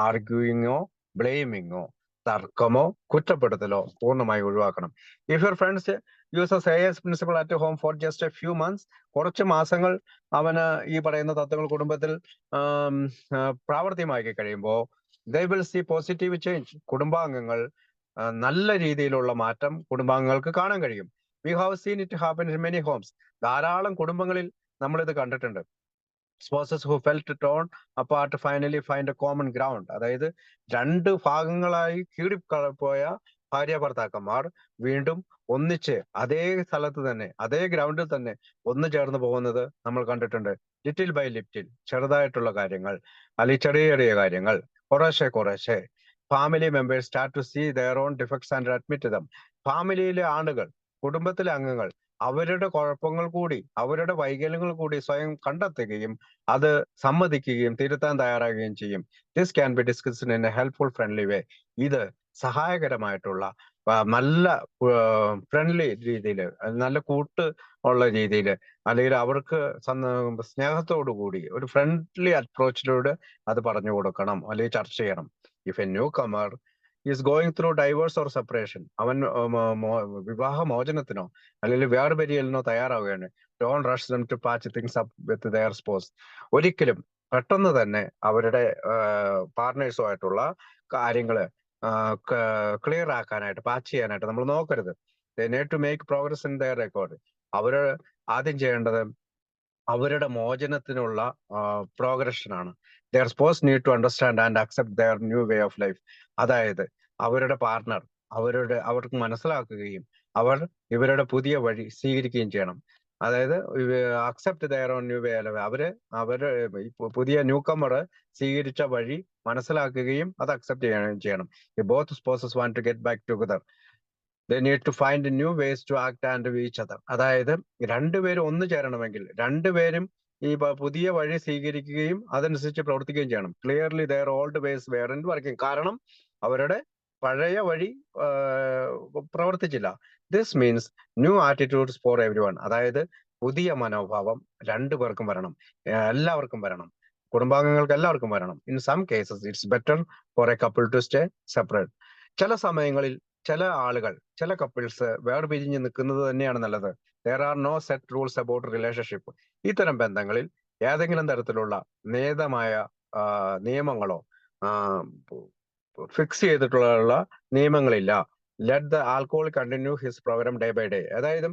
ആർഗ്യൂയിങ്ങോ ബ്ലെയിമിങ്ങോ തർക്കമോ കുറ്റപ്പെടുത്തലോ പൂർണ്ണമായി ഒഴിവാക്കണം. If your friends uses AS principle at home for just A few months, കുറച്ച് മാസങ്ങൾ അവന് ഈ പറയുന്ന തത്വങ്ങൾ കുടുംബത്തിൽ പ്രാവർത്തികമാക്കി കഴിയുമ്പോൾ they will see positive change. കുടുംബാംഗങ്ങൾ നല്ല രീതിയിലുള്ള മാറ്റം കുടുംബാംഗങ്ങൾക്ക് കാണാൻ കഴിയും. We have seen it happen in many homes. ധാരാളം കുടുംബങ്ങളിൽ നമ്മൾ ഇത് കണ്ടിട്ടുണ്ട്. Spouses who felt torn apart finally find a common ground. അതായത് രണ്ട് ഭാഗങ്ങളായി കീറിപ്പോയ ഭാര്യ ഭർത്താക്കന്മാർ വീണ്ടും ഒന്നിച്ച് അതേ സ്ഥലത്ത് തന്നെ, അതേ ഗ്രൗണ്ടിൽ തന്നെ ഒന്നു ചേർന്ന് പോകുന്നത് നമ്മൾ കണ്ടിട്ടുണ്ട്. ലിറ്റിൽ ബൈ ലിറ്റിൽ, ചെറുതായിട്ടുള്ള കാര്യങ്ങൾ അല്ലെങ്കിൽ ചെറിയ ചെറിയ കാര്യങ്ങൾ കുറേശ്ശെ family members start to see their own defects and admit them. ഫാമിലിയിലെ ആളുകൾ, കുടുംബത്തിലെ അംഗങ്ങൾ അവരുടെ കുഴപ്പങ്ങൾ കൂടി, അവരുടെ വൈകല്യങ്ങൾ കൂടി സ്വയം കണ്ടെത്തുകയും അത് സമ്മതിക്കുകയും തിരുത്താൻ തയ്യാറാകുകയും ചെയ്യും. This can be discussed in a helpful friendly way. ഇത് സഹായകരമായിട്ടുള്ള നല്ല ഫ്രണ്ട്ലി രീതിയിൽ, നല്ല കൂട്ട് ഉള്ള രീതിയിൽ, അല്ലെങ്കിൽ അവർക്ക് സ്നേഹത്തോടു കൂടി ഒരു ഫ്രണ്ട്ലി അപ്രോച്ചിലൂടെ അത് പറഞ്ഞു കൊടുക്കണം അല്ലെങ്കിൽ ചർച്ച ചെയ്യണം. If a newcomer is going through divorce or separation, അവൻ വിവാഹമോചനത്തിനോ അല്ലെങ്കിൽ വേർപിരിയലിനോ തയ്യാറാവുകയാണ്, don't rush them to patch things up with their spouse. ഒരിക്കലും പെട്ടെന്ന് തന്നെ അവരുടെ പാർട്ട്നേഴ്സുമായിട്ടുള്ള കാര്യങ്ങള് ക്ലിയർ ആക്കാനായിട്ട്, പാച്ച് ചെയ്യാനായിട്ട് നമ്മൾ നോക്കരുത്. They need to make progress in their record. അവര് ആദ്യം ചെയ്യേണ്ടത് അവരുടെ മോചനത്തിനുള്ള പ്രോഗ്രഷനാണ്. Their spouse need to understand and accept their new way of life. അതായത് അവരുടെ പാർട്ട്ണർ അവർക്ക് മനസ്സിലാക്കുകയും അവർ ഇവരുടെ പുതിയ വഴി സ്വീകരിക്കുകയും ചെയ്യണം. അതായത് അക്സെപ്റ്റ് ദെയർ ഓൺ ന്യൂ വേ. അവര് പുതിയ ന്യൂ കമർ സ്വീകരിച്ച വഴി മനസ്സിലാക്കുകയും അത് അക്സെപ്റ്റ് ചെയ്യണം. Both spouses want to get back together. They need to find new ways to act and each other. അതായത് രണ്ടുപേരും ഒന്നു ചേരണമെങ്കിൽ രണ്ടുപേരും ഈ പുതിയ വഴി സ്വീകരിക്കുകയും അതനുസരിച്ച് പ്രവർത്തിക്കുകയും ചെയ്യണം. Clearly their old ways weren't working. കാരണം അവരുടെ പഴയ വഴി പ്രവർത്തിച്ചില്ല. This means new attitudes for everyone. അതായത് പുതിയ മനോഭാവം രണ്ടുപേർക്കും വരണം, എല്ലാവർക്കും വരണം, കുടുംബാംഗങ്ങൾക്ക് എല്ലാവർക്കും വരണം. In some cases it's better for a couple to stay separate. ചില സമയങ്ങളിൽ ചില ആളുകൾ, ചില കപ്പിൾസ് വേർപിരിഞ്ഞ് നിൽക്കുന്നത് തന്നെയാണ് നല്ലത്. There are no set rules about relationship. ഇത്തരം ബന്ധങ്ങളിൽ ഏതെങ്കിലും തരത്തിലുള്ള നിയമങ്ങളോ ഫിക്സ് ചെയ്തിട്ടുള്ള നിയമങ്ങളില്ല. Let the alcohol continue his programme day by day. അതായത്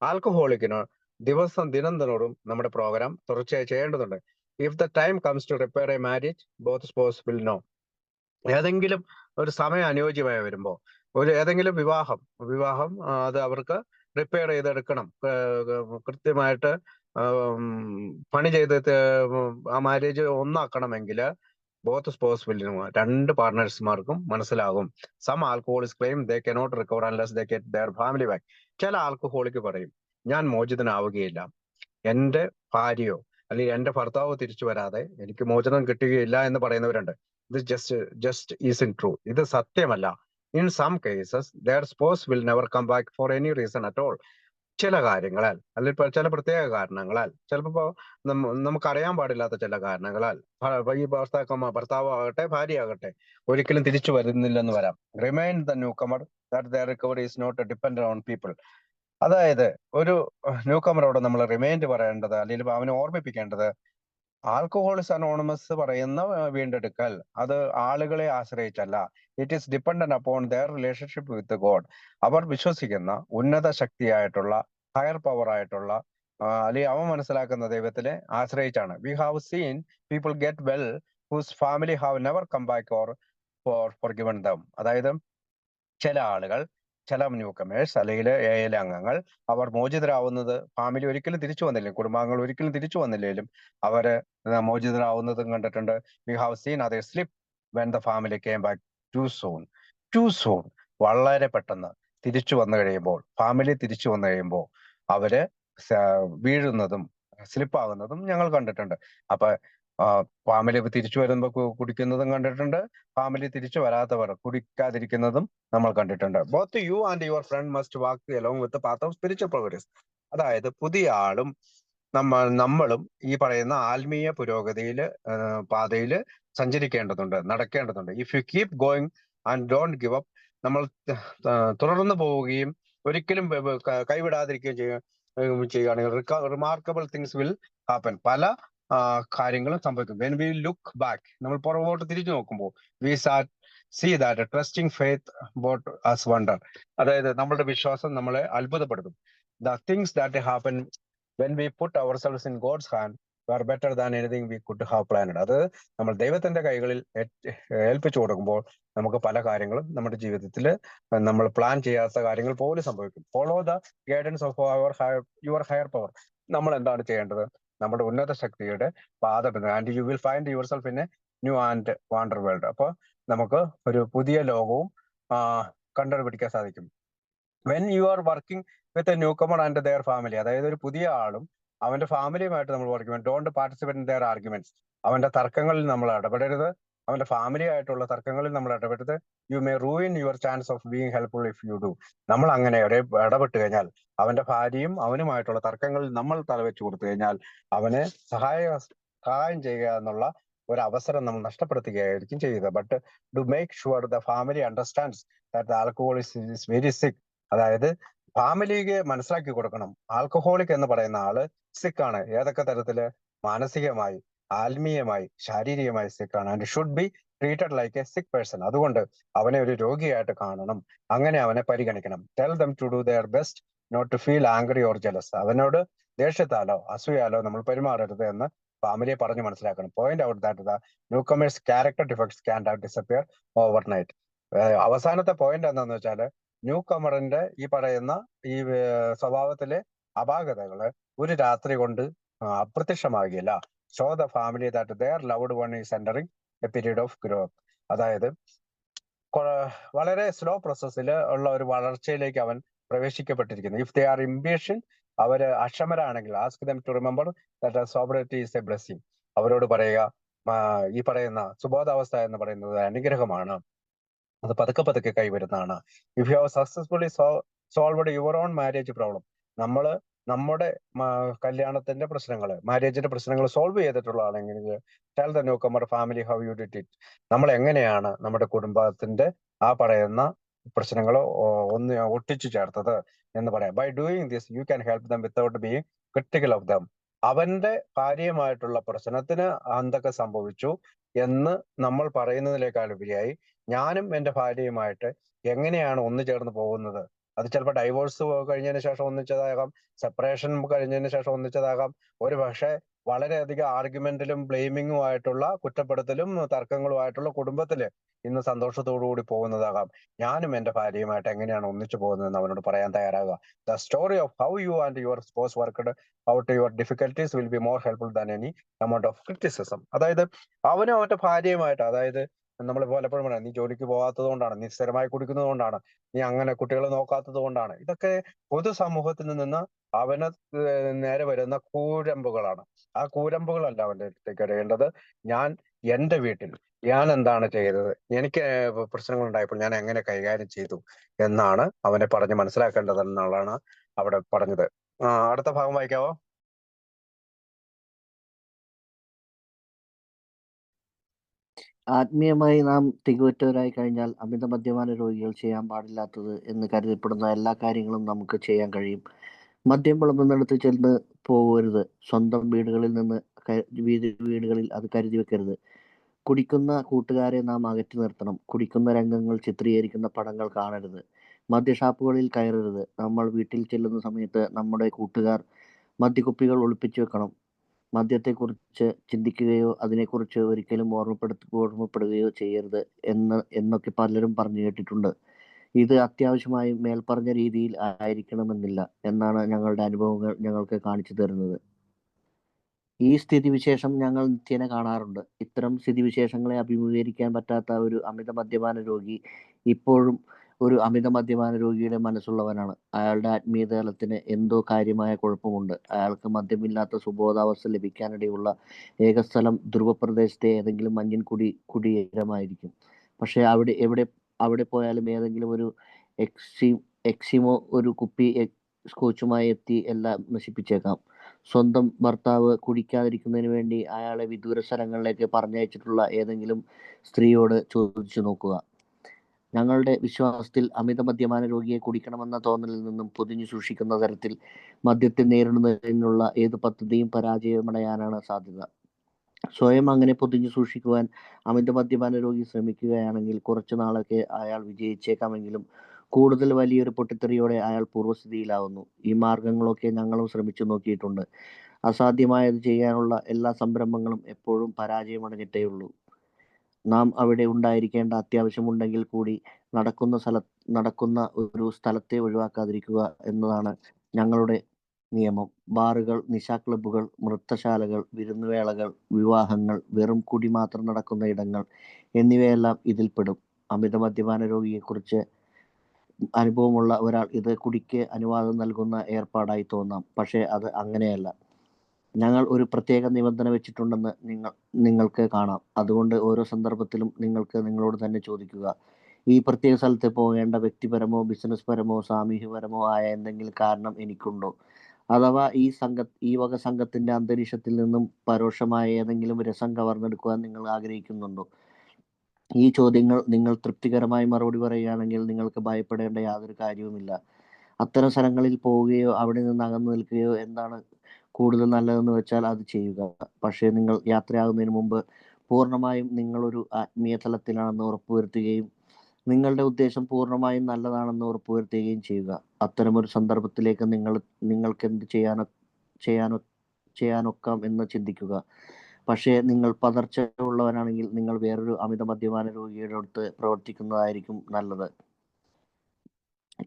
ആൽക്കഹോളിക്കിന് ദിനം തോറും നമ്മുടെ പ്രോഗ്രാം തുടർച്ചയായി ചെയ്യേണ്ടതുണ്ട്. If the time comes to repair a marriage both spouse will know. ഏതെങ്കിലും ഒരു സമയം അനുയോജ്യമായി വരുമ്പോൾ ഏതെങ്കിലും വിവാഹം അത് അവർക്ക് റിപ്പയർ ചെയ്തെടുക്കണം, കൃത്യമായിട്ട് പണി ചെയ്ത് ആ മാരേജ് ഒന്നാക്കണമെങ്കിൽ ബോത്ത് സ്പോസ് വിൽ നോ, രണ്ട് പാർട്ട്നേഴ്സ്മാർക്കും മനസ്സിലാകും. Some alcoholics claim they cannot recover unless they get their family back. ചില ആൽക്കഹോളിക്ക് പറയും, ഞാൻ മോചിതനാവുകയില്ല, എന്റെ ഭാര്യയോ അല്ലെങ്കിൽ എന്റെ ഭർത്താവോ തിരിച്ചു വരാതെ എനിക്ക് മോചനം കിട്ടുകയില്ല എന്ന് പറയുന്നവരുണ്ട്. ഇത് ജസ്റ്റ് ഈസ് ട്രൂ. ഇത് സത്യമല്ല. In some cases their spouse will never come back for any reason at all. ചില കാര്യങ്ങളാൽ അല്ലെങ്കിൽ ചില പ്രത്യേക കാരണങ്ങളാൽ, ചിലപ്പോ നമുക്കറിയാൻ പാടില്ലാത്ത ചില കാരണങ്ങളാൽ ഈ ഭർത്താവ് ആകട്ടെ ഭാര്യ ആകട്ടെ ഒരിക്കലും തിരിച്ചു വരുന്നില്ലെന്ന് വരാം. Remind the newcomer that their recovery is not dependent on people. അതായത് ഒരു ന്യൂ കമറോട് നമ്മൾ റിമൈൻഡ് പറയേണ്ടത് അല്ലെങ്കിൽ അവനെ ഓർമ്മിപ്പിക്കേണ്ടത്, ആൽക്കഹോളിക്സ് അനോണിമസ് പറയുന്ന വീണ്ടെടുക്കൽ അത് ആളുകളെ ആശ്രയിച്ചല്ല. It is dependent upon their relationship with God. അവർ വിശ്വസിക്കുന്ന ഉന്നത ശക്തിയായിട്ടുള്ള ഹയർ പവർ ആയിട്ടുള്ള അല്ലെങ്കിൽ അവൻ മനസ്സിലാക്കുന്ന ദൈവത്തിനെ ആശ്രയിച്ചാണ്. We have seen people get well whose family have never come back or forgiven them. അതായത് ചില ആളുകൾ, ചില ന്യൂ കമേഴ്സ് അല്ലെങ്കിൽ AIL അംഗങ്ങൾ അവർ മോചിതരാവുന്നത് ഫാമിലി ഒരിക്കലും തിരിച്ചു വന്നില്ല, കുടുംബാംഗങ്ങൾ ഒരിക്കലും തിരിച്ചു വന്നില്ലെങ്കിലും അവര് മോചിതരാവുന്നതും കണ്ടിട്ടുണ്ട്. We have seen other slip when the family came back too soon. വളരെ പെട്ടെന്ന് തിരിച്ചു വന്നു കഴിയുമ്പോൾ, ഫാമിലി തിരിച്ചു വന്നു കഴിയുമ്പോൾ അവര് വീഴുന്നതും സ്ലിപ്പാകുന്നതും ഞങ്ങൾ കണ്ടിട്ടുണ്ട്. അപ്പൊ ഫാമിലി തിരിച്ചു വരുമ്പോൾ കുടിക്കുന്നതും കണ്ടിട്ടുണ്ട്, ഫാമിലി തിരിച്ചു വരാത്തവർ കുടിക്കാതിരിക്കുന്നതും നമ്മൾ കണ്ടിട്ടുണ്ട്. Both you and your friend must walk along with path of spiritual progress. അതായത് പുതിയ ആളും നമ്മളും ഈ പറയുന്ന ആത്മീയ പുരോഗതിയിൽ പാതയിൽ സഞ്ചരിക്കേണ്ടതുണ്ട്, നടക്കേണ്ടതുണ്ട്. If you keep going and don't give up, നമ്മൾ തുടർന്ന് പോവുകയും ഒരിക്കലും കൈവിടാതിരിക്കുകയും ചെയ്യുകയാണെങ്കിൽ റിമാർക്കബിൾ തിങ്സ് വിൽ ഹാപ്പൻ. പല കാര്യങ്ങളും സംഭവിക്കും. വെൻ വി ലുക്ക് ബാക്ക്, നമ്മൾ പുറകോട്ട് തിരിഞ്ഞു നോക്കുമ്പോൾ we see that trusting faith brought us wonder. അതായത് നമ്മളുടെ വിശ്വാസം നമ്മളെ അത്ഭുതപ്പെടുത്തും. The things that happen when we put ourselves in God's hand were better than anything we could have planned. അത് നമ്മൾ ദൈവത്തിന്റെ കൈകളിൽ ഏൽപ്പിച്ചു കൊടുക്കുമ്പോൾ നമുക്ക് പല കാര്യങ്ങളും നമ്മുടെ ജീവിതത്തിൽ നമ്മൾ പ്ലാൻ ചെയ്യാത്ത കാര്യങ്ങൾ പോലും സംഭവിക്കും. Follow the guidance of your higher power. നമ്മൾ എന്താണ് ചെയ്യേണ്ടത്? നമ്മുടെ ഉന്നത ശക്തിയുടെ പാത, and you will find yourself in a new and wonder world. അപ്പൊ നമുക്ക് ഒരു പുതിയ ലോകവും കണ്ടുപിടിക്കാൻ സാധിക്കും. When you are working with a newcomer and their family, അതായത് ഒരു പുതിയ ആളും അവന്റെ ഫാമിലിയുമായിട്ട് നമ്മൾ വർക്ക് ചെയ്യും. Don't participate in their arguments. അവന്റെ തർക്കങ്ങളിൽ നമ്മൾ ഇടപെടരുത്, അവന്റെ ഫാമിലി ആയിട്ടുള്ള തർക്കങ്ങളിൽ നമ്മൾ ഇടപെടരുത്. You may ruin your chance of being helpful if you do. നമ്മൾ അങ്ങനെ ഇടപെട്ട് കഴിഞ്ഞാൽ, അവന്റെ ഭാര്യയും അവനുമായിട്ടുള്ള തർക്കങ്ങളിൽ നമ്മൾ തലവെച്ച് കൊടുത്തു കഴിഞ്ഞാൽ അവനെ സഹായം ചെയ്യുക എന്നുള്ള ഒരു അവസരം നമ്മൾ നഷ്ടപ്പെടുത്തുകയായിരിക്കും ചെയ്യുക. But do make sure the family understands that the alcohol is very സിക്ക്. അതായത് ഫാമിലിക്ക് മനസ്സിലാക്കി കൊടുക്കണം, ആൽക്കഹോളിക് എന്ന് പറയുന്ന ആള് സിക്ക് ആണ്. ഏതൊക്കെ തരത്തില്? മാനസികമായി, ആത്മീയമായി, ശാരീരികമായി സിക്ക് ആണ്. And should be treated like a sick person. അതുകൊണ്ട് അവനെ ഒരു രോഗിയായിട്ട് കാണണം, അങ്ങനെ അവനെ പരിഗണിക്കണം. Tell them to do their best not to feel angry or jealous. അവനോട് ദേഷ്യത്താലോ അസൂയാലോ നമ്മൾ പെരുമാറരുത് എന്ന് ഫാമിലിയെ പറഞ്ഞ് മനസ്സിലാക്കണം. Point out that the newcomer's character defects can disappear overnight. അവസാനത്തെ പോയിന്റ് എന്താന്ന് വെച്ചാല്, ന്യൂ കമറിന്റെ ഈ പറയുന്ന ഈ സ്വഭാവത്തിലെ അപാകതകള് ഒരു രാത്രി കൊണ്ട് അപ്രത്യക്ഷമാകില്ല. Show the family that their loved one is entering a period of growth. അതായത് വളരെ സ്ലോ പ്രോസസ്സിൽ ഉള്ള ഒരു വളർച്ചയിലേക്ക് അവൻ പ്രവേശിക്കപ്പെട്ടിരിക്കുന്നു. ഇഫ് ദേ ആർ ഇംപേഷ്യന്റ്, അവര് അക്ഷമരാണെങ്കിൽ, ask them to remember that sobriety is a blessing. അവരോട് പറയുക, ഈ പറയുന്ന സുബോധാവസ്ഥ എന്ന് പറയുന്നത് അനുഗ്രഹമാണ്, അത് പതുക്കെ പതുക്കെ കൈവരുന്നതാണ്. If you have successfully solved your own marriage problem, നമ്മള് നമ്മുടെ കല്യാണത്തിന്റെ പ്രശ്നങ്ങള്, മാരേജിന്റെ പ്രശ്നങ്ങൾ സോൾവ് ചെയ്തിട്ടുള്ള ആണെങ്കിൽ, tell the newcomer family how you did it. നമ്മൾ എങ്ങനെയാണ് നമ്മുടെ കുടുംബത്തിന്റെ ആ പറയുന്ന പ്രശ്നങ്ങൾ ഒട്ടിച്ചു ചേർത്തത് എന്ന് പറയാം. By doing this you can help them without being critical of them. അവന്റെ ഭാര്യയുമായിട്ടുള്ള പ്രശ്നത്തിന് എന്തൊക്കെ സംഭവിച്ചു, എന്ന് നമ്മൾ പറയുന്നതിനേക്കാൾ ഉപരിയായി ഞാനും എൻ്റെ ഭാര്യയുമായിട്ട് എങ്ങനെയാണ് ഒന്നു ചേർന്ന് പോകുന്നത്. അത് ചിലപ്പോൾ ഡൈവോഴ്സ് കഴിഞ്ഞതിന് ശേഷം ഒന്നിച്ചതാകാം, സെപ്പറേഷൻ കഴിഞ്ഞതിന് ശേഷം ഒന്നിച്ചതാകാം, ഒരു പക്ഷേ വളരെയധികം ആർഗ്യുമെന്റിലും ബ്ലെയിമിങ്ങും ആയിട്ടുള്ള, കുറ്റപ്പെടുത്തലും തർക്കങ്ങളുമായിട്ടുള്ള കുടുംബത്തില് ഇന്ന് സന്തോഷത്തോടു കൂടി പോകുന്നതാകാം. ഞാനും എൻ്റെ ഭാര്യയുമായിട്ട് എങ്ങനെയാണ് ഒന്നിച്ചു പോകുന്നതെന്ന് അവനോട് പറയാൻ തയ്യാറാകുക. The story of how you and your spouse worked out your difficulties will be more helpful than any amount of criticism. അതായത് അവനും അവന്റെ ഭാര്യയുമായിട്ട്, അതായത് നമ്മൾ പലപ്പോഴും പറയാം, നീ ജോലിക്ക് പോകാത്തത് കൊണ്ടാണ്, നീ സ്ഥിരമായി കുടിക്കുന്നത് കൊണ്ടാണ്, നീ അങ്ങനെ കുട്ടികളെ നോക്കാത്തത് കൊണ്ടാണ്. ഇതൊക്കെ പൊതുസമൂഹത്തിൽ നിന്ന് അവന് നേരെ വരുന്ന കൂരമ്പുകളാണ്. ആ കൂരമ്പുകളല്ല അവന്റെ അടുത്തേക്ക് ഇടേണ്ടത്. ഞാൻ എന്റെ വീട്ടിൽ ഞാൻ എന്താണ് ചെയ്തത്, എനിക്ക് പ്രശ്നങ്ങൾ ഉണ്ടായപ്പോൾ ഞാൻ എങ്ങനെ കൈകാര്യം ചെയ്തു എന്നാണ് അവനെ പറഞ്ഞ് മനസ്സിലാക്കേണ്ടതെന്നുള്ളതാണ് അവിടെ പറഞ്ഞത്. അടുത്ത ഭാഗം വായിക്കാവോ? ആത്മീയമായി നാം തികവുറ്റവരായി കഴിഞ്ഞാൽ അമിത മദ്യപാന രോഗികൾ ചെയ്യാൻ പാടില്ലാത്തത് എന്ന് കരുതപ്പെടുന്ന എല്ലാ കാര്യങ്ങളും നമുക്ക് ചെയ്യാൻ കഴിയും. മദ്യം വിളമ്പുന്നിടത്ത് ചെന്ന് പോകരുത്. സ്വന്തം വീടുകളിൽ നിന്ന് വീടുകളിൽ അത് കരുതി വെക്കരുത്. കുടിക്കുന്ന കൂട്ടുകാരെ നാം അകറ്റി നിർത്തണം. കുടിക്കുന്ന രംഗങ്ങൾ ചിത്രീകരിക്കുന്ന പടങ്ങൾ കാണരുത്. മദ്യഷാപ്പുകളിൽ കയറരുത്. നമ്മൾ വീട്ടിൽ ചെല്ലുന്ന സമയത്ത് നമ്മുടെ കൂട്ടുകാർ മദ്യക്കുപ്പികൾ ഒളിപ്പിച്ചു വെക്കണം. മദ്യത്തെക്കുറിച്ച് ചിന്തിക്കുകയോ അതിനെക്കുറിച്ച് ഒരിക്കലും ഓർമ്മപ്പെടുകയോ ചെയ്യരുത് എന്നൊക്കെ പലരും പറഞ്ഞു കേട്ടിട്ടുണ്ട്. ഇത് അത്യാവശ്യമായും മേൽപ്പറഞ്ഞ രീതിയിൽ ആയിരിക്കണമെന്നില്ല എന്നാണ് ഞങ്ങളുടെ അനുഭവങ്ങൾ ഞങ്ങൾക്ക് കാണിച്ചു തരുന്നത്. ഈ സ്ഥിതിവിശേഷം ഞങ്ങൾ നിത്യേന കാണാറുണ്ട്. ഇത്തരം സ്ഥിതിവിശേഷങ്ങളെ അഭിമുഖീകരിക്കാൻ പറ്റാത്ത ഒരു അമിത മദ്യപാന രോഗി ഇപ്പോഴും ഒരു അമിത മദ്യപാന രോഗിയുടെ മനസ്സുള്ളവനാണ്. അയാളുടെ ആത്മീയ തലത്തിന് എന്തോ കാര്യമായ കുഴപ്പമുണ്ട്. അയാൾക്ക് മദ്യമില്ലാത്ത സുബോധാവസ്ഥ ലഭിക്കാനിടയുള്ള ഏക സ്ഥലം ധ്രുവപ്രദേശത്തെ ഏതെങ്കിലും മഞ്ഞിൻ കുടീരമായിരിക്കും. പക്ഷേ അവിടെ പോയാലും ഏതെങ്കിലും ഒരു എക്സിമോ ഒരു കുപ്പി സ്കോച്ചുമായി എത്തി എല്ലാം നശിപ്പിച്ചേക്കാം. സ്വന്തം ഭർത്താവ് കുടിക്കാതിരിക്കുന്നതിന് വേണ്ടി അയാളെ വിദൂര സ്ഥലങ്ങളിലേക്ക് പറഞ്ഞയച്ചിട്ടുള്ള ഏതെങ്കിലും സ്ത്രീയോട് ചോദിച്ചു നോക്കുക. ഞങ്ങളുടെ വിശ്വാസത്തിൽ അമിത മദ്യപാന രോഗിയെ കുടിക്കണമെന്ന തോന്നലിൽ നിന്നും പൊതിഞ്ഞു സൂക്ഷിക്കുന്ന തരത്തിൽ മദ്യത്തെ നേരിടുന്നതിനുള്ള ഏത് പദ്ധതിയും പരാജയമടയാനാണ് സാധ്യത. സ്വയം അങ്ങനെ പൊതിഞ്ഞു സൂക്ഷിക്കുവാൻ അമിത മദ്യപാന രോഗി ശ്രമിക്കുകയാണെങ്കിൽ കുറച്ചു നാളൊക്കെ അയാൾ വിജയിച്ചേക്കാമെങ്കിലും കൂടുതൽ വലിയൊരു പൊട്ടിത്തെറിയോടെ അയാൾ പൂർവ്വസ്ഥിതിയിലാവുന്നു. ഈ മാർഗങ്ങളൊക്കെ ഞങ്ങളും ശ്രമിച്ചു നോക്കിയിട്ടുണ്ട്. അസാധ്യമായത് ചെയ്യാനുള്ള എല്ലാ സംരംഭങ്ങളും എപ്പോഴും പരാജയമടഞ്ഞിട്ടേയുള്ളൂ. നാം അവിടെ ഉണ്ടായിരിക്കേണ്ട അത്യാവശ്യമുണ്ടെങ്കിൽ കൂടി നടക്കുന്ന ഒരു സ്ഥലത്തെ ഒഴിവാക്കാതിരിക്കുക എന്നതാണ് ഞങ്ങളുടെ നിയമം. ബാറുകൾ, നിശാക്ലബ്ബുകൾ, നൃത്തശാലകൾ, വിരുന്നുവേളകൾ, വിവാഹങ്ങൾ, വെറും കുടി മാത്രം നടക്കുന്ന ഇടങ്ങൾ എന്നിവയെല്ലാം ഇതിൽപ്പെടും. അമിത മദ്യപാന രോഗിയെക്കുറിച്ച് അനുഭവമുള്ള ഒരാൾ ഇത് കുടിക്ക് അനുവാദം നൽകുന്ന ഏർപ്പാടായി തോന്നാം. പക്ഷേ അത് അങ്ങനെയല്ല. ഞങ്ങൾ ഒരു പ്രത്യേക നിബന്ധന വെച്ചിട്ടുണ്ടെന്ന് നിങ്ങൾക്ക് കാണാം. അതുകൊണ്ട് ഓരോ സന്ദർഭത്തിലും നിങ്ങൾക്ക് നിങ്ങളോട് തന്നെ ചോദിക്കുക, ഈ പ്രത്യേക സ്ഥലത്ത് പോകേണ്ട വ്യക്തിപരമോ ബിസിനസ് പരമോ സാമൂഹ്യപരമോ ആയ എന്തെങ്കിലും കാരണം എനിക്കുണ്ടോ? അഥവാ ഈ വക സംഘത്തിന്റെ അന്തരീക്ഷത്തിൽ നിന്നും പരോക്ഷമായ ഏതെങ്കിലും രസം കവർന്നെടുക്കുവാൻ നിങ്ങൾ ആഗ്രഹിക്കുന്നുണ്ടോ? ഈ ചോദ്യങ്ങൾ നിങ്ങൾ തൃപ്തികരമായി മറുപടി പറയുകയാണെങ്കിൽ നിങ്ങൾക്ക് ഭയപ്പെടേണ്ട യാതൊരു കാര്യവുമില്ല. അത്തരം സ്ഥലങ്ങളിൽ പോവുകയോ അവിടെ നിന്ന് അകന്നു നിൽക്കുകയോ എന്താണ് കൂടുതൽ നല്ലതെന്ന് വെച്ചാൽ അത് ചെയ്യുക. പക്ഷേ നിങ്ങൾ യാത്രയാകുന്നതിന് മുമ്പ് പൂർണ്ണമായും നിങ്ങളൊരു ആത്മീയ തലത്തിലാണെന്ന് ഉറപ്പുവരുത്തുകയും നിങ്ങളുടെ ഉദ്ദേശം പൂർണ്ണമായും നല്ലതാണെന്ന് ഉറപ്പുവരുത്തുകയും ചെയ്യുക. അത്തരമൊരു സന്ദർഭത്തിലേക്ക് നിങ്ങൾക്ക് എന്ത് ചെയ്യാനൊക്കാം എന്ന് ചിന്തിക്കുക. പക്ഷേ നിങ്ങൾ പതർച്ച ഉള്ളവരാണെങ്കിൽ നിങ്ങൾ വേറൊരു അമിത മദ്യപാന രോഗിയുടെ അടുത്ത് പ്രവർത്തിക്കുന്നതായിരിക്കും നല്ലത്.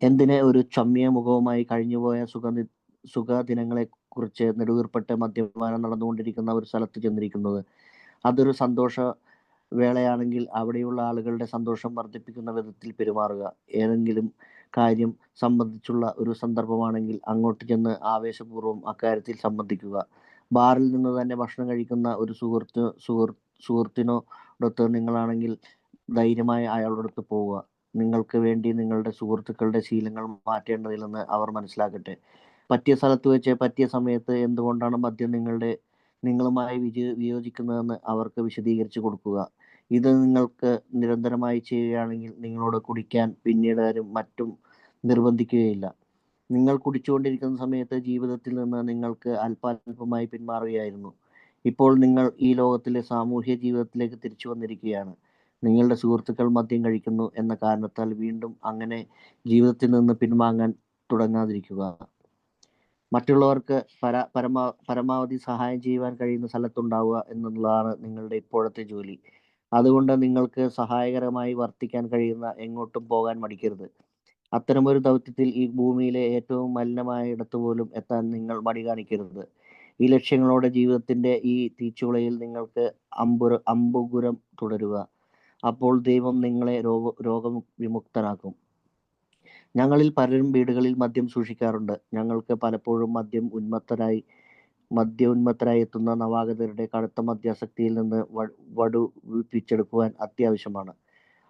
എന്തിന് ഒരു ചമ്മിയ മുഖവുമായി കഴിഞ്ഞുപോയ സുഖദിനങ്ങളെ കുറിച്ച് നെടുവീർപ്പെട്ട് മദ്യപാനം നടന്നുകൊണ്ടിരിക്കുന്ന ഒരു സ്ഥലത്ത് ചെന്നിരിക്കുന്നത്? അതൊരു സന്തോഷ വേളയാണെങ്കിൽ അവിടെയുള്ള ആളുകളുടെ സന്തോഷം വർദ്ധിപ്പിക്കുന്ന വിധത്തിൽ പെരുമാറുക. ഏതെങ്കിലും കാര്യം സംബന്ധിച്ചുള്ള ഒരു സന്ദർഭമാണെങ്കിൽ അങ്ങോട്ട് ചെന്ന് ആവേശപൂർവ്വം അക്കാര്യത്തിൽ സംബന്ധിക്കുക. ബാറിൽ നിന്ന് തന്നെ ഭക്ഷണം കഴിക്കുന്ന ഒരു സുഹൃത്തിനോടൊത്ത് നിങ്ങളാണെങ്കിൽ ധൈര്യമായി അയാളോടൊത്ത് പോവുക. നിങ്ങൾക്ക് വേണ്ടി നിങ്ങളുടെ സുഹൃത്തുക്കളുടെ ശീലങ്ങൾ മാറ്റേണ്ടതില്ലെന്ന് അവർ മനസ്സിലാക്കട്ടെ. പറ്റിയ സ്ഥലത്ത് വെച്ച് പറ്റിയ സമയത്ത് എന്തുകൊണ്ടാണ് മദ്യം നിങ്ങളുമായി വിയോജിക്കുന്നതെന്ന് അവർക്ക് വിശദീകരിച്ചു കൊടുക്കുക. ഇത് നിങ്ങൾക്ക് നിരന്തരമായി ചെയ്യുകയാണെങ്കിൽ നിങ്ങളോട് കുടിക്കാൻ പിന്നീട് മറ്റും നിർബന്ധിക്കുകയില്ല. നിങ്ങൾ കുടിച്ചുകൊണ്ടിരിക്കുന്ന സമയത്ത് ജീവിതത്തിൽ നിന്ന് നിങ്ങൾക്ക് അല്പാൽപമായി പിന്മാറുകയായിരുന്നു. ഇപ്പോൾ നിങ്ങൾ ഈ ലോകത്തിലെ സാമൂഹ്യ ജീവിതത്തിലേക്ക് തിരിച്ചു വന്നിരിക്കുകയാണ്. നിങ്ങളുടെ സുഹൃത്തുക്കൾ മദ്യം കഴിക്കുന്നു എന്ന കാരണത്താൽ വീണ്ടും അങ്ങനെ ജീവിതത്തിൽ നിന്ന് പിൻവാങ്ങാൻ തുടങ്ങാതിരിക്കുക. മറ്റുള്ളവർക്ക് പരമാവധി സഹായം ചെയ്യുവാൻ കഴിയുന്ന സ്ഥലത്തുണ്ടാവുക എന്നുള്ളതാണ് നിങ്ങളുടെ ഇപ്പോഴത്തെ ജോലി. അതുകൊണ്ട് നിങ്ങൾക്ക് സഹായകരമായി വർത്തിക്കാൻ കഴിയുന്ന എങ്ങോട്ടും പോകാൻ മടിക്കരുത്. അത്തരമൊരു ദൗത്യത്തിൽ ഈ ഭൂമിയിലെ ഏറ്റവും മലിനമായ ഇടത്ത് പോലും എത്താൻ നിങ്ങൾ മടി കാണിക്കരുത്. ഈ ലക്ഷ്യങ്ങളോടെ ജീവിതത്തിന്റെ ഈ തീച്ചുളയിൽ നിങ്ങൾക്ക് അമ്പുകുരം തുടരുക. അപ്പോൾ ദൈവം നിങ്ങളെ രോഗവിമുക്തനാക്കും. ഞങ്ങളിൽ പലരും വീടുകളിൽ മദ്യം സൂക്ഷിക്കാറുണ്ട്. ഞങ്ങൾക്ക് പലപ്പോഴും മദ്യോന്മത്തരായി എത്തുന്ന നവാഗതരുടെ കടുത്ത മദ്യാസക്തിയിൽ നിന്ന് വടുവിപ്പിച്ചെടുക്കുവാൻ അത്യാവശ്യമാണ്.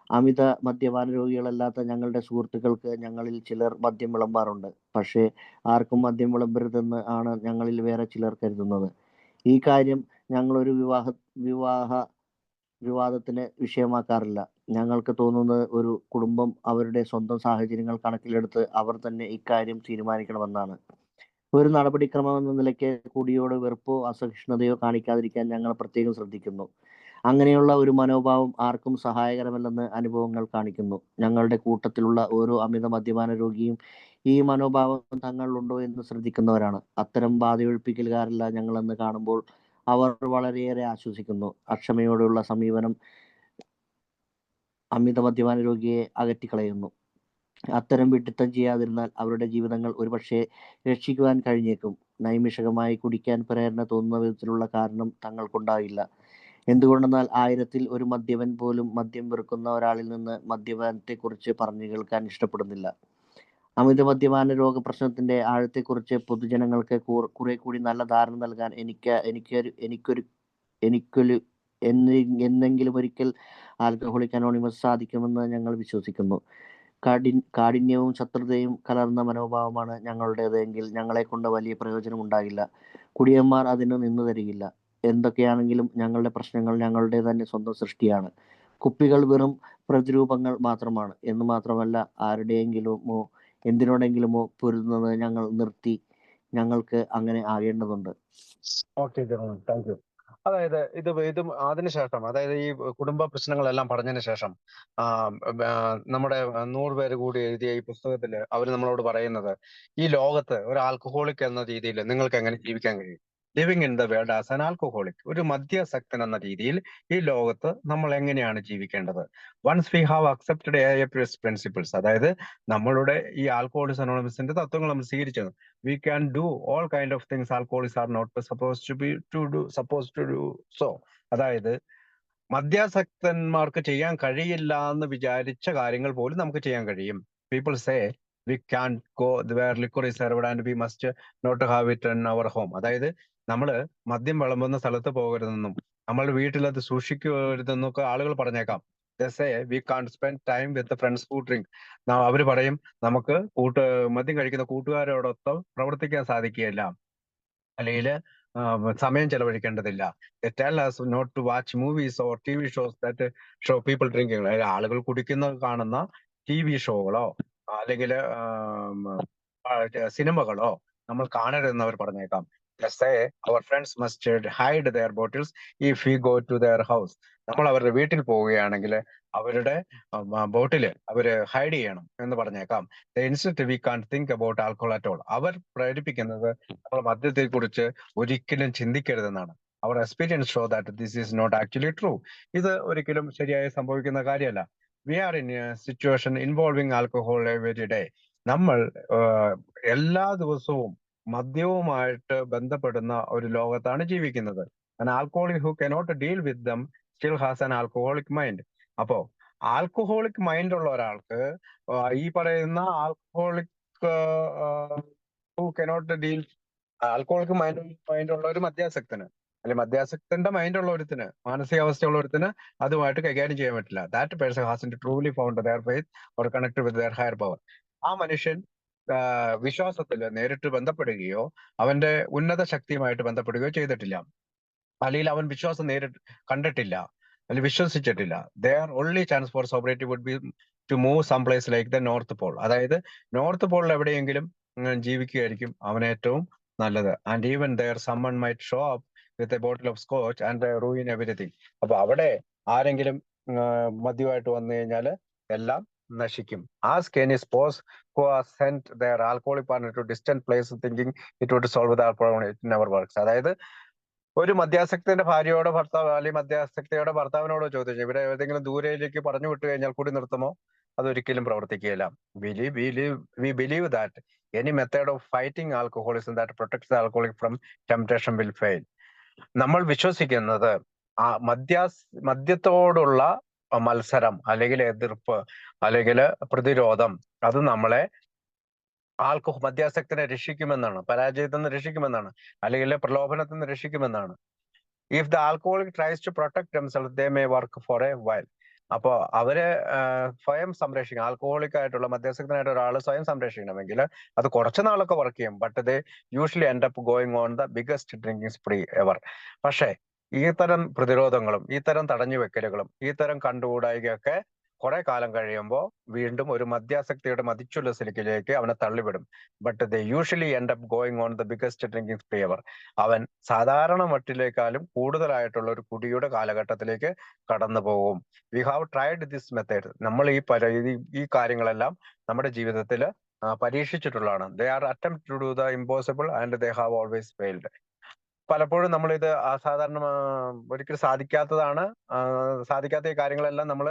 അമിത മദ്യപാന രോഗികളല്ലാത്ത ഞങ്ങളുടെ സുഹൃത്തുക്കൾക്ക് ഞങ്ങളിൽ ചിലർ മദ്യം വിളമ്പാറുണ്ട്. പക്ഷേ ആർക്കും മദ്യം വിളമ്പരുതെന്ന് ആണ് ഞങ്ങളിൽ വേറെ ചിലർ കരുതുന്നത്. ഈ കാര്യം ഞങ്ങളൊരു വിവാദത്തിന് വിഷയമാക്കാറില്ല. ഞങ്ങൾക്ക് തോന്നുന്നത് ഒരു കുടുംബം അവരുടെ സ്വന്തം സാഹചര്യങ്ങൾ കണക്കിലെടുത്ത് അവർ തന്നെ ഇക്കാര്യം തീരുമാനിക്കണമെന്നാണ്. ഒരു നടപടിക്രമം എന്ന നിലയ്ക്ക് കുടിയോട് വെറുപ്പോ അസഹിഷ്ണുതയോ കാണിക്കാതിരിക്കാൻ ഞങ്ങൾ പ്രത്യേകം ശ്രദ്ധിക്കുന്നു. അങ്ങനെയുള്ള ഒരു മനോഭാവം ആർക്കും സഹായകരമല്ലെന്ന് അനുഭവങ്ങൾ കാണിക്കുന്നു. ഞങ്ങളുടെ കൂട്ടത്തിലുള്ള ഓരോ അമിത മദ്യപാന രോഗിയും ഈ മനോഭാവം തങ്ങളിലുണ്ടോ എന്ന് ശ്രദ്ധിക്കുന്നവരാണ്. അത്തരം ബാധയൊഴിപ്പിക്കലുകാരല്ല ഞങ്ങളെന്ന് കാണുമ്പോൾ അവർ വളരെയേറെ ആശ്വസിക്കുന്നു. അക്ഷമയോടുള്ള സമീപനം അമിത മദ്യപാന രോഗിയെ അകറ്റിക്കളയുന്നു. അത്തരം വിഡ്ഢിത്തം ചെയ്യാതിരുന്നാൽ അവരുടെ ജീവിതങ്ങൾ ഒരുപക്ഷെ രക്ഷിക്കുവാൻ കഴിഞ്ഞേക്കും. നൈമിഷകമായി കുടിക്കാൻ പ്രേരണ തോന്നുന്ന വിധത്തിലുള്ള കാരണം തങ്ങൾക്കുണ്ടാകില്ല. എന്തുകൊണ്ടെന്നാൽ 1000-ൽ ഒരു മദ്യപൻ പോലും മദ്യം വെറുക്കുന്ന ഒരാളിൽ നിന്ന് മദ്യപാനത്തെക്കുറിച്ച് പറഞ്ഞു കേൾക്കാൻ ഇഷ്ടപ്പെടുന്നില്ല. അമിത മദ്യപാന രോഗ പ്രശ്നത്തിന്റെ ആഴത്തെക്കുറിച്ച് പൊതുജനങ്ങൾക്ക് കുറെ കൂടി നല്ല ധാരണ നൽകാൻ എന്നെങ്കിലും ഒരിക്കൽ ആൽക്കഹോളിക് അനോണിമസ് സാധിക്കുമെന്ന് ഞങ്ങൾ വിശ്വസിക്കുന്നു. കാഠിന്യവും ശത്രുതയും കലർന്ന മനോഭാവമാണ് ഞങ്ങളുടേത് എങ്കിൽ ഞങ്ങളെക്കൊണ്ട് വലിയ പ്രയോജനം ഉണ്ടാകില്ല. കുടിയന്മാർ അതിന് നിന്നു തരികില്ല. എന്തൊക്കെയാണെങ്കിലും ഞങ്ങളുടെ പ്രശ്നങ്ങൾ ഞങ്ങളുടെ തന്നെ സ്വന്തം സൃഷ്ടിയാണ്. കുപ്പികൾ വെറും പ്രതിരൂപങ്ങൾ മാത്രമാണ്. എന്ന് മാത്രമല്ല, ആരുടെയെങ്കിലുമോ എന്തിനോടെങ്കിലുമോ പൊരുതുന്നത് ഞങ്ങൾ നിർത്തി. ഞങ്ങൾക്ക് അങ്ങനെ ആകേണ്ടതുണ്ട്. Okay, thank you. അതായത് ഇതും അതിനുശേഷം, അതായത് ഈ കുടുംബ പ്രശ്നങ്ങളെല്ലാം പറഞ്ഞതിന് ശേഷം നമ്മുടെ 100 പേര് കൂടി എഴുതിയ ഈ പുസ്തകത്തിൽ അവർ നമ്മളോട് പറയുന്നത്, ഈ ലോകത്ത് ഒരു ആൽക്കഹോളിക് എന്ന രീതിയിൽ നിങ്ങൾക്ക് എങ്ങനെ ജീവിക്കാൻ കഴിയും? Living in the world as an alcoholic, ഒരു മദ്യാസക്തൻ എന്ന രീതിയിൽ ഈ ലോകത്ത് നമ്മൾ എങ്ങനെയാണ് ജീവിക്കേണ്ടത്? Once we have accepted AAPS principles, അതായത് നമ്മളുടെ ഈ ആൽക്കഹോളിക്സ് അനോണിമസിന്റെ തത്വങ്ങൾ നമ്മൾ സ്വീകരിച്ചത്, we can do all kind of things alcoholics are not supposed to do so. അതായത് മദ്യാസക്തന്മാർക്ക് ചെയ്യാൻ കഴിയില്ല എന്ന് വിചാരിച്ച കാര്യങ്ങൾ പോലും നമുക്ക് ചെയ്യാൻ കഴിയും. People say we can't go where liquor is served and we must not have it in our home. അതായത് നമ്മൾ മദ്യം വിളമ്പുന്ന സ്ഥലത്ത് പോകരുതെന്നും നമ്മൾ വീട്ടിൽ അത് സൂക്ഷിക്കരുതെന്നൊക്കെ ആളുകൾ പറഞ്ഞേക്കാം. They say we can't spend time with the friends who drink. അവർ പറയും നമുക്ക് മദ്യം കഴിക്കുന്ന കൂട്ടുകാരോടൊപ്പം പ്രവർത്തിക്കാൻ സാധിക്കുകയില്ല, അല്ലെങ്കിൽ സമയം ചെലവഴിക്കേണ്ടതില്ല. They tell us not to watch movies or TV shows that show people drinking. ആളുകൾ കുടിക്കുന്ന കാണുന്ന TV ഷോകളോ അല്ലെങ്കിൽ സിനിമകളോ നമ്മൾ കാണരുതെന്ന് അവർ പറഞ്ഞേക്കാം. They say our friends must hide their bottles if we go to their house. നമ്മൾ അവരുടെ വീട്ടിൽ പോവുകയാണെങ്കിൽ അവരുടെ ബോട്ടില് അവര് ഹൈഡ് ചെയ്യണം എന്ന് പറഞ്ഞേക്കാം. Instant we can think about alcohol at all. അവർ പ്രേരിപ്പിക്കുന്നത് നമ്മൾ മദ്യത്തെ കുറിച്ച് ഒരിക്കലും ചിന്തിക്കരുതെന്നാണ്. Our experience show that this is not actually true. ഇത് ഒരിക്കലും ശരിയായി സംഭവിക്കുന്ന കാര്യമല്ല. We are in a situation involving alcohol every day. നമ്മൾ എല്ലാ ദിവസവും മദ്യവുമായിട്ട് ബന്ധപ്പെടുന്ന ഒരു ലോകത്താണ് ജീവിക്കുന്നത്. An alcoholic who cannot deal with them still has an alcoholic mind. അപ്പോ ആൽക്കഹോളിക് മൈൻഡ് ഉള്ള ഒരാൾക്ക് ഈ പറയുന്ന alcoholic who cannot deal alcoholic mind ഉള്ള ഒരു മദ്യാസക്തന്, അല്ലെങ്കിൽ മദ്യാസക്തന്റെ മൈൻഡ് ഉള്ള ഒരുത്തിന്, മാനസികാവസ്ഥയുള്ള ഒരുത്തിന് അതുമായിട്ട് കൈകാര്യം ചെയ്യാൻ പറ്റില്ല. That person has truly found their faith or connect with their higher power. ആ മനുഷ്യൻ വിശ്വാസത്തിൽ നേരിട്ട് ബന്ധപ്പെടുകയോ അവന്റെ ഉന്നത ശക്തിയുമായിട്ട് ബന്ധപ്പെടുകയോ ചെയ്തിട്ടില്ല, അല്ലെങ്കിൽ അവൻ വിശ്വാസം നേരിട്ട് കണ്ടിട്ടില്ല അല്ലെങ്കിൽ വിശ്വസിച്ചിട്ടില്ല. Their only chance for sobriety would be to move some place like the North Pole. അതായത് നോർത്ത് പോളിൽ എവിടെയെങ്കിലും ജീവിക്കുകയായിരിക്കും അവന് ഏറ്റവും നല്ലത്. And even there someone might show up with a bottle of scotch and ruin everything. അപ്പൊ അവിടെ ആരെങ്കിലും മദ്യമായിട്ട് വന്നു കഴിഞ്ഞാൽ എല്ലാം നശിക്കും. Ask any spouse who has sent their alcoholic partner to distant place thinking it would solve the problem, it never works. അതായത് ഒരു മദ്യാസക്തന്റെ ഭാര്യയോടോ ഭർത്താവ് അല്ലെങ്കിൽ മദ്യാസക്തിയുടെ ഭർത്താവിനോടോ ചോദിച്ചു ഇവിടെ ഏതെങ്കിലും ദൂരയിലേക്ക് പറഞ്ഞു വിട്ടു കഴിഞ്ഞാൽ കൂടി നിർത്തുമോ? അതൊരിക്കലും പ്രവർത്തിക്കുകയില്ല. We believe that any method of fighting alcoholism that protects the alcoholic from temptation will fail. നമ്മൾ വിശ്വസിക്കുന്നത് ആ മദ്യത്തോടുള്ള മത്സരം അല്ലെങ്കിൽ എതിർപ്പ് അല്ലെങ്കിൽ പ്രതിരോധം അത് നമ്മളെ മദ്യാസക്തിനെ രക്ഷിക്കുമെന്നാണ്, പരാജയത്തിൽ നിന്ന് രക്ഷിക്കുമെന്നാണ്, അല്ലെങ്കിൽ പ്രലോഭനത്തിൽ നിന്ന് രക്ഷിക്കുമെന്നാണ്. If the alcoholic tries to protect themselves they may work for a while. അപ്പോ അവര് സ്വയം സംരക്ഷിക്കണം. ആൽക്കഹോളിക് ആയിട്ടുള്ള മദ്യാസക്തനായിട്ട് ഒരാൾ സ്വയം സംരക്ഷിക്കണമെങ്കിൽ അത് കുറച്ചു നാളൊക്കെ വർക്ക് ചെയ്യും. But they usually end up going on the biggest drinking spree ever. പക്ഷേ ഈ തരം പ്രതിരോധങ്ങളും ഈ തരം തടഞ്ഞു വെക്കലുകളും ഈ തരം കണ്ടുകൂടായികയൊക്കെ കുറെ കാലം കഴിയുമ്പോൾ വീണ്ടും ഒരു മദ്യാസക്തിയുടെ മതിച്ചുല്ലസിലേക്ക് അവനെ തള്ളിവിടും. But they usually end up going on the biggest drinking spree ever. അവൻ സാധാരണ മട്ടിലേക്കാളും കൂടുതലായിട്ടുള്ള ഒരു കുടിയുടെ കാലഘട്ടത്തിലേക്ക് കടന്നു പോകും. We have tried this method. നമ്മൾ ഈ കാര്യങ്ങളെല്ലാം നമ്മുടെ ജീവിതത്തിൽ പരീക്ഷിച്ചിട്ടുള്ളതാണ്. They are attempt to do the impossible and they have always failed. പലപ്പോഴും നമ്മളിത് അസാധാരണ ഒരിക്കലും സാധിക്കാത്ത ഈ കാര്യങ്ങളെല്ലാം നമ്മൾ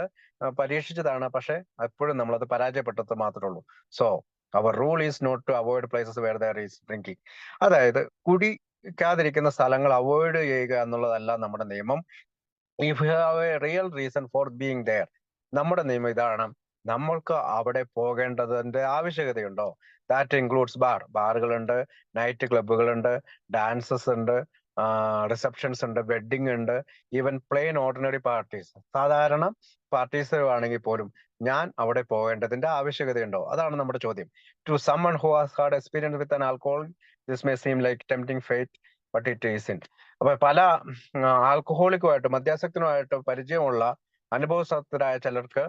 പരീക്ഷിച്ചതാണ്. പക്ഷെ എപ്പോഴും നമ്മളത് പരാജയപ്പെട്ടത് മാത്രമേ ഉള്ളൂ. So our rule is not to avoid places where there is drinking. അതായത് കുടിക്കാതിരിക്കുന്ന സ്ഥലങ്ങൾ അവോയ്ഡ് ചെയ്യുക എന്നുള്ളതല്ല നമ്മുടെ നിയമം. If you have a real reason for being there, നമ്മുടെ നിയമം ഇതാണ്. നമ്മൾക്ക് അവിടെ പോകേണ്ടതിന്റെ ആവശ്യകതയുണ്ടോ? ദാറ്റ് ഇൻക്ലൂഡ്സ് ബാറുകളുണ്ട്, നൈറ്റ് ക്ലബുകളുണ്ട്, ഡാൻസസ് ഉണ്ട്, റിസപ്ഷൻസ് ഉണ്ട്, വെഡിങ് ഉണ്ട്, ഈവൻ പ്ലെയിൻ ഓർഡിനറി പാർട്ടീസ്, സാധാരണ പാർട്ടീസ് ആണെങ്കിൽ പോലും ഞാൻ അവിടെ പോകേണ്ടതിന്റെ ആവശ്യകതയുണ്ടോ? അതാണ് നമ്മുടെ ചോദ്യം. To someone who has had experience with an alcohol, this may seem like tempting fate, but it isn't. അപ്പൊ പല ആൽക്കഹോളിക്കുമായിട്ട് മദ്യാസക്തനുമായിട്ട് പരിചയമുള്ള അനുഭവസ്ഥരായ ചിലർക്ക്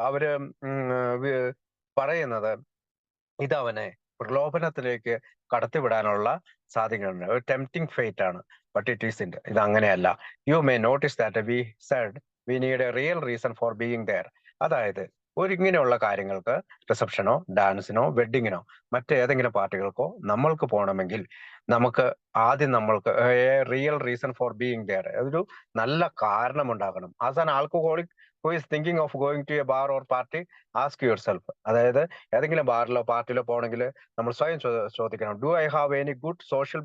അവര് പറയുന്നത് ഇതവനെ പ്രലോഭനത്തിലേക്ക് കടത്തിവിടാനുള്ള സാധ്യതയുണ്ട്. ഒരു ടെംപ്റ്റിംഗ് ഫേറ്റ് ആണ്. But it isn't. ഇത് അങ്ങനെയല്ല. You may notice that we said we need a real reason for being there. അതായത് ഇങ്ങനെയുള്ള കാര്യങ്ങൾക്ക്, റിസപ്ഷനോ ഡാൻസിനോ വെഡിങ്ങിനോ മറ്റേതെങ്കിലും പാർട്ടികൾക്കോ നമ്മൾക്ക് പോകണമെങ്കിൽ നമ്മൾക്ക് real reason for being there, ഒരു നല്ല കാരണം ഉണ്ടാകണം. As an alcoholic who is thinking of going to a bar or party, ask yourself. അതായത് ഏതെങ്കിലും ബാറിലോ പാർട്ടിയിലോ പോകണമെങ്കിൽ നമ്മൾ സ്വയം ചോദിക്കണം, do I have any good social,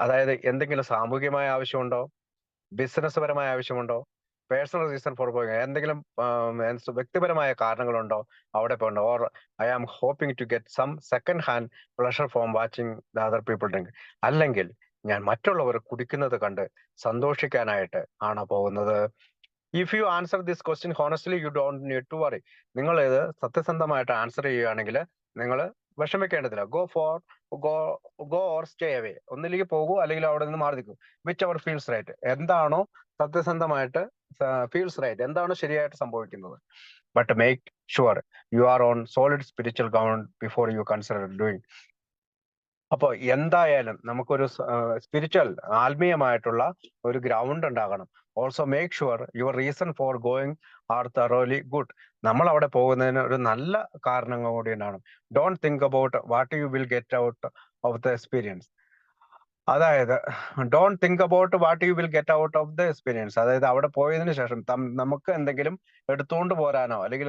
അതായത് എന്തെങ്കിലും സാമൂഹികമായ ആവശ്യമുണ്ടോ, ബിസിനസ് പരമായ ആവശ്യമുണ്ടോ, പേഴ്സണൽ റീസൺ ഫോർ ഗോയിങ്, എന്തെങ്കിലും വ്യക്തിപരമായ കാരണങ്ങളുണ്ടോ അവിടെ പോകണ്ടോ, or I am hoping to get some second hand pleasure from watching the other people drink, അല്ലെങ്കിൽ ഞാൻ മറ്റുള്ളവർ കുടിക്കുന്നത് കണ്ട് സന്തോഷിക്കാനായിട്ട് ആണോ പോകുന്നത്? If you answer this question honestly you don't need to worry. നിങ്ങൾ ഇത് സത്യസന്ധമായിട്ട് ആൻസർ ചെയ്യുകയാണെങ്കിൽ നിങ്ങൾ വിഷമിക്കേണ്ടതില്ല. Go or stay away. ഒന്നിലേക്ക് പോകൂ അല്ലെങ്കിൽ അവിടെ നിന്ന് മാറി നിൽക്കൂ. Whichever feels right. എന്താണോ സത്യസന്ധമായിട്ട് ഫീൽസ് റൈറ്റ്, എന്താണോ ശരിയായിട്ട് സംഭവിക്കുന്നത്. But make sure you are on solid spiritual ground before you consider doing. അപ്പോ എന്തായാലും നമുക്കൊരു സ്പിരിച്വൽ, ആത്മീയമായിട്ടുള്ള ഒരു ഗ്രൗണ്ട് ഉണ്ടാകണം. Also make sure your reason for going are thoroughly good. നമ്മൾ അവിടെ പോകുന്നതിന് ഒരു നല്ല കാരണം കൂടി ഉണ്ടാകണം. Don't think about what you will get out of the experience. അതായത് don't think about what you will get out of the experience. അതായത് അവിടെ പോയതിനു ശേഷം നമുക്ക് എന്തെങ്കിലും എടുത്തുകൊണ്ട് പോരാനോ അല്ലെങ്കിൽ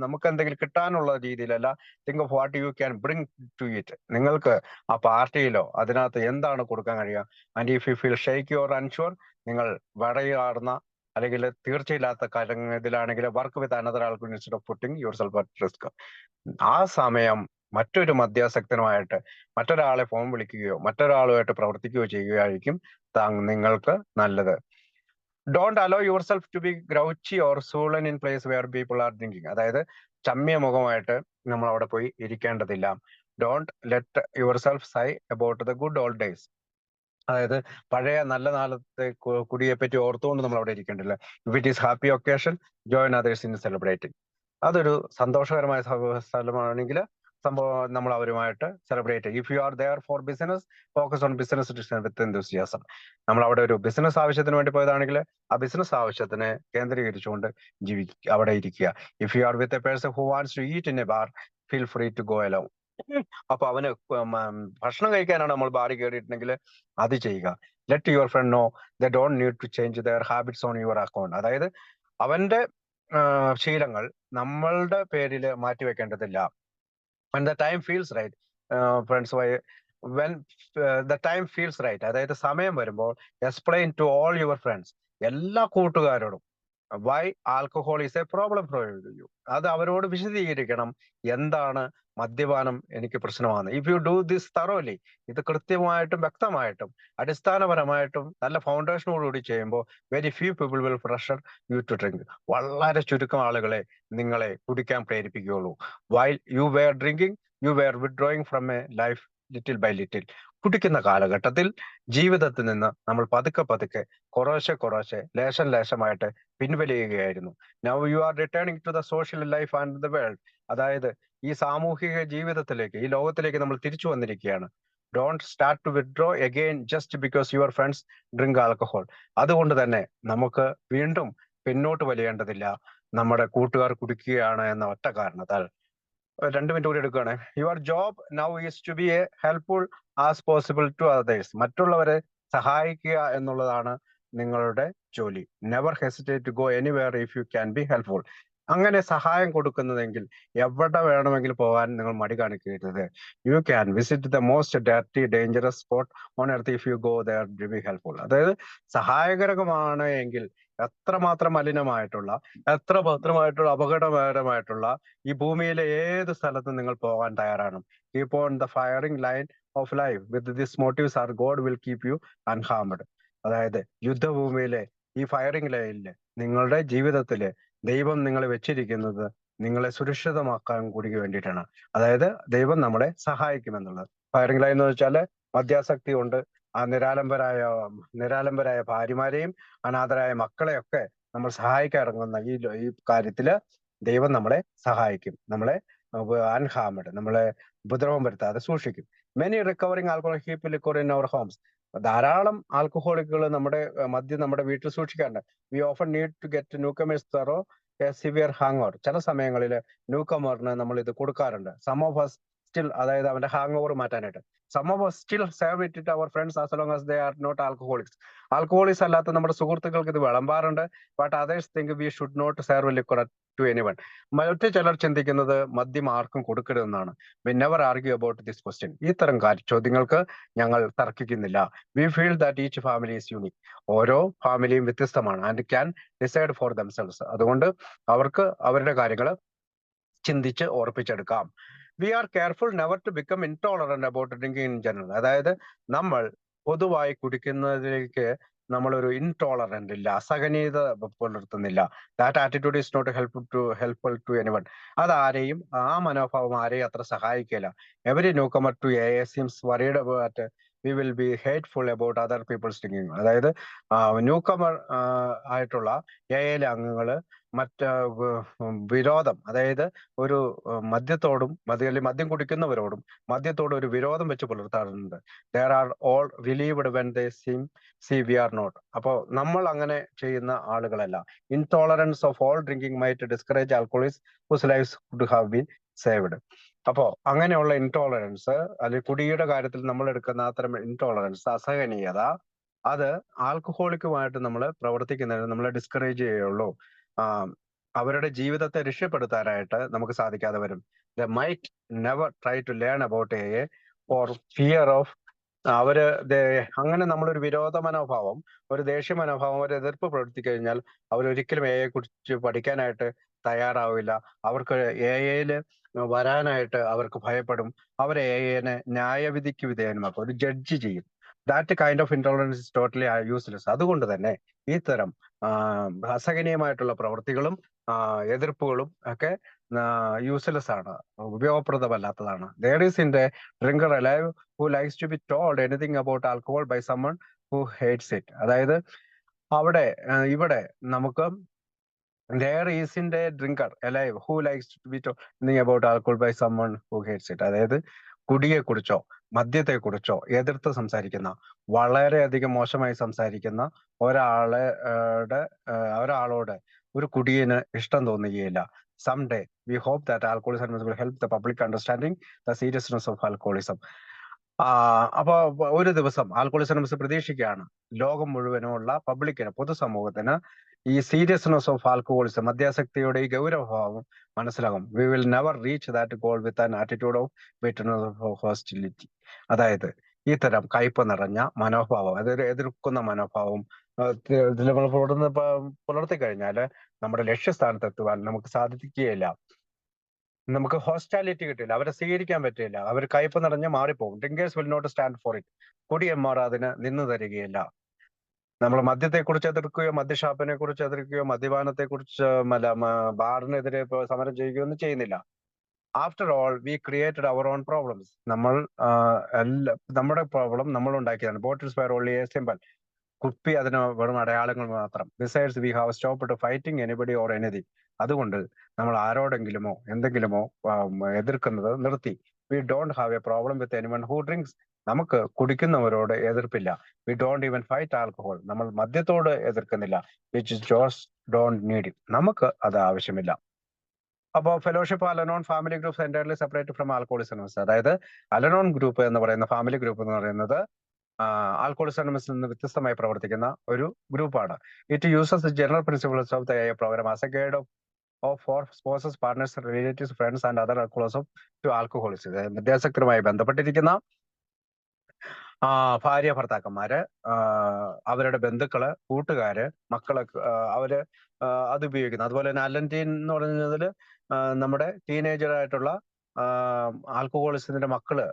നമുക്ക് എന്തെങ്കിലും കിട്ടാനുള്ള രീതിയിലല്ല. Think of what you can bring to it. നിങ്ങൾക്ക് ആ പാർട്ടിയിലോ അതിനകത്ത് എന്താണ് കൊടുക്കാൻ കഴിയുക. And if you feel shaky or unsure, നിങ്ങൾ വടയാർന്ന അല്ലെങ്കിൽ തീർച്ചയില്ലാത്ത ഇതിലാണെങ്കിൽ വർക്ക് വിത്ത് അനദർ ആൾക്കു instead of putting yourself at risk. ആ സമയം മറ്റൊരു മദ്യാസക്തനുമായിട്ട് മറ്റൊരാളെ ഫോൺ വിളിക്കുകയോ മറ്റൊരാളുമായിട്ട് പ്രവർത്തിക്കുകയോ ചെയ്യുകയായിരിക്കും നിങ്ങൾക്ക് നല്ലത്. Don't allow yourself to be grouchy or sullen in place where people are drinking. അതായത് ചമ്മിയ മുഖമായിട്ട് നമ്മൾ അവിടെ പോയി ഇരിക്കേണ്ടതില്ല. Don't let yourself sigh about the good old days. അതായത് പഴയ നല്ല നാളത്തെ കുടിയെ പറ്റി ഓർത്തുകൊണ്ട് നമ്മൾ അവിടെ ഇരിക്കേണ്ടില്ല. If it is happy occasion, join others in celebrating. അതൊരു സന്തോഷകരമായ സ്ഥലമാണെങ്കിൽ സംഭവം നമ്മൾ അവരുമായിട്ട് സെലിബ്രേറ്റ് ചെയ്യും. If you are there for business, focus own business with enthusiasm. നമ്മൾ അവിടെ ഒരു ബിസിനസ് ആവശ്യത്തിന് വേണ്ടി പോയതാണെങ്കിൽ ആ ബിസിനസ് ആവശ്യത്തിനെ കേന്ദ്രീകരിച്ചുകൊണ്ട് അവിടെ ഇരിക്കുക. If you are with a person who wants to eat in a bar, feel free to go along. അപ്പൊ അവന് ഭക്ഷണം കഴിക്കാനാണ് നമ്മൾ ബാറിൽ കയറിയിട്ടുണ്ടെങ്കിൽ അത് ചെയ്യുക. Let your friend know they don't need to change their habits on your account. അതായത് അവന്റെ ശീലങ്ങൾ നമ്മളുടെ പേരിൽ മാറ്റിവെക്കേണ്ടതില്ല. when the time feels right, friends, when the time feels right, അതായത് സമയം വരുമ്പോൾ explain to all your friends, എല്ലാ കൂട്ടുകാരോടും why alcohol is a problem for you. അത് അവരോട് വിശദീകരിക്കണം എന്താണ് മദ്യപാനം എനിക്ക് പ്രശ്നമാണ്. If you do this thoroughly, ഇത് കൃത്യമായിട്ടും വ്യക്തമായിട്ടും അടിസ്ഥാനപരമായിട്ടും നല്ല ഫൗണ്ടേഷനോടുകൂടി ചെയ്യുമ്പോൾ very few people will pressure you to drink. വളരെ ചുരുക്കം ആളുകളെ നിങ്ങളെ കുടിക്കാൻ പ്രേരിപ്പിക്കുകയുള്ളൂ. While you were drinking, you were withdrawing from a life little by little. കുടിക്കുന്ന കാലഘട്ടത്തിൽ ജീവിതത്തിൽ നിന്ന് നമ്മൾ പതുക്കെ പതുക്കെ കുറേശ്ശെ ലേശം ലേശമായിട്ട് പിൻവലിയുകയായിരുന്നു. Now you are returning to the social life and the world. അതായത് ഈ സാമൂഹിക ജീവിതത്തിലേക്ക്, ഈ ലോകത്തിലേക്ക് നമ്മൾ തിരിച്ചു വന്നിരിക്കുകയാണ്. Don't start to withdraw again just because your friends drink alcohol. അതുകൊണ്ട് തന്നെ നമുക്ക് വീണ്ടും പിന്നോട്ട് വലിയേണ്ടതില്ല. നമ്മുടെ കൂട്ടുകാർ കുടിക്കുകയാണ് എന്ന ഒറ്റ കാരണത്താൽ. 2 മിനിറ്റ് കൂടി എടുക്കുകയാണ്. Your job now is to be a helpful as possible to others. മറ്റുള്ളവരെ സഹായിക്കുക എന്നുള്ളതാണ് നിങ്ങളുടെ ജോലി. Never hesitate to go anywhere if you can be helpful. അങ്ങനെ സഹായം കൊടുക്കുന്നതെങ്കിൽ എവിടെ വേണമെങ്കിലും പോകാൻ നിങ്ങൾ മടി കാണിക്കരുത്. You can visit the most dirty dangerous spot on earth if you go there to be helpful. അതായത് സഹായകരമാണ് എങ്കിൽ എത്രമാത്രം മലിനമായിട്ടുള്ള, എത്ര ഭദ്രമായിട്ടുള്ള, അപകടകരമായിട്ടുള്ള ഈ ഭൂമിയിലെ ഏത് സ്ഥലത്തും നിങ്ങൾ പോകാൻ തയ്യാറാണ്. Keep on the firing line of life with this motives are God will keep you unharmed. അതായത് യുദ്ധഭൂമിയിലെ ഈ ഫയറിംഗ് ലൈനില് നിങ്ങളുടെ ജീവിതത്തില് ദൈവം നിങ്ങളെ വെച്ചിരിക്കുന്നത് നിങ്ങളെ സുരക്ഷിതമാക്കാൻ കൂടി വേണ്ടിയിട്ടാണ്. അതായത് ദൈവം നമ്മളെ സഹായിക്കുമെന്നുള്ളത്. ഫയറിംഗ് ലൈൻ എന്ന് വെച്ചാല് മദ്യാസക്തി കൊണ്ട് ആ നിരാലംബരായ ഭാര്യമാരെയും അനാഥരായ മക്കളെയൊക്കെ നമ്മൾ സഹായിക്കാൻ ഇറങ്ങുന്ന ഈ കാര്യത്തില് ദൈവം നമ്മളെ സഹായിക്കും. നമ്മളെ അൺഹാർമഡ്, നമ്മളെ ഉപദ്രവം വരുത്താതെ സൂക്ഷിക്കും. Many recovering alcohol keep liquor in our homes. ധാരാളം ആൽക്കഹോളിക്കുകൾ മദ്യം നമ്മുടെ വീട്ടിൽ സൂക്ഷിക്കാറുണ്ട്. We often need to get newcomers through a severe hangover. ചില സമയങ്ങളിൽ ന്യൂ കമറിന് നമ്മൾ ഇത് കൊടുക്കാറുണ്ട്. സം ഓഫ് us സ്റ്റിൽ, അതായത് അവന്റെ ഹാങ് ഓവർ മാറ്റാനായിട്ട്. Some of us still serve it to our friends as long as they are not alcoholics. Alcoholics അല്ലാത്ത നമ്മുടെ സുഹൃത്തുക്കൾക്ക് ഇത് വിളമ്പാറുണ്ട്. But others think we should not serve liquor to anyone. മറ്റു ചിലർ ചിന്തിക്കുന്നത് മദ്യം ആർക്കും കൊടുക്കരുതെന്നാണ്. We never argue about this question. ഇത്തരം ചോദ്യങ്ങൾക്ക് ഞങ്ങൾ തർക്കിക്കുന്നില്ല. We feel that each family is unique. ഓരോ ഫാമിലിയും വ്യത്യസ്തമാണ് and can decide for themselves. അതുകൊണ്ട് അവർക്ക് അവരുടെ കാര്യങ്ങൾ ചിന്തിച്ച് ഉറപ്പിച്ചെടുക്കാം. We are careful never to become intolerant about drinking in general. അതായത് നമ്മൾ പൊതുവായി കുടിക്കുന്നതിലേക്ക് നമ്മളൊരു ഇൻടോളറന്റ് ഇല്ല, അസഹനീയത പുലർത്തുന്നില്ല. That attitude is not helpful to anyone. അതാരെയും, ആ മനോഭാവം ആരെയും അത്ര സഹായിക്കില്ല. Every newcomer to A seems worried about we will be hateful about other people's drinking. അതായത് ന്യൂ കമർ ആയിട്ടുള്ള എയിലെ അംഗങ്ങള് വിരോധം, അതായത് ഒരു മദ്യത്തോടും അല്ലെങ്കിൽ മദ്യം കുടിക്കുന്നവരോടും മദ്യത്തോടും ഒരു വിരോധം വെച്ച് പുലർത്താറുണ്ട്. There are all relieved when they see we are not. അപ്പോൾ നമ്മൾ അങ്ങനെ ചെയ്യുന്ന ആളുകളല്ല. Intolerance of all drinking might discourage alcoholics whose lives could have been saved. അപ്പോ അങ്ങനെയുള്ള ഇൻടോളറൻസ്, അല്ലെങ്കിൽ കുടിയുടെ കാര്യത്തിൽ നമ്മൾ എടുക്കുന്ന അത്തരം ഇൻടോളറൻസ്, അസഹനീയത, അത് ആൽക്കഹോളിക്കുമായിട്ട് നമ്മൾ പ്രവർത്തിക്കുന്നതിന് നമ്മളെ ഡിസ്കറേജ് ചെയ്യുള്ളൂ. അവരുടെ ജീവിതത്തെ രക്ഷപ്പെടുത്താനായിട്ട് നമുക്ക് സാധിക്കാതെ വരും. They might never try to learn about a for fear of. അങ്ങനെ നമ്മളൊരു വിരോധ മനോഭാവം, ഒരു ദേഷ്യ മനോഭാവം, ഒരു എതിർപ്പ് പ്രവർത്തിക്കഴിഞ്ഞാൽ അവരൊരിക്കലും എയെ കുറിച്ച് പഠിക്കാനായിട്ട് തയ്യാറാവില്ല. അവർക്ക് എയില് വരാനായിട്ട് അവർക്ക് ഭയപ്പെടും. അവർ എനെ ന്യായവിധിക്ക് വിധേയമാക്കും, ഒരു ജഡ്ജ് ചെയ്യും. That kind of intolerance is totally useless. അതുകൊണ്ട് തന്നെ ഇത്തരം അസഹനീയമായിട്ടുള്ള പ്രവൃത്തികളും എതിർപ്പുകളും ഒക്കെ യൂസ്ലെസ് ആണ്, ഉപയോഗപ്രദമല്ലാത്തതാണ്. There is in the drinker alive who likes to be told anything about alcohol by someone who hates it. അതായത് ഇവിടെ നമുക്ക് there isn't a drinker alive who likes to be talking about alcohol by someone who hates it. അതായത് കുടിയെക്കുറിച്ചോ മദ്യത്തെക്കുറിച്ചോ എതിർത്ത് സംസാരിക്കുന്ന, വളരെയധികം മോശമായി സംസാരിക്കുന്ന ഒരാളോട് ഒരു കുടിയന് ഇഷ്ടം തോന്നുകയില്ല. Someday we hope that alcoholism will help the public understanding the seriousness of alcoholism. അപ്പൊ ഒരു ദിവസം ആൽക്കഹോളിസം പ്രതീക്ഷിക്കുകയാണ് ലോകം മുഴുവനുമുള്ള പബ്ലിക്കിന്, പൊതുസമൂഹത്തിന് ഈ സീരിയസ്നെസ് ഓഫ് ആൽക്കഹോളിസം, മദ്യാസക്തിയുടെ ഈ ഗൗരവഭാവം മനസ്സിലാകും. We will never reach that goal with an attitude of bitterness of hostility. അതായത് ഇത്തരം കയ്പ് നിറഞ്ഞ മനോഭാവം, അതൊരു എതിർക്കുന്ന മനോഭാവം നമ്മൾ പുലർത്തി കഴിഞ്ഞാല് നമ്മുടെ ലക്ഷ്യസ്ഥാനത്തെത്തുവാൻ നമുക്ക് സാധിക്കുകയില്ല. നമുക്ക് ഹോസ്റ്റാലിറ്റി കിട്ടില്ല, അവരെ സ്വീകരിക്കാൻ പറ്റില്ല, അവർ കയ്പ് നിറഞ്ഞ് മാറിപ്പോകും. Drinkers will not stand for it. കുടിയന്മാർ അതിന് നിന്ന് തരികയില്ല. നമ്മൾ മദ്യത്തെക്കുറിച്ച് എതിർക്കുകയോ മദ്യഷാപ്പിനെ കുറിച്ച് എതിർക്കുകയോ മദ്യപാനത്തെക്കുറിച്ച് ബാറിനെതിരെ സമരം ചെയ്യുകയോ ഒന്നും ചെയ്യുന്നില്ല. After all we created our own problems. നമ്മുടെ പ്രോബ്ലം നമ്മൾ ഉണ്ടാക്കിയതാണ്. Bottles were only a symbol. കുപ്പി അതിന് വെറും അടയാളങ്ങൾ മാത്രം. Besides we have stopped fighting anybody or anything. അതുകൊണ്ട് നമ്മൾ ആരോടെങ്കിലുമോ എന്തെങ്കിലുമോ എതിർക്കുന്നത് നിർത്തി. We don't have a problem with anyone who drinks. നമുക്ക് കുടിക്കുന്നവരോട് എതിർപ്പില്ല. We don't even fight alcohol. നമ്മൾ മദ്യത്തോട് എതിർക്കുന്നില്ല. Which Joe's don't need it. നമുക്ക് അത് ആവശ്യമില്ല. അപ്പോൾ fellowship അലനോൺ family groups entirely separate from alcoholism. അതായത് അലനോൺ ഗ്രൂപ്പ് എന്ന് പറയുന്ന ഫാമിലി ഗ്രൂപ്പ് എന്ന് പറയുന്നത് ആൽക്കഹോളിസം നിന്ന് വ്യത്യസ്തമായി പ്രവർത്തിക്കുന്ന ഒരു ഗ്രൂപ്പാണ്. It uses general principles of the program as a guide for spouses, partners, relatives, friends and other alcoholism to alcoholist. മദ്യാസക്തരുമായി ബന്ധപ്പെട്ടിരിക്കുന്ന ഭാര്യ ഭർത്താക്കന്മാര്, അവരുടെ ബന്ധുക്കള്, കൂട്ടുകാര്, മക്കള്, അവര് അത് ഉപയോഗിക്കുന്നു. അതുപോലെ തന്നെ അലൻറ്റീൻ എന്ന് പറയുന്നതിൽ നമ്മുടെ ടീനേജറായിട്ടുള്ള ആൽക്കഹോളിസത്തിന്റെ മക്കള്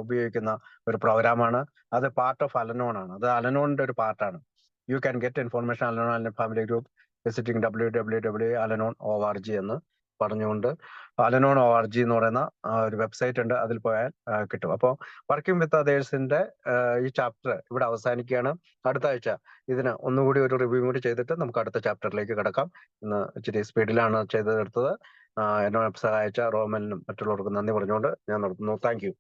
ഉപയോഗിക്കുന്ന ഒരു പ്രോഗ്രാമാണ്. അത് പാർട്ട് ഓഫ് അലനോൺ ആണ്. അത് അലനോണിന്റെ ഒരു പാർട്ടാണ്. You can get information Al-Anon family group visiting www.alanon.org എന്ന് പറഞ്ഞുകൊണ്ട് അലനോൺ ORG എന്ന് പറയുന്ന ഒരു വെബ്സൈറ്റ് ഉണ്ട്, അതിൽ പോയാൽ കിട്ടും. അപ്പോൾ വർക്കിംഗ് വിത്ത് അതേഴ്സിന്റെ ഈ ചാപ്റ്റർ ഇവിടെ അവസാനിക്കുകയാണ്. അടുത്ത ആഴ്ച ഇതിന് ഒന്നുകൂടി ഒരു റിവ്യൂ കൂടി ചെയ്തിട്ട് നമുക്ക് അടുത്ത ചാപ്റ്ററിലേക്ക് കിടക്കാം. ഇന്ന് ഇച്ചിരി സ്പീഡിലാണ് ചെയ്തെടുത്തത്. എന്നോട് സഹായിച്ച റോമനും മറ്റുള്ളവർക്കും നന്ദി പറഞ്ഞുകൊണ്ട് ഞാൻ നിർത്തുന്നു. Thank you.